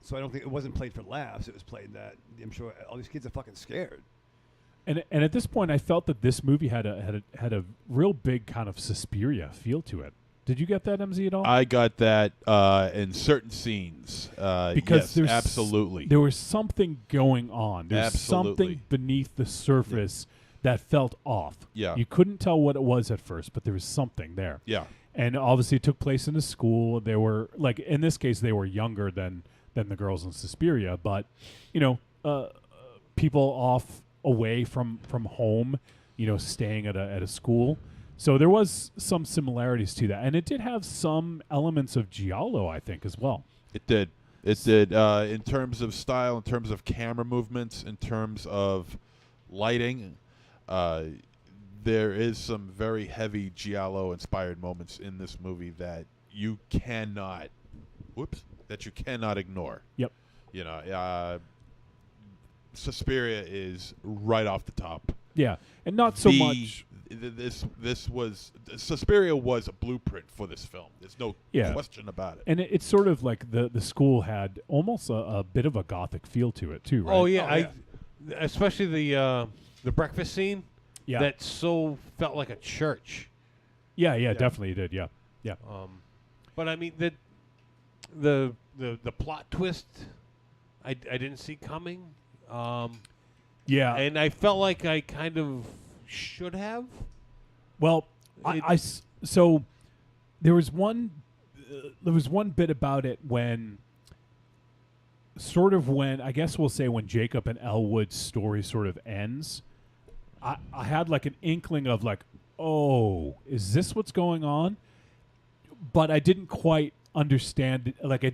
So I don't think it wasn't played for laughs. It was played that I'm sure all these kids are fucking scared. And at this point, I felt that this movie had a real big kind of Suspiria feel to it. Did you get that, MZ, at all? I got that in certain scenes. Because yes, absolutely. There was something going on. There's something beneath the surface that felt off. Yeah. You couldn't tell what it was at first, but there was something there. Yeah. And obviously it took place in a school. They were, like, in this case, they were younger than the girls in Suspiria, but, people off away from home, staying at a school. So there was some similarities to that. And it did have some elements of Giallo, I think, as well. It did. It did. In terms of style, in terms of camera movements, in terms of lighting, there is some very heavy Giallo-inspired moments in this movie that you cannot ignore. Yep. Suspiria is right off the top. Yeah, and not so much. Suspiria was a blueprint for this film. There's no question about it. And it's sort of like the school had almost a bit of a gothic feel to it too, right? Oh yeah, especially the breakfast scene. Yeah, that so felt like a church. Yeah, definitely did. Yeah. But I mean the plot twist, I didn't see coming. Yeah, and I felt like I kind of should have. Well, so there was one bit about it when I guess we'll say when Jacob and Elwood's story sort of ends. I had like an inkling of like, oh, is this what's going on? But I didn't quite understand it. Like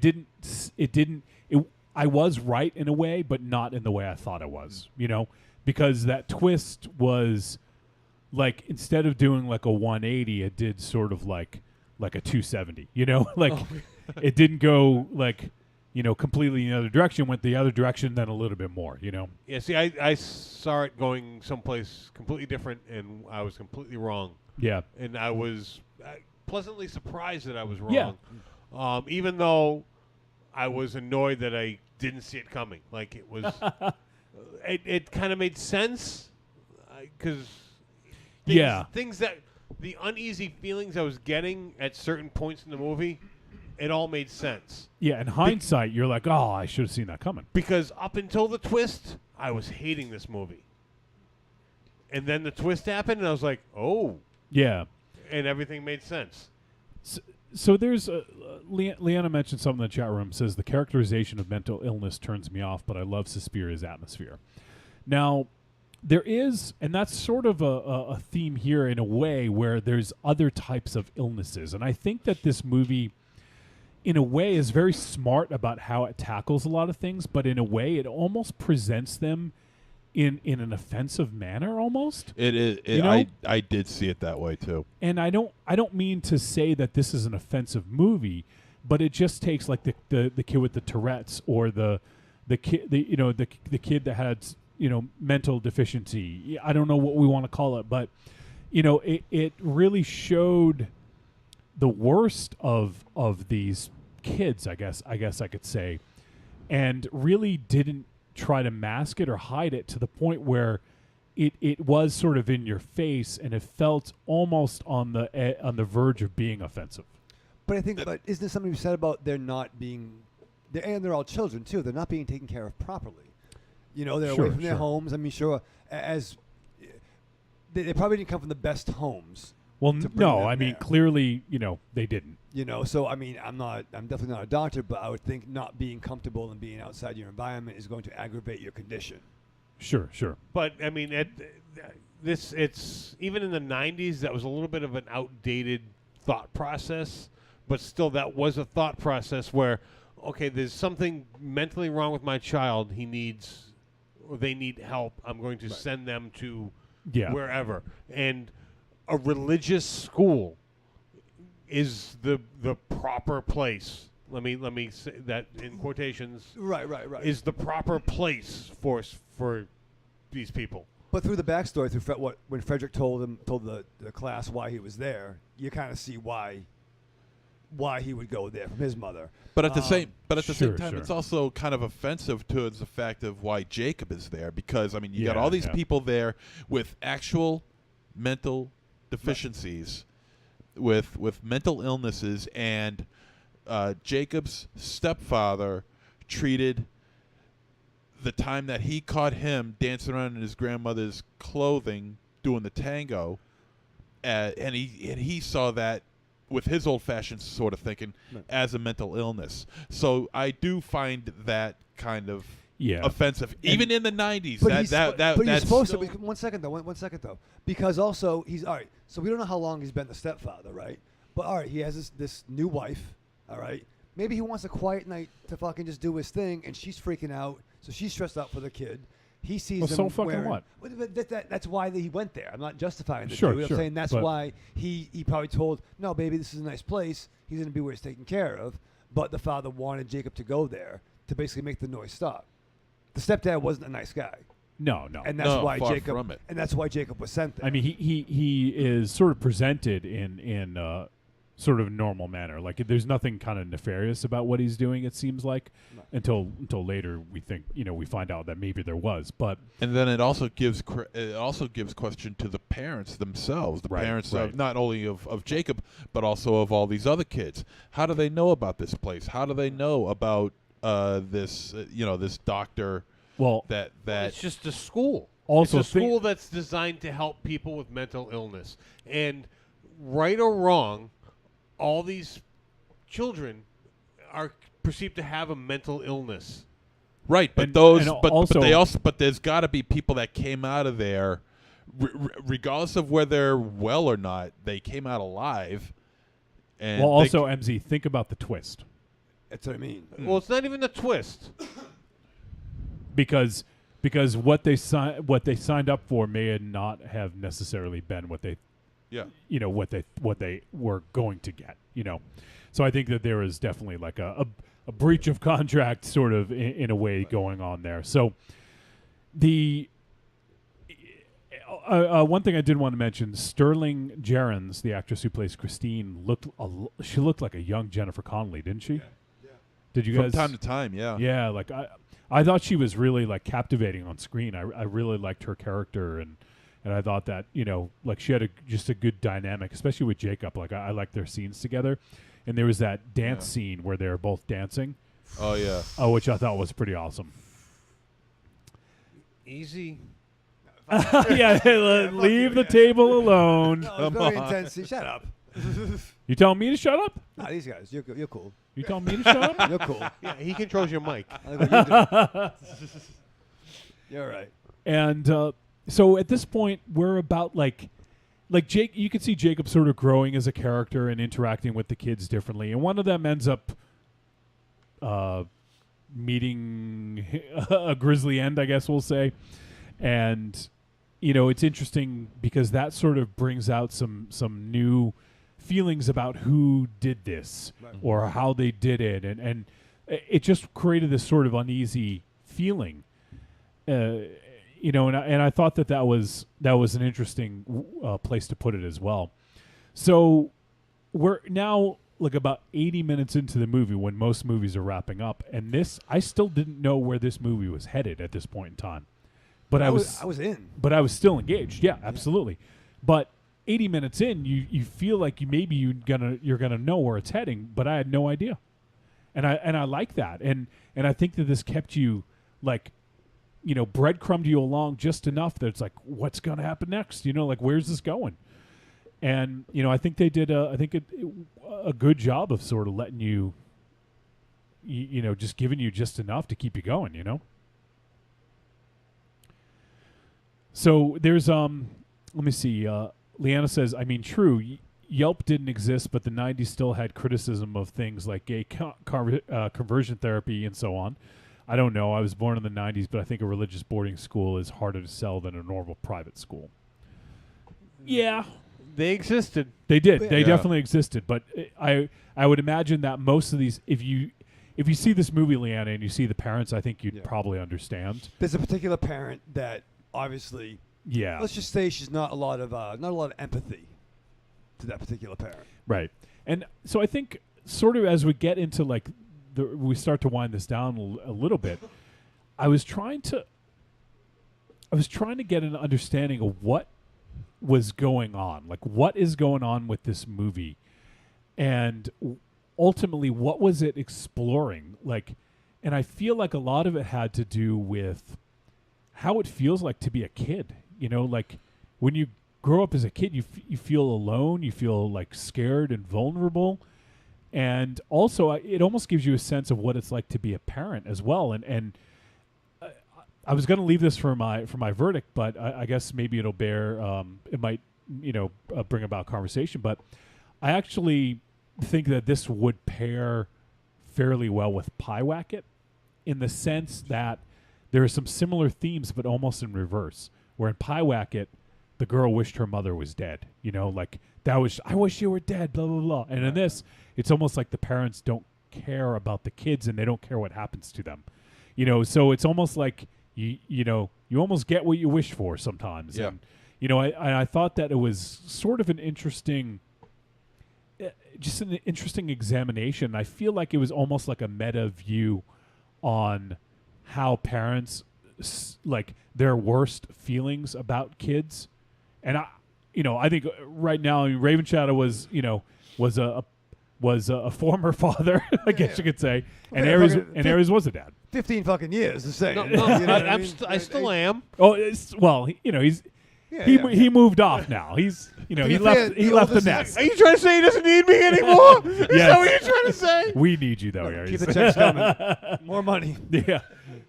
I was right in a way, but not in the way I thought it was, because that twist was like, instead of doing like a 180, it did sort of like a 270, it didn't go like, completely in the other direction, went the other direction, then a little bit more, Yeah, see, I saw it going someplace completely different, and I was completely wrong. Yeah. And I was pleasantly surprised that I was wrong. Yeah. Even though I was annoyed that I didn't see it coming. Like, it was... it kind of made sense, because... things that... The uneasy feelings I was getting at certain points in the movie... It all made sense. Yeah, in hindsight, you're like, oh, I should have seen that coming. Because up until the twist, I was hating this movie. And then the twist happened, and I was like, oh. Yeah. And everything made sense. So there's... Leanna mentioned something in the chat room, says, the characterization of mental illness turns me off, but I love Suspiria's atmosphere. Now, there is, and that's sort of a theme here in a way where there's other types of illnesses. And I think that this movie, in a way, is very smart about how it tackles a lot of things, but in a way it almost presents them in an offensive manner almost. It is. You know? I did see it that way too. And I don't mean to say that this is an offensive movie, but it just takes like the kid with the Tourette's or the kid the kid that had mental deficiency. I don't know what we want to call it, but it really showed the worst of these kids, I guess I could say, and really didn't try to mask it or hide it to the point where it was sort of in your face and it felt almost on the verge of being offensive. But I think, isn't there something you said about they're not being, and they're all children too. They're not being taken care of properly. They're away from their homes. I mean, sure, as they probably didn't come from the best homes. Well, no, I mean, clearly, they didn't. So I mean, I'm definitely not a doctor, but I would think not being comfortable and being outside your environment is going to aggravate your condition. Sure. But I mean, it's even in the 90s, that was a little bit of an outdated thought process, but still, that was a thought process where, okay, there's something mentally wrong with my child. They need help. I'm going to send them to wherever. And a religious school is the proper place. Let me say that in quotations. Right. Is the proper place for these people. But through the backstory, when Frederick told the class why he was there, you kind of see why he would go there from his mother. But at the same time, sure. it's also kind of offensive towards the fact of why Jacob is there, because I mean, you got Yeah, all these yeah. people there with actual mental deficiencies, with mental illnesses, and Jacob's stepfather treated the time that he caught him dancing around in his grandmother's clothing doing the tango, and he saw that with his old-fashioned sort of thinking as a mental illness. So I do find that kind of offensive, even in the 90s. But you're supposed to. One second though, because also he's all right. So we don't know how long he's been the stepfather, right? But all right, he has this new wife. All right, maybe he wants a quiet night to fucking just do his thing, and she's freaking out, so she's stressed out for the kid. He sees Well, him so fucking wearing, what? That's why he went there. I'm not justifying the Sure, dude. I'm sure, saying that's but- why he probably told, no, baby, this is a nice place. He's going to be where he's taken care of. But the father wanted Jacob to go there to basically make the noise stop. The stepdad wasn't a nice guy. No. And that's why far Jacob. from it. And that's why Jacob was sent there. I mean, he is sort of presented in sort of normal manner. Like there's nothing kind of nefarious about what he's doing. It seems like until later we find out that maybe there was. But and then it also gives question to the parents themselves, the parents of not only of Jacob but also of all these other kids. How do they know about this place? How do they know about this this doctor? Well, Well, it's just a school. Also it's a school that's designed to help people with mental illness. And right or wrong, all these children are perceived to have a mental illness. Right, but but there's got to be people that came out of there, regardless of whether they're well or not. They came out alive. And well, also, MZ, think about the twist. That's what I mean. Well, it's not even a twist. Because what they signed up for may not have necessarily been what they what they were going to get, So I think that there is definitely like a breach of contract sort of in a way going on there. So the one thing I did want to mention, Sterling Gerrans, the actress who plays Christine, looked like a young Jennifer Connelly, didn't she? Yeah. Did you guys? From time to time, yeah. Yeah, like I thought she was really like captivating on screen. I really liked her character, and I thought that like she had just a good dynamic, especially with Jacob. Like I liked their scenes together, and there was that dance scene where they were both dancing. Oh yeah. Which I thought was pretty awesome. Easy. Leave the table alone. No, it's very intense. Shut up. You telling me to shut up? Nah, these guys, you're cool. You telling me to shut up? You're cool. Yeah, he controls your mic. I like what you're doing. You're all right. And so at this point, we're about like Jake. You can see Jacob sort of growing as a character and interacting with the kids differently, and one of them ends up meeting a grisly end, I guess we'll say. And it's interesting because that sort of brings out some new feelings about who did this or how they did it, and it just created this sort of uneasy feeling. And I thought that was an interesting place to put it as well. So we're now like about 80 minutes into the movie when most movies are wrapping up, and I still didn't know where this movie was headed at this point in time. But I was in. But I was still engaged. Yeah, absolutely. But 80 minutes in, you feel like you're gonna know where it's heading, but I had no idea. And I like that. And I think that this kept you like breadcrumbed you along just enough that it's like, what's going to happen next? Like, where's this going? And, I think they did a good job of sort of letting you, just giving you just enough to keep you going, So there's, let me see, Leanna says, I mean, true, Yelp didn't exist, but the 90s still had criticism of things like gay conversion therapy and so on. I don't know. I was born in the 90s, but I think a religious boarding school is harder to sell than a normal private school. Yeah. They existed. They did. They definitely existed. But I would imagine that most of these, if you see this movie, Leanna, and you see the parents, I think you'd probably understand. There's a particular parent that obviously, let's just say she's not a lot of empathy to that particular parent. Right. And so I think sort of as we get into like we start to wind this down a little bit, I was trying to get an understanding of what was going on, like what is going on with this movie, and ultimately what was it exploring, like. And I feel like a lot of it had to do with how it feels like to be a kid, like when you grow up as a kid, you feel alone, you feel like scared and vulnerable. And also, it almost gives you a sense of what it's like to be a parent as well. And I was going to leave this for my verdict, but I guess maybe it'll bear. It might bring about conversation. But I actually think that this would pair fairly well with Pyewacket, in the sense that there are some similar themes, but almost in reverse. Where in Pyewacket, the girl wished her mother was dead. Like that was, I wish you were dead, blah, blah, blah. And in this, it's almost like the parents don't care about the kids and they don't care what happens to them. So it's almost like you almost get what you wish for sometimes. Yeah. And, I thought that it was sort of an interesting, just an interesting examination. I feel like it was almost like a meta view on how parents, like their worst feelings about kids. And I think right now Raven Shadow was a former father, I guess you could say, and Aries was a dad. 15 fucking years to say. I still am. Oh, he moved off now. He's he left the nest. Are you trying to say he doesn't need me anymore? Is that what you're trying to say? We need you though, Aries. Keep the checks coming. More money. Yeah.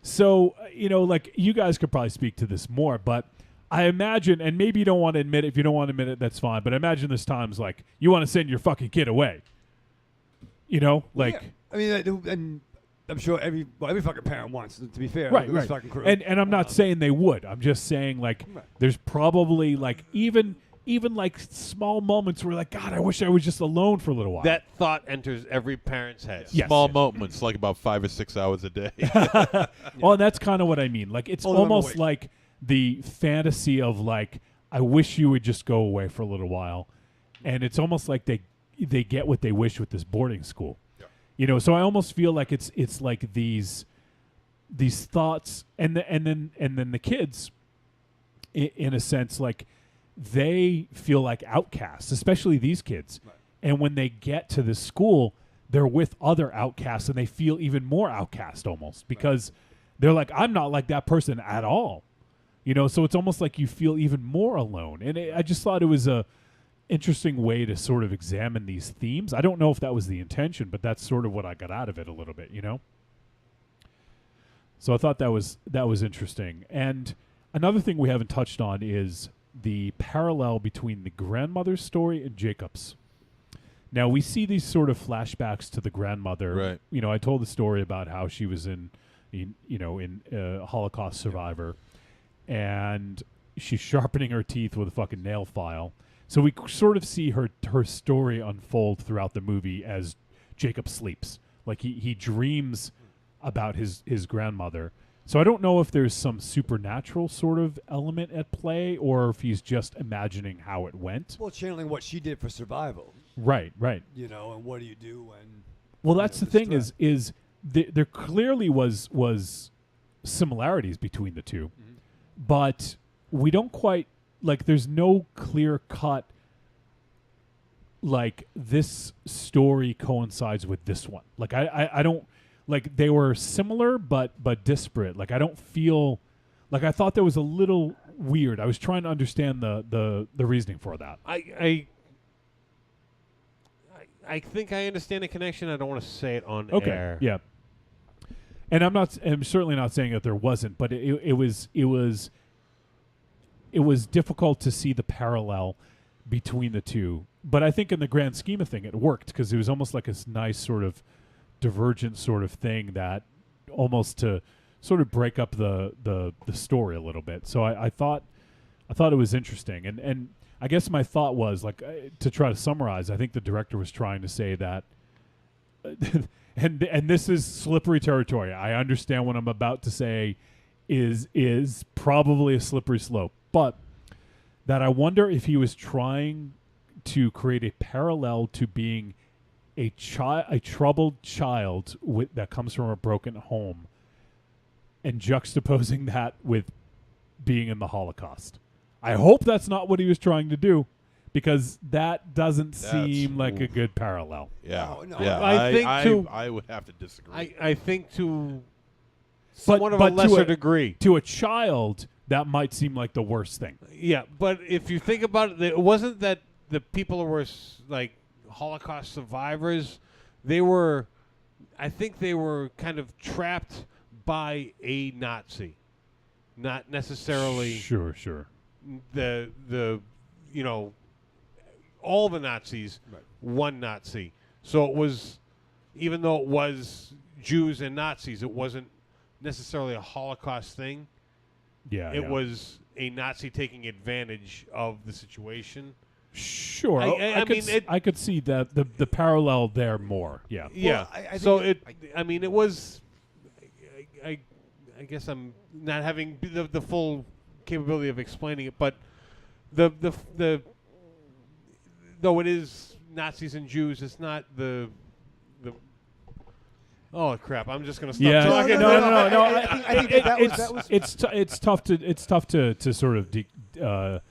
So like you guys could probably speak to this more, but I imagine, and maybe you don't want to admit it. If you don't want to admit it, that's fine. But I imagine there's times like you want to send your fucking kid away. Like. Yeah. I mean, and I'm sure every fucking parent wants. To be fair, right. Fucking crew. And I'm not saying they would. I'm just saying like there's probably like even like small moments where like, God, I wish I was just alone for a little while. That thought enters every parent's head. Yes. Small moments, like about 5 or 6 hours a day. Well, and that's kind of what I mean. Like it's almost like the fantasy of like, I wish you would just go away for a little while, and it's almost like they get what they wish with this boarding school. Yeah. So I almost feel like it's like these thoughts, and then the kids, in a sense, like they feel like outcasts, especially these kids. Right. And when they get to this school, they're with other outcasts, and they feel even more outcast almost because they're like, I'm not like that person at all. So it's almost like you feel even more alone. And I just thought it was a interesting way to sort of examine these themes. I don't know if that was the intention, but that's sort of what I got out of it a little bit, So I thought that was interesting. And Another thing we haven't touched on is the parallel between the grandmother's story and Jacob's. Now, we see these sort of flashbacks to the grandmother. Right. You know, I told the story about how she was in a Holocaust survivor, and she's sharpening her teeth with a fucking nail file. So we sort of see her story unfold throughout the movie as Jacob sleeps. Like, he dreams about his grandmother. So I don't know if there's some supernatural sort of element at play or if he's just imagining how it went. Well, channeling what she did for survival. Right. You know, and what do you do when? Well, that's the thing is there clearly was similarities between the two, but we don't quite, like, there's no clear cut, like, this story coincides with this one. Like, I don't, like, they were similar but disparate. Like, I don't feel, like, I thought that was a little weird. I was trying to understand the reasoning for that. I think I understand the connection. I don't want to say it on Okay. air. Yeah. And I'm certainly not saying that there wasn't, but it was difficult to see the parallel between the two. But I think in the grand scheme of thing, it worked because it was almost like this nice sort of divergent sort of thing that almost to sort of break up the story a little bit. So I thought it was interesting. And I guess my thought was, like, to try to summarize, I think the director was trying to say that and this is slippery territory. I understand what I'm about to say is probably a slippery slope, but that I wonder if he was trying to create a parallel to being a troubled child that comes from a broken home, and juxtaposing that with being in the Holocaust. I hope that's not what he was trying to do, because that doesn't seem like a good parallel. Yeah, No. yeah. I would have to disagree. I think to somewhat of a lesser degree. To a child, that might seem like the worst thing. Yeah, but if you think about it, it wasn't that the people who were like Holocaust survivors. I think they were kind of trapped by a Nazi, not necessarily Sure. the all the Nazis, one Nazi. So it was, even though it was Jews and Nazis, it wasn't necessarily a Holocaust thing. Yeah, It was a Nazi taking advantage of the situation. Sure. I could see the parallel there more. Yeah. Yeah. Well, I so think it was. I guess I'm not having the full capability of explaining it, but the though it is Nazis and Jews, it's not the. Oh crap! I'm just gonna stop talking. No. I think that was. It's tough to sort of deconstruct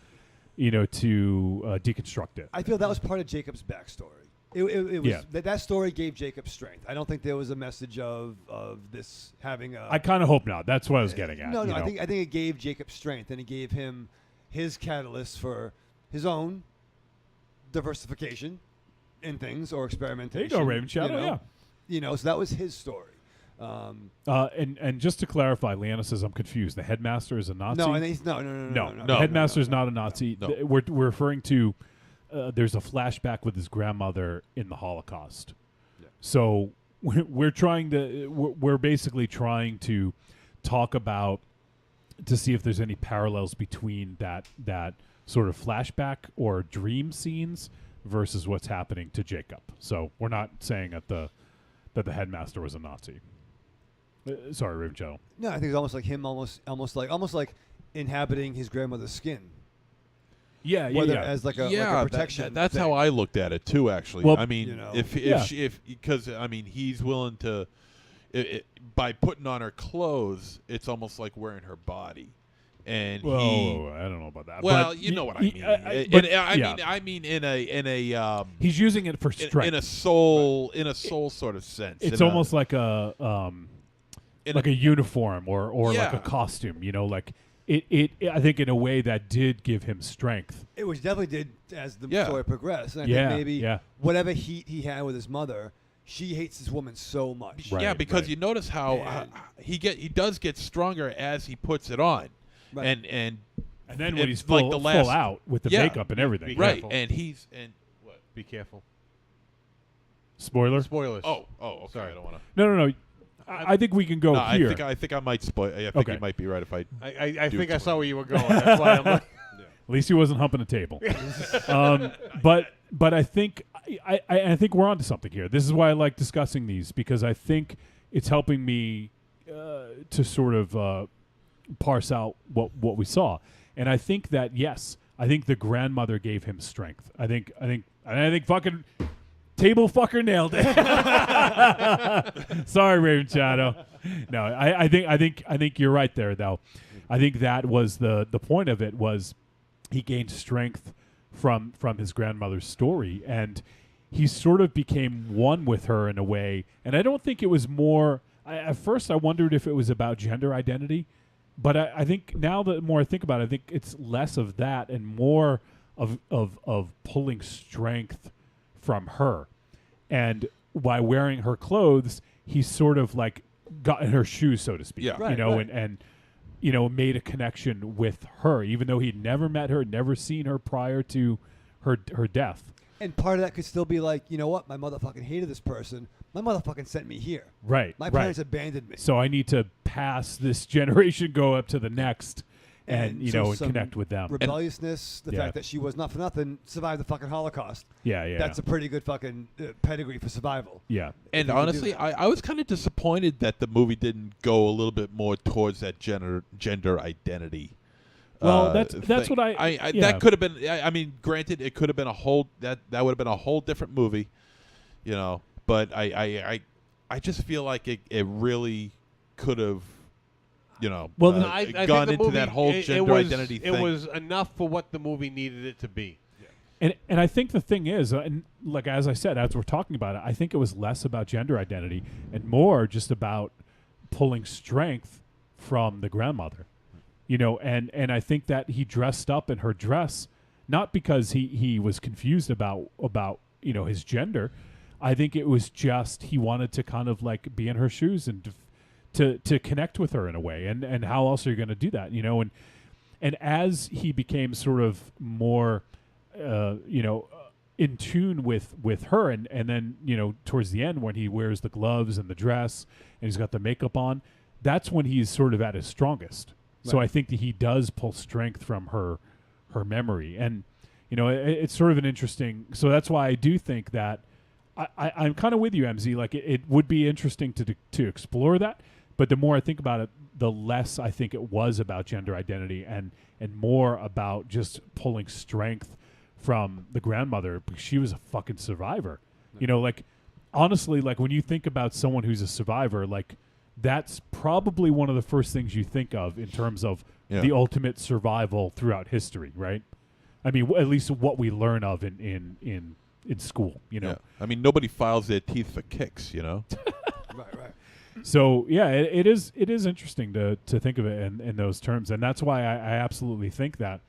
it. I feel that was part of Jacob's backstory. It was that story gave Jacob strength. I don't think there was a message of this having a. I kind of hope not. That's what I was getting at. No. I think it gave Jacob strength, and it gave him his catalyst for his own diversification in things or experimentation. There you go, Raven Shadow. So that was his story. And just to clarify, Leanna says I'm confused. The headmaster is a Nazi. No, no. The headmaster is not a Nazi. No. We're referring to. There's a flashback with his grandmother in the Holocaust. Yeah. So we're basically trying to talk about to see if there's any parallels between that sort of flashback or dream scenes versus what's happening to Jacob. So we're not saying that the headmaster was a Nazi. Sorry, Raven Shadow. No, I think it's almost like him, almost like inhabiting his grandmother's skin. Yeah. As like a protection. That's thing. how I looked at it too. Actually, Well, I mean, because he's willing to, by putting on her clothes, it's almost like wearing her body, and I don't know about that. Well, but you know what I mean. I mean in a he's using it for strength in a soul sort of sense. It's almost like a uniform or like a costume. Like. It I think in a way that did give him strength. It was definitely did as the story progressed. And I think maybe whatever heat he had with his mother, she hates this woman so much. Because you notice how he does get stronger as he puts it on. and then when he's like full, the last, full out with the yeah, makeup and everything. Be right? careful. And he's and what? Be careful. Spoiler? Spoilers. Oh, okay. Sorry. I don't want to. No. I think we can go No, here. I think I might spoil. I think Okay. you might be right if I. I do think I it. saw where you were going. That's why I'm like. At least he wasn't humping a table. But I think I think we're onto something here. This is why I like discussing these, because I think it's helping me to sort of parse out what we saw. And I think that yes, I think the grandmother gave him strength. I think fucking table fucker nailed it. Sorry, Raven Shadow. No, I think you're right there though. I think that was the point of it was he gained strength from his grandmother's story, and he sort of became one with her in a way. And I don't think it was more. At first, I wondered if it was about gender identity, but I think now that more I think about it, I think it's less of that and more of pulling strength from her. And by wearing her clothes, he sort of like got in her shoes, so to speak. Yeah. Right, and made a connection with her, even though he'd never met her, never seen her prior to her death. And part of that could still be like, you know what? My mother fucking hated this person. My mother fucking sent me here. Right. My parents abandoned me. So I need to pass this generation, go up to the next, and so and some connect with them. Rebelliousness, the Yeah. fact that she was not for nothing, survived the fucking Holocaust. Yeah. That's a pretty good fucking pedigree for survival. Yeah. And you can do honestly, that. I was kind of disappointed that the movie didn't go a little bit more towards that gender identity. Well, that's thing. what I yeah. That could have been. I mean, granted, it could have been a whole that would have been a whole different movie, But I just feel like it really could have, Well, I think gone the into movie, that whole gender identity thing. It was enough for what the movie needed it to be. And I think the thing is, and like as I said, as we're talking about it, I think it was less about gender identity and more just about pulling strength from the grandmother, and I think that he dressed up in her dress, not because he was confused about his gender. I think it was just he wanted to kind of like be in her shoes and to connect with her in a way, and how else are you going to do that, and as he became sort of more in tune with her, and then towards the end when he wears the gloves and the dress and he's got the makeup on, that's when he's sort of at his strongest. Right. So I think that he does pull strength from her memory, and it's sort of an interesting. So that's why I do think that I'm kind of with you, MZ. Like it would be interesting to explore that, but the more I think about it, the less I think it was about gender identity and more about just pulling strength from the grandmother, because she was a fucking survivor. Like honestly, like when you think about someone who's a survivor, like that's probably one of the first things you think of in terms of the ultimate survival throughout history, right? I mean, at least what we learn of in school, Yeah. I mean, nobody files their teeth for kicks, Right. So yeah, it is interesting to think of it in those terms, and that's why I absolutely think that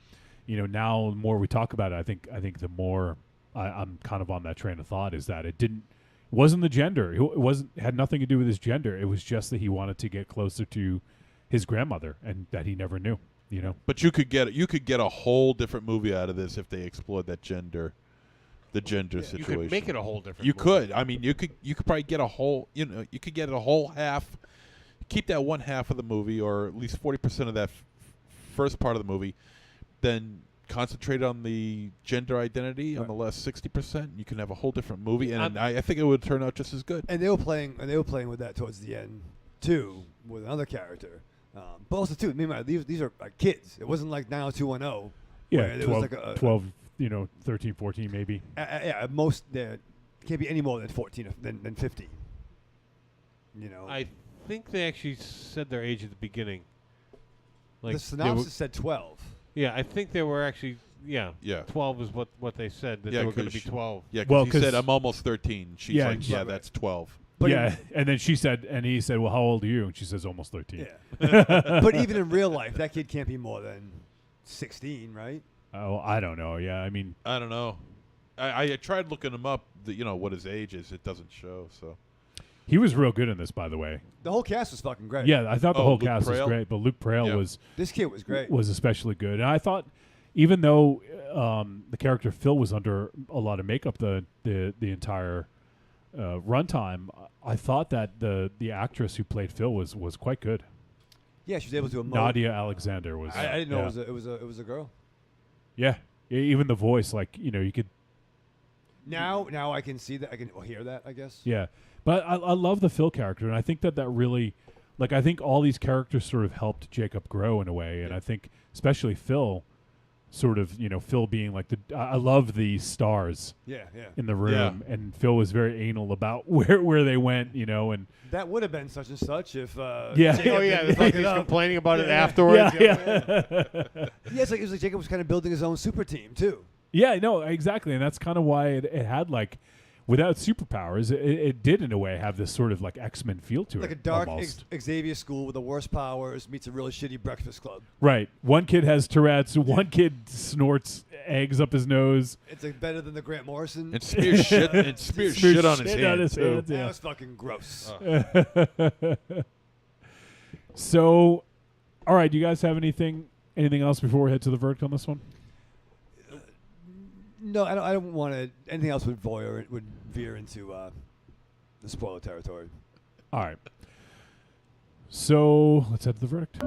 now the more we talk about it, I think the more I'm kind of on that train of thought is that it wasn't the gender, it had nothing to do with his gender. It was just that he wanted to get closer to his grandmother and that he never knew. But you could get a whole different movie out of this if they explored that gender. The gender situation. You could make it a whole different. You movie. could. I mean, you could probably get a whole. You could get a whole half. Keep that one half of the movie, or at least 40% of that first part of the movie. Then concentrate on the gender identity on the last 60%. You can have a whole different movie, and I think it would turn out just as good. And they were playing with that towards the end too, with another character. But also too, meanwhile, these are kids. It wasn't like 90210. Yeah, where 12, there was like 12 13, 14 maybe. Yeah, at most there can't be any more than 14 than 50. I think they actually said their age at the beginning. Like the synopsis said 12. Yeah, I think they were actually. Yeah. 12 is what they said, that they were going to be 12. Yeah, because he said, I'm almost 13. She's like, that's 12. But and then he said, well, how old are you? And she says, almost 13. Yeah. But even in real life, that kid can't be more than 16, right? Oh, I don't know. Yeah, I mean, I don't know. I tried looking him up. What his age is. It doesn't show. So. He was real good in this, by the way. The whole cast was fucking great. Yeah, I thought the Oh, whole Luke cast was Prale? great, but Luke Prale Yeah. was This kid was great. especially good. And I thought, even though the character Phil was under a lot of makeup the entire runtime, I thought that the actress who played Phil was quite good. Yeah, she was able to emote. Nadia Alexander was. I didn't know yeah. it was a girl. Yeah, even the voice, like you could. Now I can see that. I can hear that. I guess. Yeah, but I love the Phil character, and I think that really, like, I think all these characters sort of helped Jacob grow in a way, and I think especially Phil, sort of, Phil being like I love the stars Yeah. in the room, and Phil was very anal about where they went, and That would have been such and such if. Yeah. Jacob Oh yeah, didn't it's fuck like it he's up. complaining about it Yeah. afterwards. yeah. Yeah, it was like Jacob was kind of building his own super team too. Yeah, no, exactly, and that's kind of why it had, like, without superpowers, it did in a way have this sort of like X-Men feel to Like it. a dark almost. Xavier school with the worst powers meets a really shitty Breakfast Club. Right. One kid has Tourette's. One kid snorts eggs up his nose. It's like better than the Grant Morrison. And smears shit on his hand. too. That was fucking gross. So, all right. Do you guys have anything else before we head to the verdict on this one? No, I don't want to. Anything else would veer into the spoiler territory. All right. So let's head to the verdict.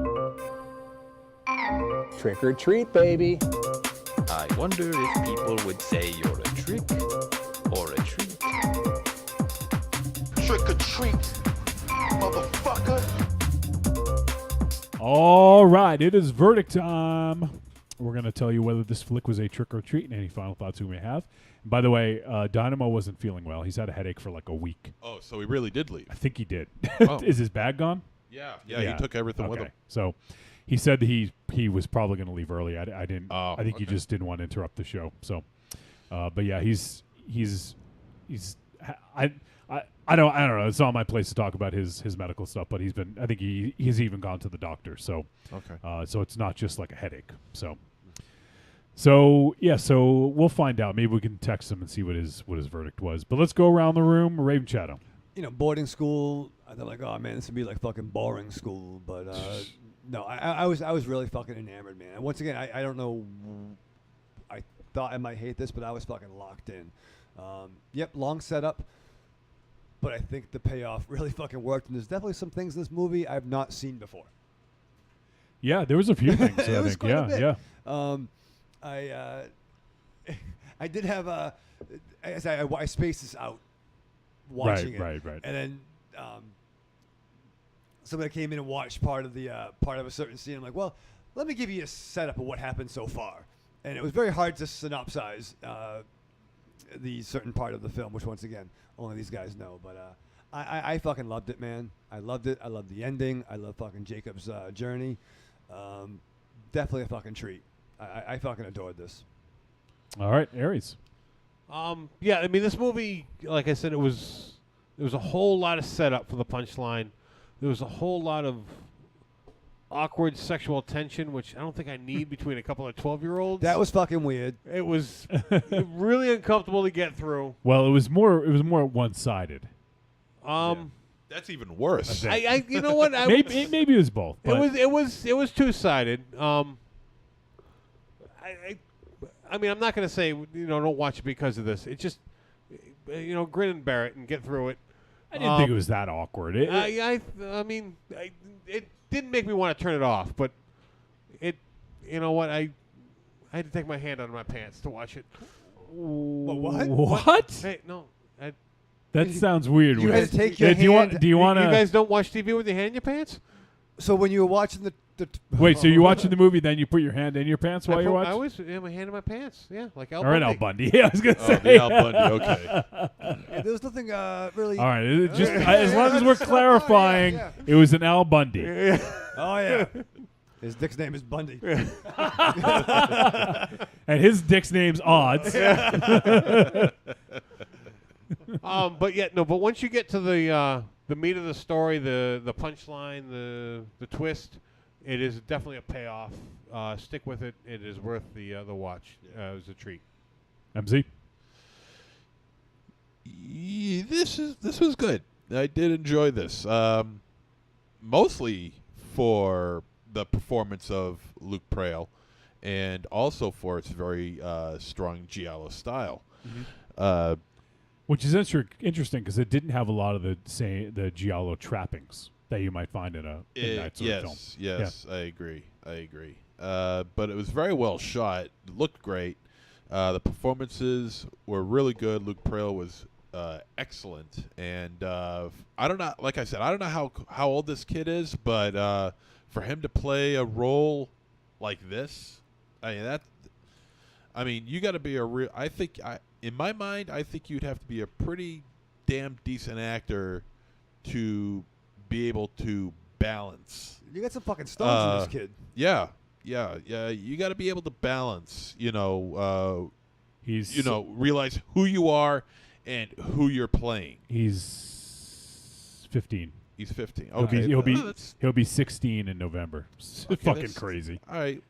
Trick or treat, baby. I wonder if people would say you're a trick or a treat. Trick or treat, motherfucker. All right. It is verdict time. We're going to tell you whether this flick was a trick or treat and any final thoughts we may have. And by the way, Dynamo wasn't feeling well. He's had a headache for like a week. Oh, so he really did leave. I think he did. Oh. Is his bag gone? Yeah, he took everything with him. So he said that he was probably going to leave early. I didn't. Oh, I think he okay. just didn't want to interrupt the show. So, but yeah, he's. I don't know. It's not my place to talk about his medical stuff, but he's been. I think he's even gone to the doctor. So, Okay. So it's not just like a headache. So yeah. So we'll find out. Maybe we can text him and see what his verdict was. But let's go around the room. Raven Shadow. Boarding school. They're like, oh man, this would be like fucking boring school. But no, I was really fucking enamored, man. And once again, I don't know. I thought I might hate this, but I was fucking locked in. Yep, long setup. But I think the payoff really fucking worked, and there's definitely some things in this movie I've not seen before. Yeah, there was a few things. It I was think. quite a Yeah, bit. yeah. I did have I spaced this out watching it. Right. And then somebody came in and watched part of a certain scene. I'm like, well, let me give you a setup of what happened so far. And it was very hard to synopsize the certain part of the film, which once again only these guys know. But I fucking loved it, man. I loved it. I loved the ending. I love fucking Jacob's journey. Definitely a fucking treat. I fucking adored this. All right, Aries. Yeah, I mean, this movie, like I said, there was a whole lot of setup for the punchline. There was a whole lot of awkward sexual tension, which I don't think I need between a couple of 12-year-olds. That was fucking weird. It was really uncomfortable to get through. Well, it was more one-sided. That's even worse. I you know what? Maybe it was both. But It was two-sided. I mean, I'm not going to say don't watch it because of this. It just grin and bear it and get through it. I didn't think it was that awkward. I mean, it didn't make me want to turn it off, but it. You know what? I had to take my hand out of my pants to watch it. What? What? Hey, no. That sounds weird. You had to take your do you want? hand- Do you want You to? guys don't watch TV with your hand in your pants? So when you were watching the Wait. So you're watching the movie, then you put your hand in your pants while you're I watching? always have my hand in my pants. Yeah, like Al All right, Bundy. Al Bundy. Yeah, I was gonna say. The Al Bundy. Okay. Yeah, there was nothing really. All right. As long as we're clarifying, yeah. it was an Al Bundy. Oh yeah. His dick's name is Bundy. And his dick's name's Odds. But once you get to the meat of the story, the punchline, the twist, it is definitely a payoff. Stick with it. It is worth the watch. It was a treat. MZ. This was good. I did enjoy this. Mostly for the performance of Luke Prale, and also for its very strong giallo style. Which is interesting because it didn't have a lot of the giallo trappings that you might find in that sort of film. Yes, I agree. But it was very well shot. It looked great. The performances were really good. Luke Prale was excellent, and I don't know. Like I said, I don't know how old this kid is, but for him to play a role like this, you got to be a real. In my mind, I think you'd have to be a pretty damn decent actor to be able to balance. You got some fucking stones in this kid. Yeah. You got to be able to balance. Realize who you are and who you're playing. He's 15. He's 15. Okay, he'll be 16 in November. Fucking crazy. All right,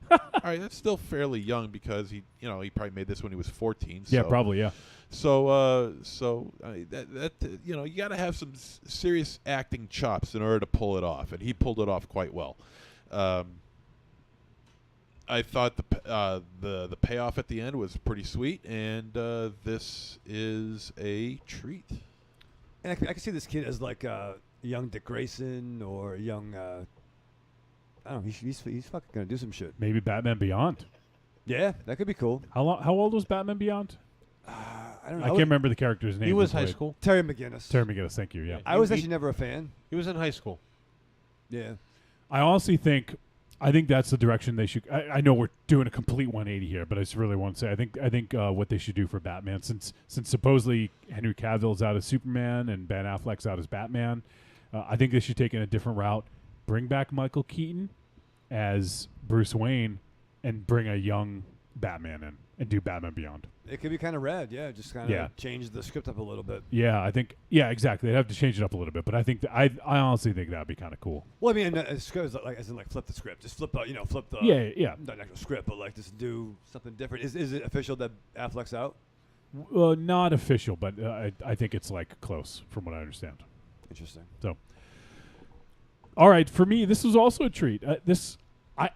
that's still fairly young because he probably made this when he was 14. Yeah, probably. Yeah. So you got to have some serious acting chops in order to pull it off, and he pulled it off quite well. I thought the payoff at the end was pretty sweet, and this is a treat. And I can see this kid as like a young Dick Grayson or a young. I don't know. He's fucking gonna do some shit. Maybe Batman Beyond. Yeah, that could be cool. How old was Batman Beyond? I don't know. I can't remember the character's name. He was high school. Terry McGinnis. Thank you. Yeah. I was actually never a fan. He was in high school. Yeah. I honestly think that's the direction they should. I know we're doing a complete 180 here, but I just really want to say I think what they should do for Batman, since supposedly Henry Cavill's out as Superman and Ben Affleck's out as Batman, I think they should take in a different route. Bring back Michael Keaton as Bruce Wayne, and bring a young Batman in and do Batman Beyond. It could be kind of rad, yeah. Just kind of change the script up a little bit. Yeah, I think. Yeah, exactly. They'd have to change it up a little bit, but I think I honestly think that'd be kind of cool. Well, I mean, as in flip the script, just flip the not an actual script, but like just do something different. Is it official that Affleck's out? Not official, but I think it's like close from what I understand. Interesting. So, all right, for me, this was also a treat.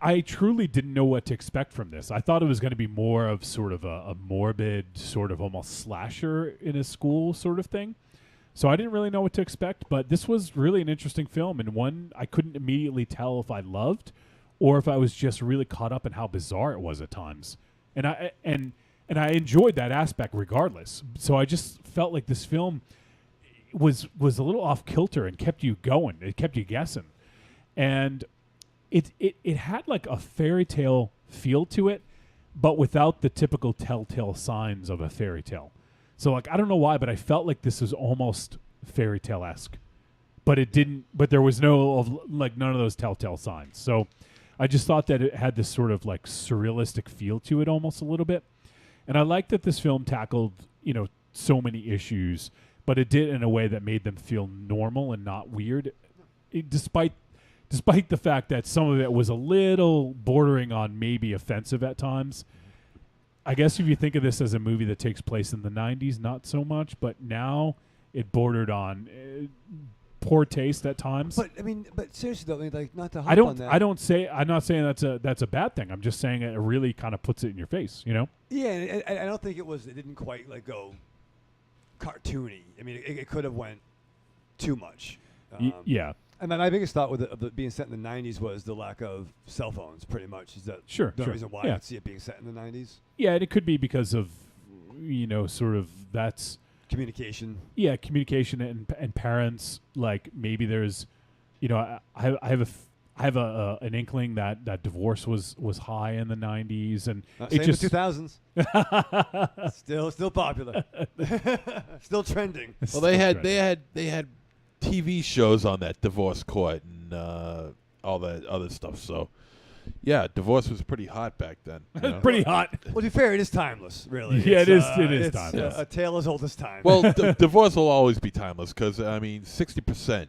I truly didn't know what to expect from this. I thought it was going to be more of sort of a morbid, sort of almost slasher in a school sort of thing. So I didn't really know what to expect, but this was really an interesting film, and one I couldn't immediately tell if I loved or if I was just really caught up in how bizarre it was at times. And I enjoyed that aspect regardless. So I just felt like this film was a little off kilter and kept you going. It kept you guessing. And it had like a fairy tale feel to it, but without the typical telltale signs of a fairy tale. So like I don't know why, but I felt like this was almost fairy tale-esque. But it didn't. But there was none of those telltale signs. So I just thought that it had this sort of like surrealistic feel to it, almost a little bit. And I liked that this film tackled so many issues, but it did in a way that made them feel normal and not weird, despite the fact that some of it was a little bordering on maybe offensive at times. I guess if you think of this as a movie that takes place in the 90s, not so much, but now it bordered on poor taste at times. But seriously though, like not to hop on that. I'm not saying that's a bad thing. I'm just saying it really kind of puts it in your face, Yeah, and I don't think it didn't quite like go cartoony. I mean, it could have went too much. Yeah. And my biggest thought with it being set in the 90s was the lack of cell phones, pretty much. Is that the reason why I see it being set in the 90s? Yeah, and it could be because of, sort of that's... communication. Yeah, communication and parents, like maybe there's, I have an inkling that divorce was high in the 90s, and it just the 2000s. still popular. Still trending. Well, they had TV shows on that divorce court and all that other stuff. So, yeah, divorce was pretty hot back then. Pretty hot. Well, to be fair, it is timeless, really. Yeah, it is timeless. A tale as old as time. Well, divorce will always be timeless because, 60%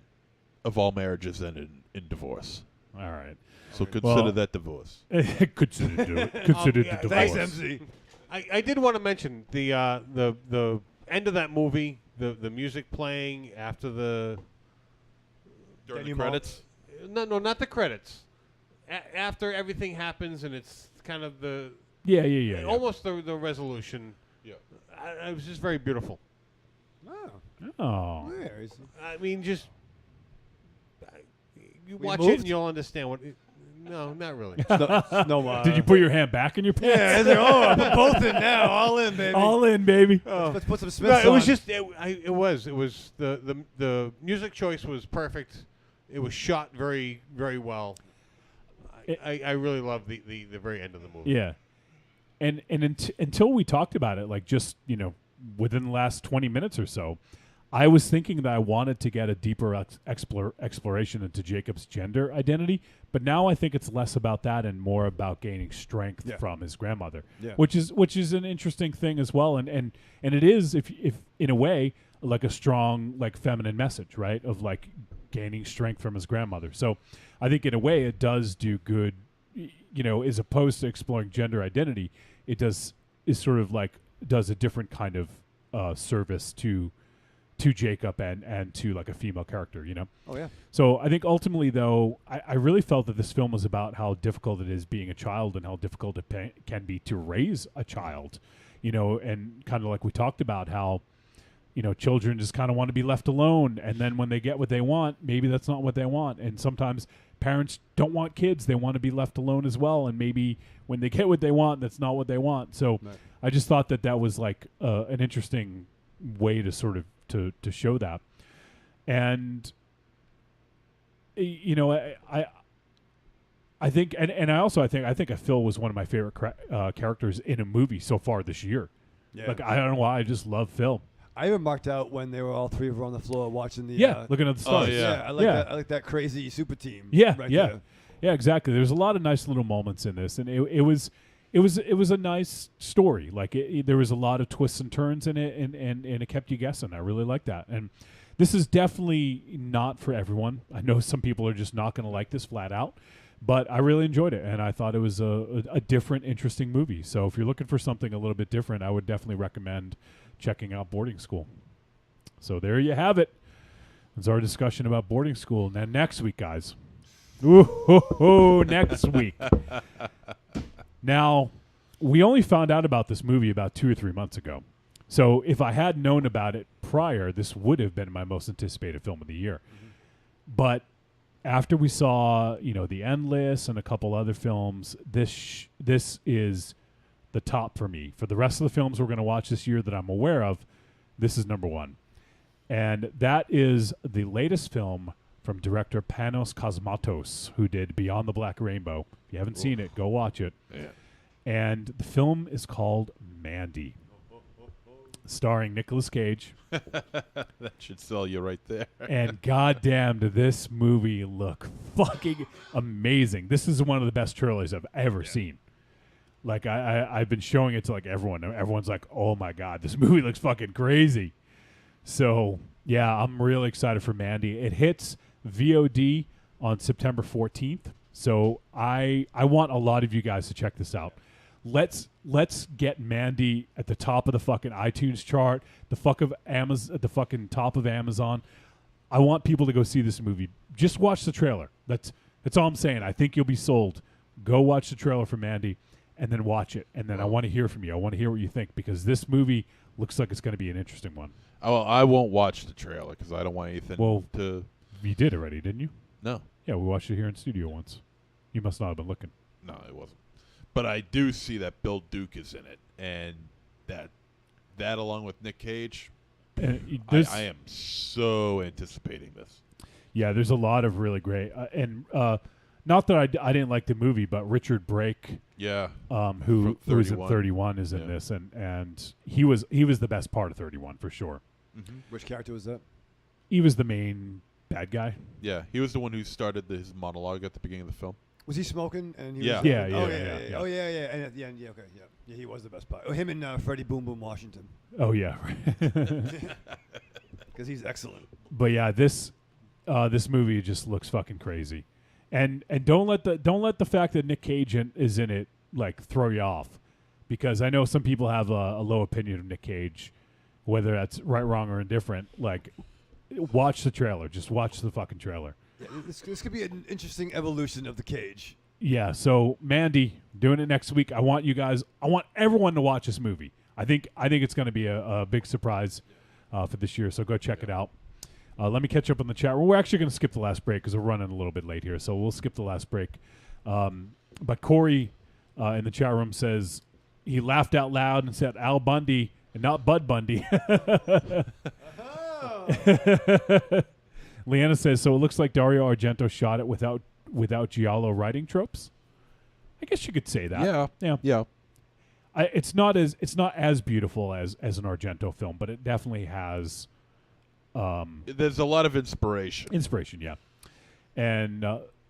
of all marriages end in divorce. All right. So consider that divorce. Consider the divorce. Thanks, MC. I did want to mention the end of that movie, the music playing after the During the credits? No, not the credits. After everything happens and it's kind of the Yeah. almost the resolution. Yeah. It was just very beautiful. Oh. Where is he? I mean, just you We watch it moved? and you'll understand what. No, not really. Did you put your hand back in your pants? Yeah, they're, I put both in now. All in, baby. All in, baby. Let's put some No, Smiths it was on. just it was the music choice was perfect. It was shot very very well. I really love the very end of the movie. Yeah. And until we talked about it, like just, within the last 20 minutes or so, I was thinking that I wanted to get a deeper exploration into Jacob's gender identity, but now I think it's less about that and more about gaining strength from his grandmother, which is an interesting thing as well, and it is if in a way like a strong like feminine message, right, of like gaining strength from his grandmother. So I think in a way it does do good, as opposed to exploring gender identity, it does a different kind of service to Jacob and to like a female character, Oh, yeah. So I think ultimately, though, I really felt that this film was about how difficult it is being a child and how difficult it can be to raise a child, and kind of like we talked about how, children just kind of want to be left alone. And then when they get what they want, maybe that's not what they want. And sometimes parents don't want kids. They want to be left alone as well. And maybe when they get what they want, that's not what they want. So I just thought that was like an interesting way to sort of to show that. And I think and I also I think Phil was one of my favorite characters in a movie so far this year. Yeah. Like I don't know why, I just love Phil. I even marked out when they were all three of them on the floor watching the looking at the stars. I like that crazy super team. Yeah, right yeah, there. yeah, exactly. There's a lot of nice little moments in this, and it was a nice story. Like there was a lot of twists and turns in it, and it kept you guessing. I really like that. And this is definitely not for everyone. I know some people are just not going to like this flat out, but I really enjoyed it, and I thought it was a different, interesting movie. So if you're looking for something a little bit different, I would definitely recommend checking out Boarding School. So there you have it. That's our discussion about Boarding School. Now next week, guys. Next week. Now, we only found out about this movie about 2 or 3 months ago. So if I had known about it prior, this would have been my most anticipated film of the year. But after we saw, The Endless and a couple other films, this is the top for me. For the rest of the films we're going to watch this year that I'm aware of, this is number one. And that is the latest film from director Panos Cosmatos, who did Beyond the Black Rainbow. If you haven't seen it, go watch it. Yeah. And the film is called Mandy, starring Nicolas Cage. That should sell you right there. And goddamn, did this movie look fucking amazing. This is one of the best trailers I've ever seen. Like, I've been showing it to, like, everyone. Everyone's like, oh, my God, this movie looks fucking crazy. So, yeah, I'm really excited for Mandy. It hits VOD on September 14th. So I want a lot of you guys to check this out. Let's get Mandy at the top of the fucking iTunes chart, the fucking top of Amazon. I want people to go see this movie. Just watch the trailer. That's all I'm saying. I think you'll be sold. Go watch the trailer for Mandy and then watch it. And then I want to hear from you. I want to hear what you think, because this movie looks like it's going to be an interesting one. Oh, I won't watch the trailer because I don't want anything to... You did already, didn't you? No. Yeah, we watched it here in studio once. You must not have been looking. No, it wasn't. But I do see that Bill Duke is in it, and that along with Nick Cage, I am so anticipating this. Yeah, there's a lot of really great, and not that I didn't like the movie, but Richard Brake, who was in 31, is in this, and he was the best part of 31 for sure. Mm-hmm. Which character was that? He was the main bad guy. Yeah, he was the one who started his monologue at the beginning of the film. Was he smoking? And he yeah. Was yeah. Oh yeah. And at the end, okay, yeah, he was the best part. Oh, him and Freddie Boom Boom Washington. Oh yeah, because he's excellent. But yeah, this movie just looks fucking crazy, and don't let the fact that Nick Cage is in it like throw you off, because I know some people have a low opinion of Nick Cage, whether that's right, wrong, or indifferent, like, watch the trailer. Just watch the fucking trailer. Yeah, this could be an interesting evolution of the cage. Yeah, so Mandy, doing it next week. I want everyone to watch this movie. I think it's going to be a big surprise for this year, so go check it out. Let me catch up on the chat room. We're actually going to skip the last break because we're running a little bit late here, so we'll skip the last break. But Corey in the chat room says he laughed out loud and said Al Bundy and not Bud Bundy. Leanna says, so it looks like Dario Argento shot it without giallo writing tropes. I guess you could say that. Yeah. It's not as beautiful as an Argento film, but it definitely has. There's a lot of inspiration. Inspiration, yeah. And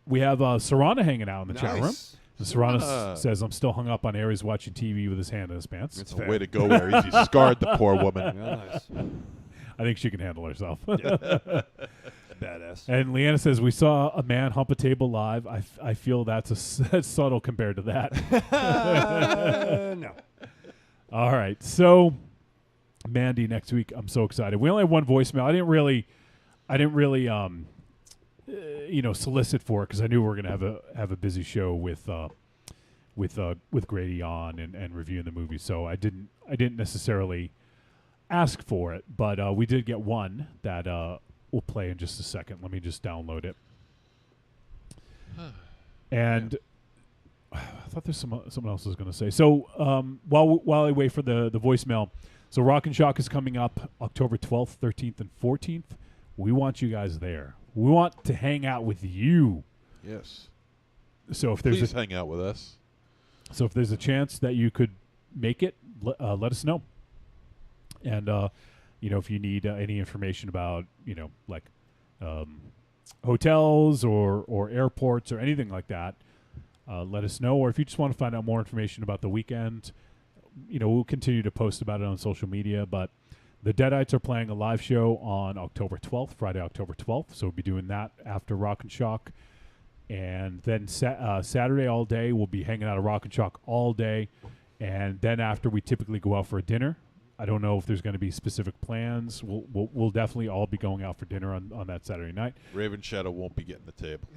we have Serrana hanging out in the chat room. And Serrana says, I'm still hung up on Aries watching TV with his hand in his pants. It's a way to go, Aries. You scarred the poor woman. Yeah, nice. I think she can handle herself. Badass. And Leanna says, we saw a man hump a table live. I feel that's subtle compared to that. No. All right. So, Mandy, next week, I'm so excited. We only have one voicemail. I didn't really solicit for it because I knew we were going to have a busy show with Grady on and reviewing the movie. So I didn't necessarily ask for it, but we did get one that we'll play in just a second. Let me just download it. And I thought there's something else I was going to say. So while I wait for the voicemail, so Rock and Shock is coming up October 12th, 13th, and 14th. We want you guys there. We want to hang out with you. Yes. So if there's Please hang out with us. So if there's a chance that you could make it, let us know. And if you need any information about hotels or airports or anything like that, let us know. Or if you just want to find out more information about the weekend, we'll continue to post about it on social media. But the Deadites are playing a live show on October 12th, Friday, October 12th. So we'll be doing that after Rock and Shock. And then Saturday all day, we'll be hanging out at Rock and Shock all day. And then after, we typically go out for a dinner. I don't know if there's going to be specific plans. We'll definitely all be going out for dinner on that Saturday night. Raven Shadow won't be getting the table.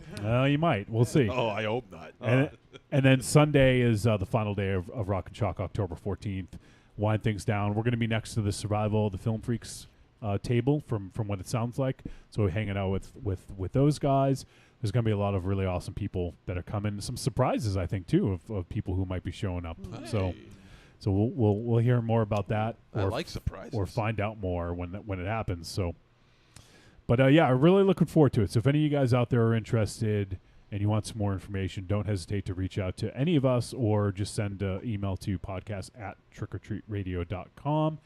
You might. We'll see. Oh, I hope not. And then Sunday is the final day of Rock and Shock, October 14th. Wind things down. We're going to be next to the Survival, the Film Freaks table from what it sounds like. So we're hanging out with those guys. There's going to be a lot of really awesome people that are coming. Some surprises, I think, too, of people who might be showing up. Hey. So we'll hear more about that. I like surprises. Or find out more when it happens. So, but I'm really looking forward to it. So if any of you guys out there are interested and you want some more information, don't hesitate to reach out to any of us or just send an email to podcast@trickortreatradio.com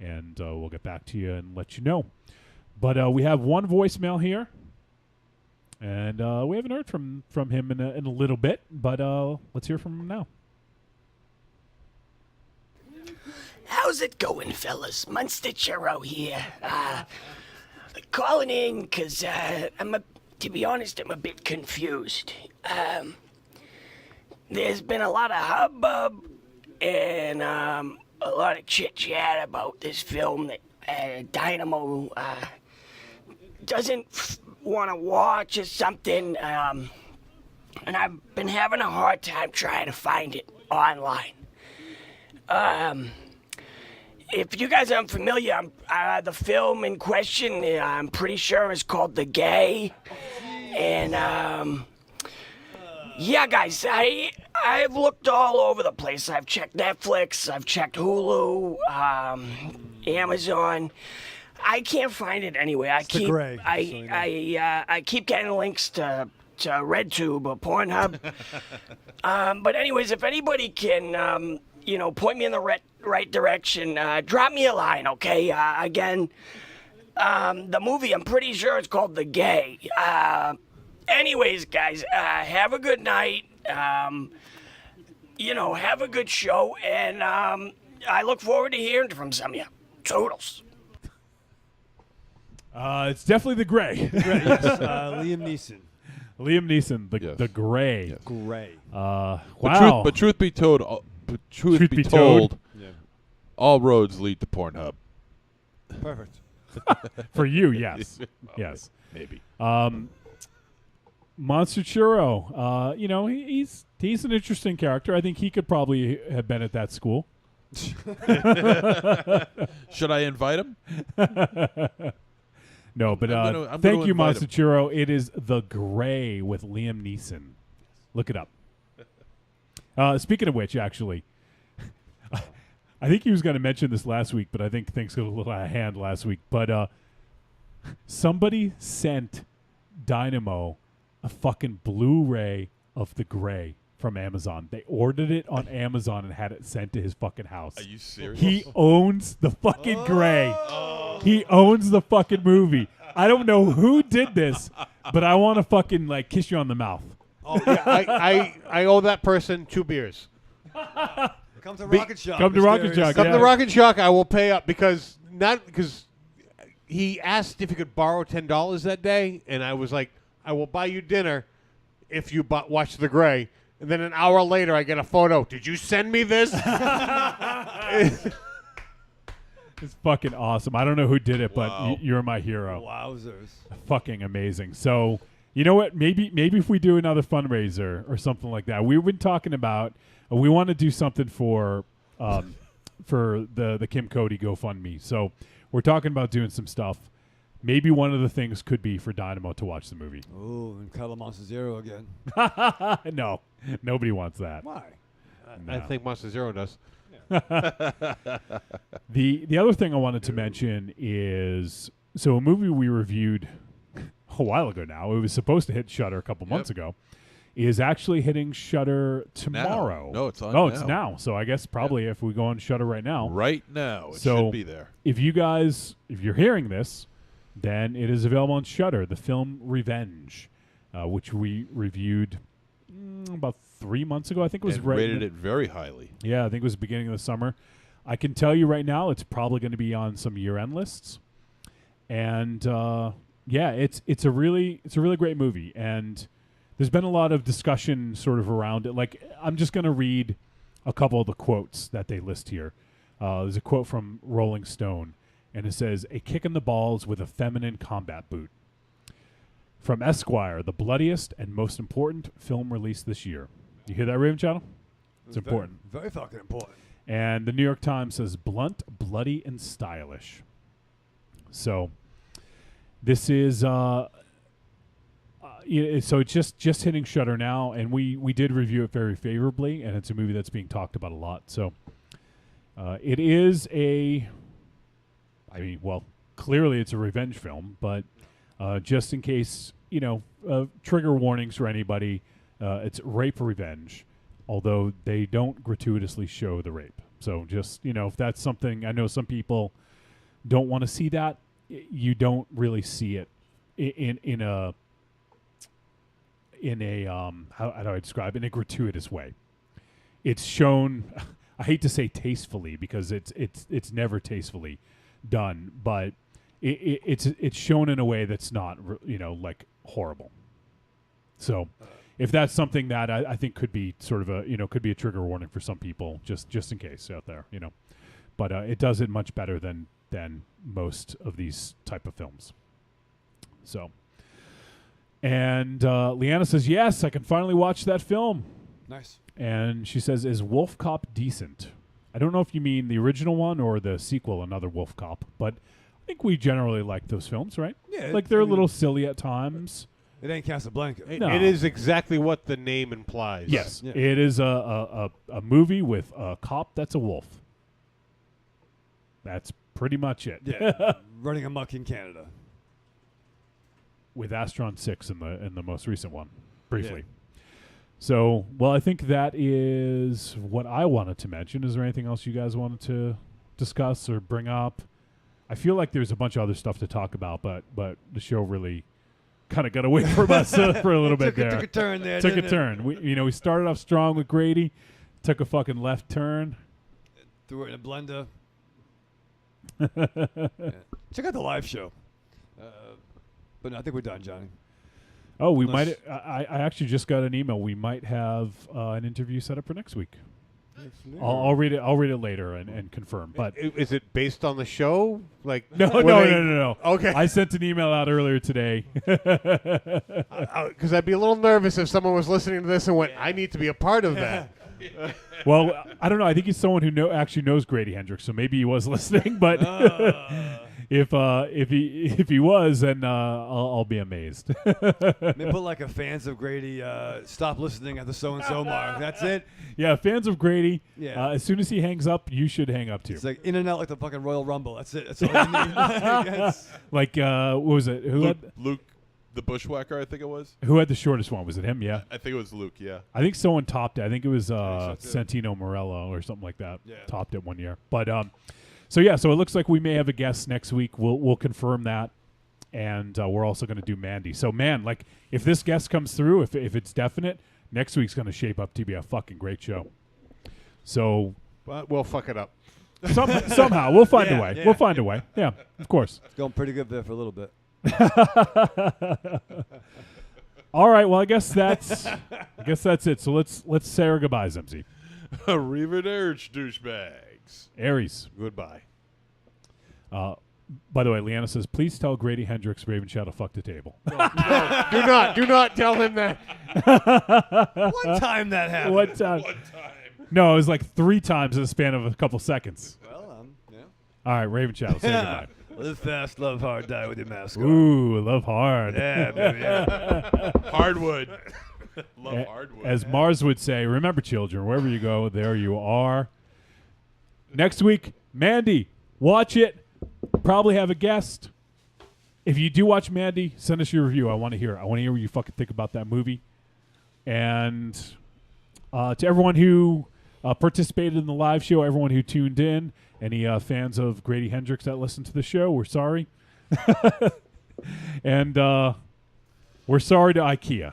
and we'll get back to you and let you know. But we have one voicemail here. And we haven't heard from him in a little bit, but let's hear from him now. How's it going, fellas? Munster Churro here. Calling in because to be honest, I'm a bit confused. There's been a lot of hubbub and a lot of chit-chat about this film that Dynamo doesn't want to watch or something, and I've been having a hard time trying to find it online. If you guys aren't familiar, the film in question, I'm pretty sure is called The Gay. And, yeah, guys, I've looked all over the place. I've checked Netflix, I've checked Hulu, Amazon. I can't find it anywhere. I keep getting links to RedTube or Pornhub. But anyways, if anybody can, point me in the right direction, drop me a line, okay? Again, the movie, I'm pretty sure it's called The Gay. Anyways, guys, have a good night. Have a good show, and I look forward to hearing from some of you. Toodles. It's definitely the Gray. Yes, Liam Neeson. Liam Neeson, the Gray. Yes. Gray. Wow. But truth be told, all roads lead to Pornhub. Perfect. For you, yes. Yes. Maybe. Monster Churro. He's an interesting character. I think he could probably have been at that school. Should I invite him? No, but I'm gonna thank you, invite Monster him. Churro. It is The Gray with Liam Neeson. Look it up. Speaking of which, actually, I think he was going to mention this last week, but I think things got a little out of hand last week. But somebody sent Dynamo a fucking Blu-ray of The Gray from Amazon. They ordered it on Amazon and had it sent to his fucking house. Are you serious? He owns the fucking Gray. He owns the fucking movie. I don't know who did this, but I want to fucking like kiss you on the mouth. Oh yeah, I owe that person 2 beers. Come to Rocket Shock. Come to Rocket Shock. Come yeah. to Rocket Shock. I will pay up because he asked if he could borrow $10 that day, and I was like, I will buy you dinner if you watch The Gray. And then an hour later, I get a photo. Did you send me this? It's fucking awesome. I don't know who did it, Wow. but you're my hero. Wowzers. Fucking amazing. So, you know what? Maybe if we do another fundraiser or something like that. We've been talking about we want to do something for the Kim Cody GoFundMe. So, we're talking about doing some stuff. Maybe one of the things could be for Dynamo to watch the movie. Ooh, and Cuddle Monster Zero again. No, nobody wants that. Why? I think Monster Zero does. The other thing I wanted to mention is a movie we reviewed a while ago now. It was supposed to hit Shudder a couple months ago. Is actually hitting Shudder tomorrow. No, it's on No, now. it's now. So I guess probably if we go on Shudder right now. Right now, it So should be there. If you're hearing this, then it is available on Shudder. The film Revenge, which we reviewed about 3 months ago. I think it was And rated it very highly. Yeah, I think it was the beginning of the summer. I can tell you right now, it's probably going to be on some year-end lists. And it's a really great movie. And there's been a lot of discussion sort of around it. Like, I'm just going to read a couple of the quotes that they list here. There's a quote from Rolling Stone, and it says, "A kick in the balls with a feminine combat boot." From Esquire, the bloodiest and most important film released this year. You hear that, Raven Channel? It's important. Very fucking important. And the New York Times says, "Blunt, bloody, and stylish." So this is so it's just hitting Shudder now, and we did review it very favorably, and it's a movie that's being talked about a lot. So it is clearly it's a revenge film, but just in case, trigger warnings for anybody, it's rape revenge, although they don't gratuitously show the rape. So just, if that's something, I know some people don't want to see that, you don't really see it in a how do I describe it? In a gratuitous way. It's shown, I hate to say tastefully, because it's never tastefully done, but it's shown in a way that's not like horrible. So if that's something that I think could be sort of could be a trigger warning for some people, just in case out there, but it does it much better than most of these type of films. So, and Leanna says, yes, I can finally watch that film. Nice. And she says, is Wolf Cop decent? I don't know if you mean the original one or the sequel, Another Wolf Cop, but I think we generally like those films, right? Yeah. Like they're a little silly at times. It ain't Casablanca. No. It is exactly what the name implies. Yes, Yeah. it is a movie with a cop that's a wolf. That's pretty much it. Yeah. Running amok in Canada. With Astron 6 in the most recent one, briefly. Yeah. So, well, I think that is what I wanted to mention. Is there anything else you guys wanted to discuss or bring up? I feel like there's a bunch of other stuff to talk about, but the show really kind of got away from us for a little bit there. Took a turn there. Took a didn't it? turn. We started off strong with Grady, took a fucking left turn. Threw it in a blender. Yeah. Check out the live show. But no, I think we're done, Johnny. Oh, we Unless- might. I actually just got an email. We might have an interview set up for next week. I'll read it. I'll read it later and confirm. But Is it based on the show? Like no. Okay. I sent an email out earlier today. Because I'd be a little nervous if someone was listening to this and went, "I need to be a part of that." Well, I don't know. I think he's someone who actually knows Grady Hendrix, so maybe he was listening. But if he was, then I'll be amazed. They put like a fans of Grady stop listening at the so and so mark. That's it. Yeah, fans of Grady. Yeah. As soon as he hangs up, you should hang up too. It's like in and out like the fucking Royal Rumble. That's it. That's all you need. That's- Like what was it? Luke, the Bushwhacker, I think it was. Who had the shortest one? Was it him? Yeah. I think it was Luke. Yeah. I think someone topped it. I think it was so too. Santino Morello or something like that. Yeah. Topped it one year. But so it looks like we may have a guest next week. We'll confirm that, and we're also going to do Mandy. So man, like if this guest comes through, if it's definite, next week's going to shape up to be a fucking great show. So But we'll fuck it up. somehow we'll find a Yeah, way. yeah. We'll find a way. Yeah, of course. It's going pretty good there for a little bit. All right. Well, I guess that's it. So let's say our goodbyes, MC. Arrivederci, douchebags. Aries. Goodbye. By the way, Leanna says, please tell Grady Hendrix Raven Shadow fuck the table. Do not tell him that. One time that happened. One time. No, it was like 3 times in the span of a couple seconds. Well, yeah. All right, Raven Shadow, say goodbye. Live fast, love hard, die with your mask on. Ooh, love hard. Yeah, baby. Yeah. Hardwood. Love hardwood. As Mars would say, remember, children, wherever you go, there you are. Next week, Mandy, watch it. Probably have a guest. If you do watch Mandy, send us your review. I want to hear it. I want to hear what you fucking think about that movie. And to everyone who participated in the live show, everyone who tuned in, any fans of Grady Hendrix that listen to the show, we're sorry. And we're sorry to IKEA.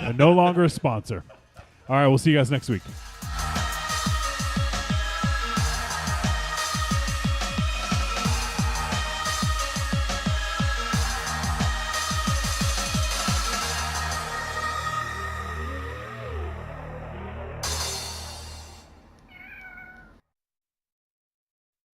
They're no longer a sponsor. All right, we'll see you guys next week.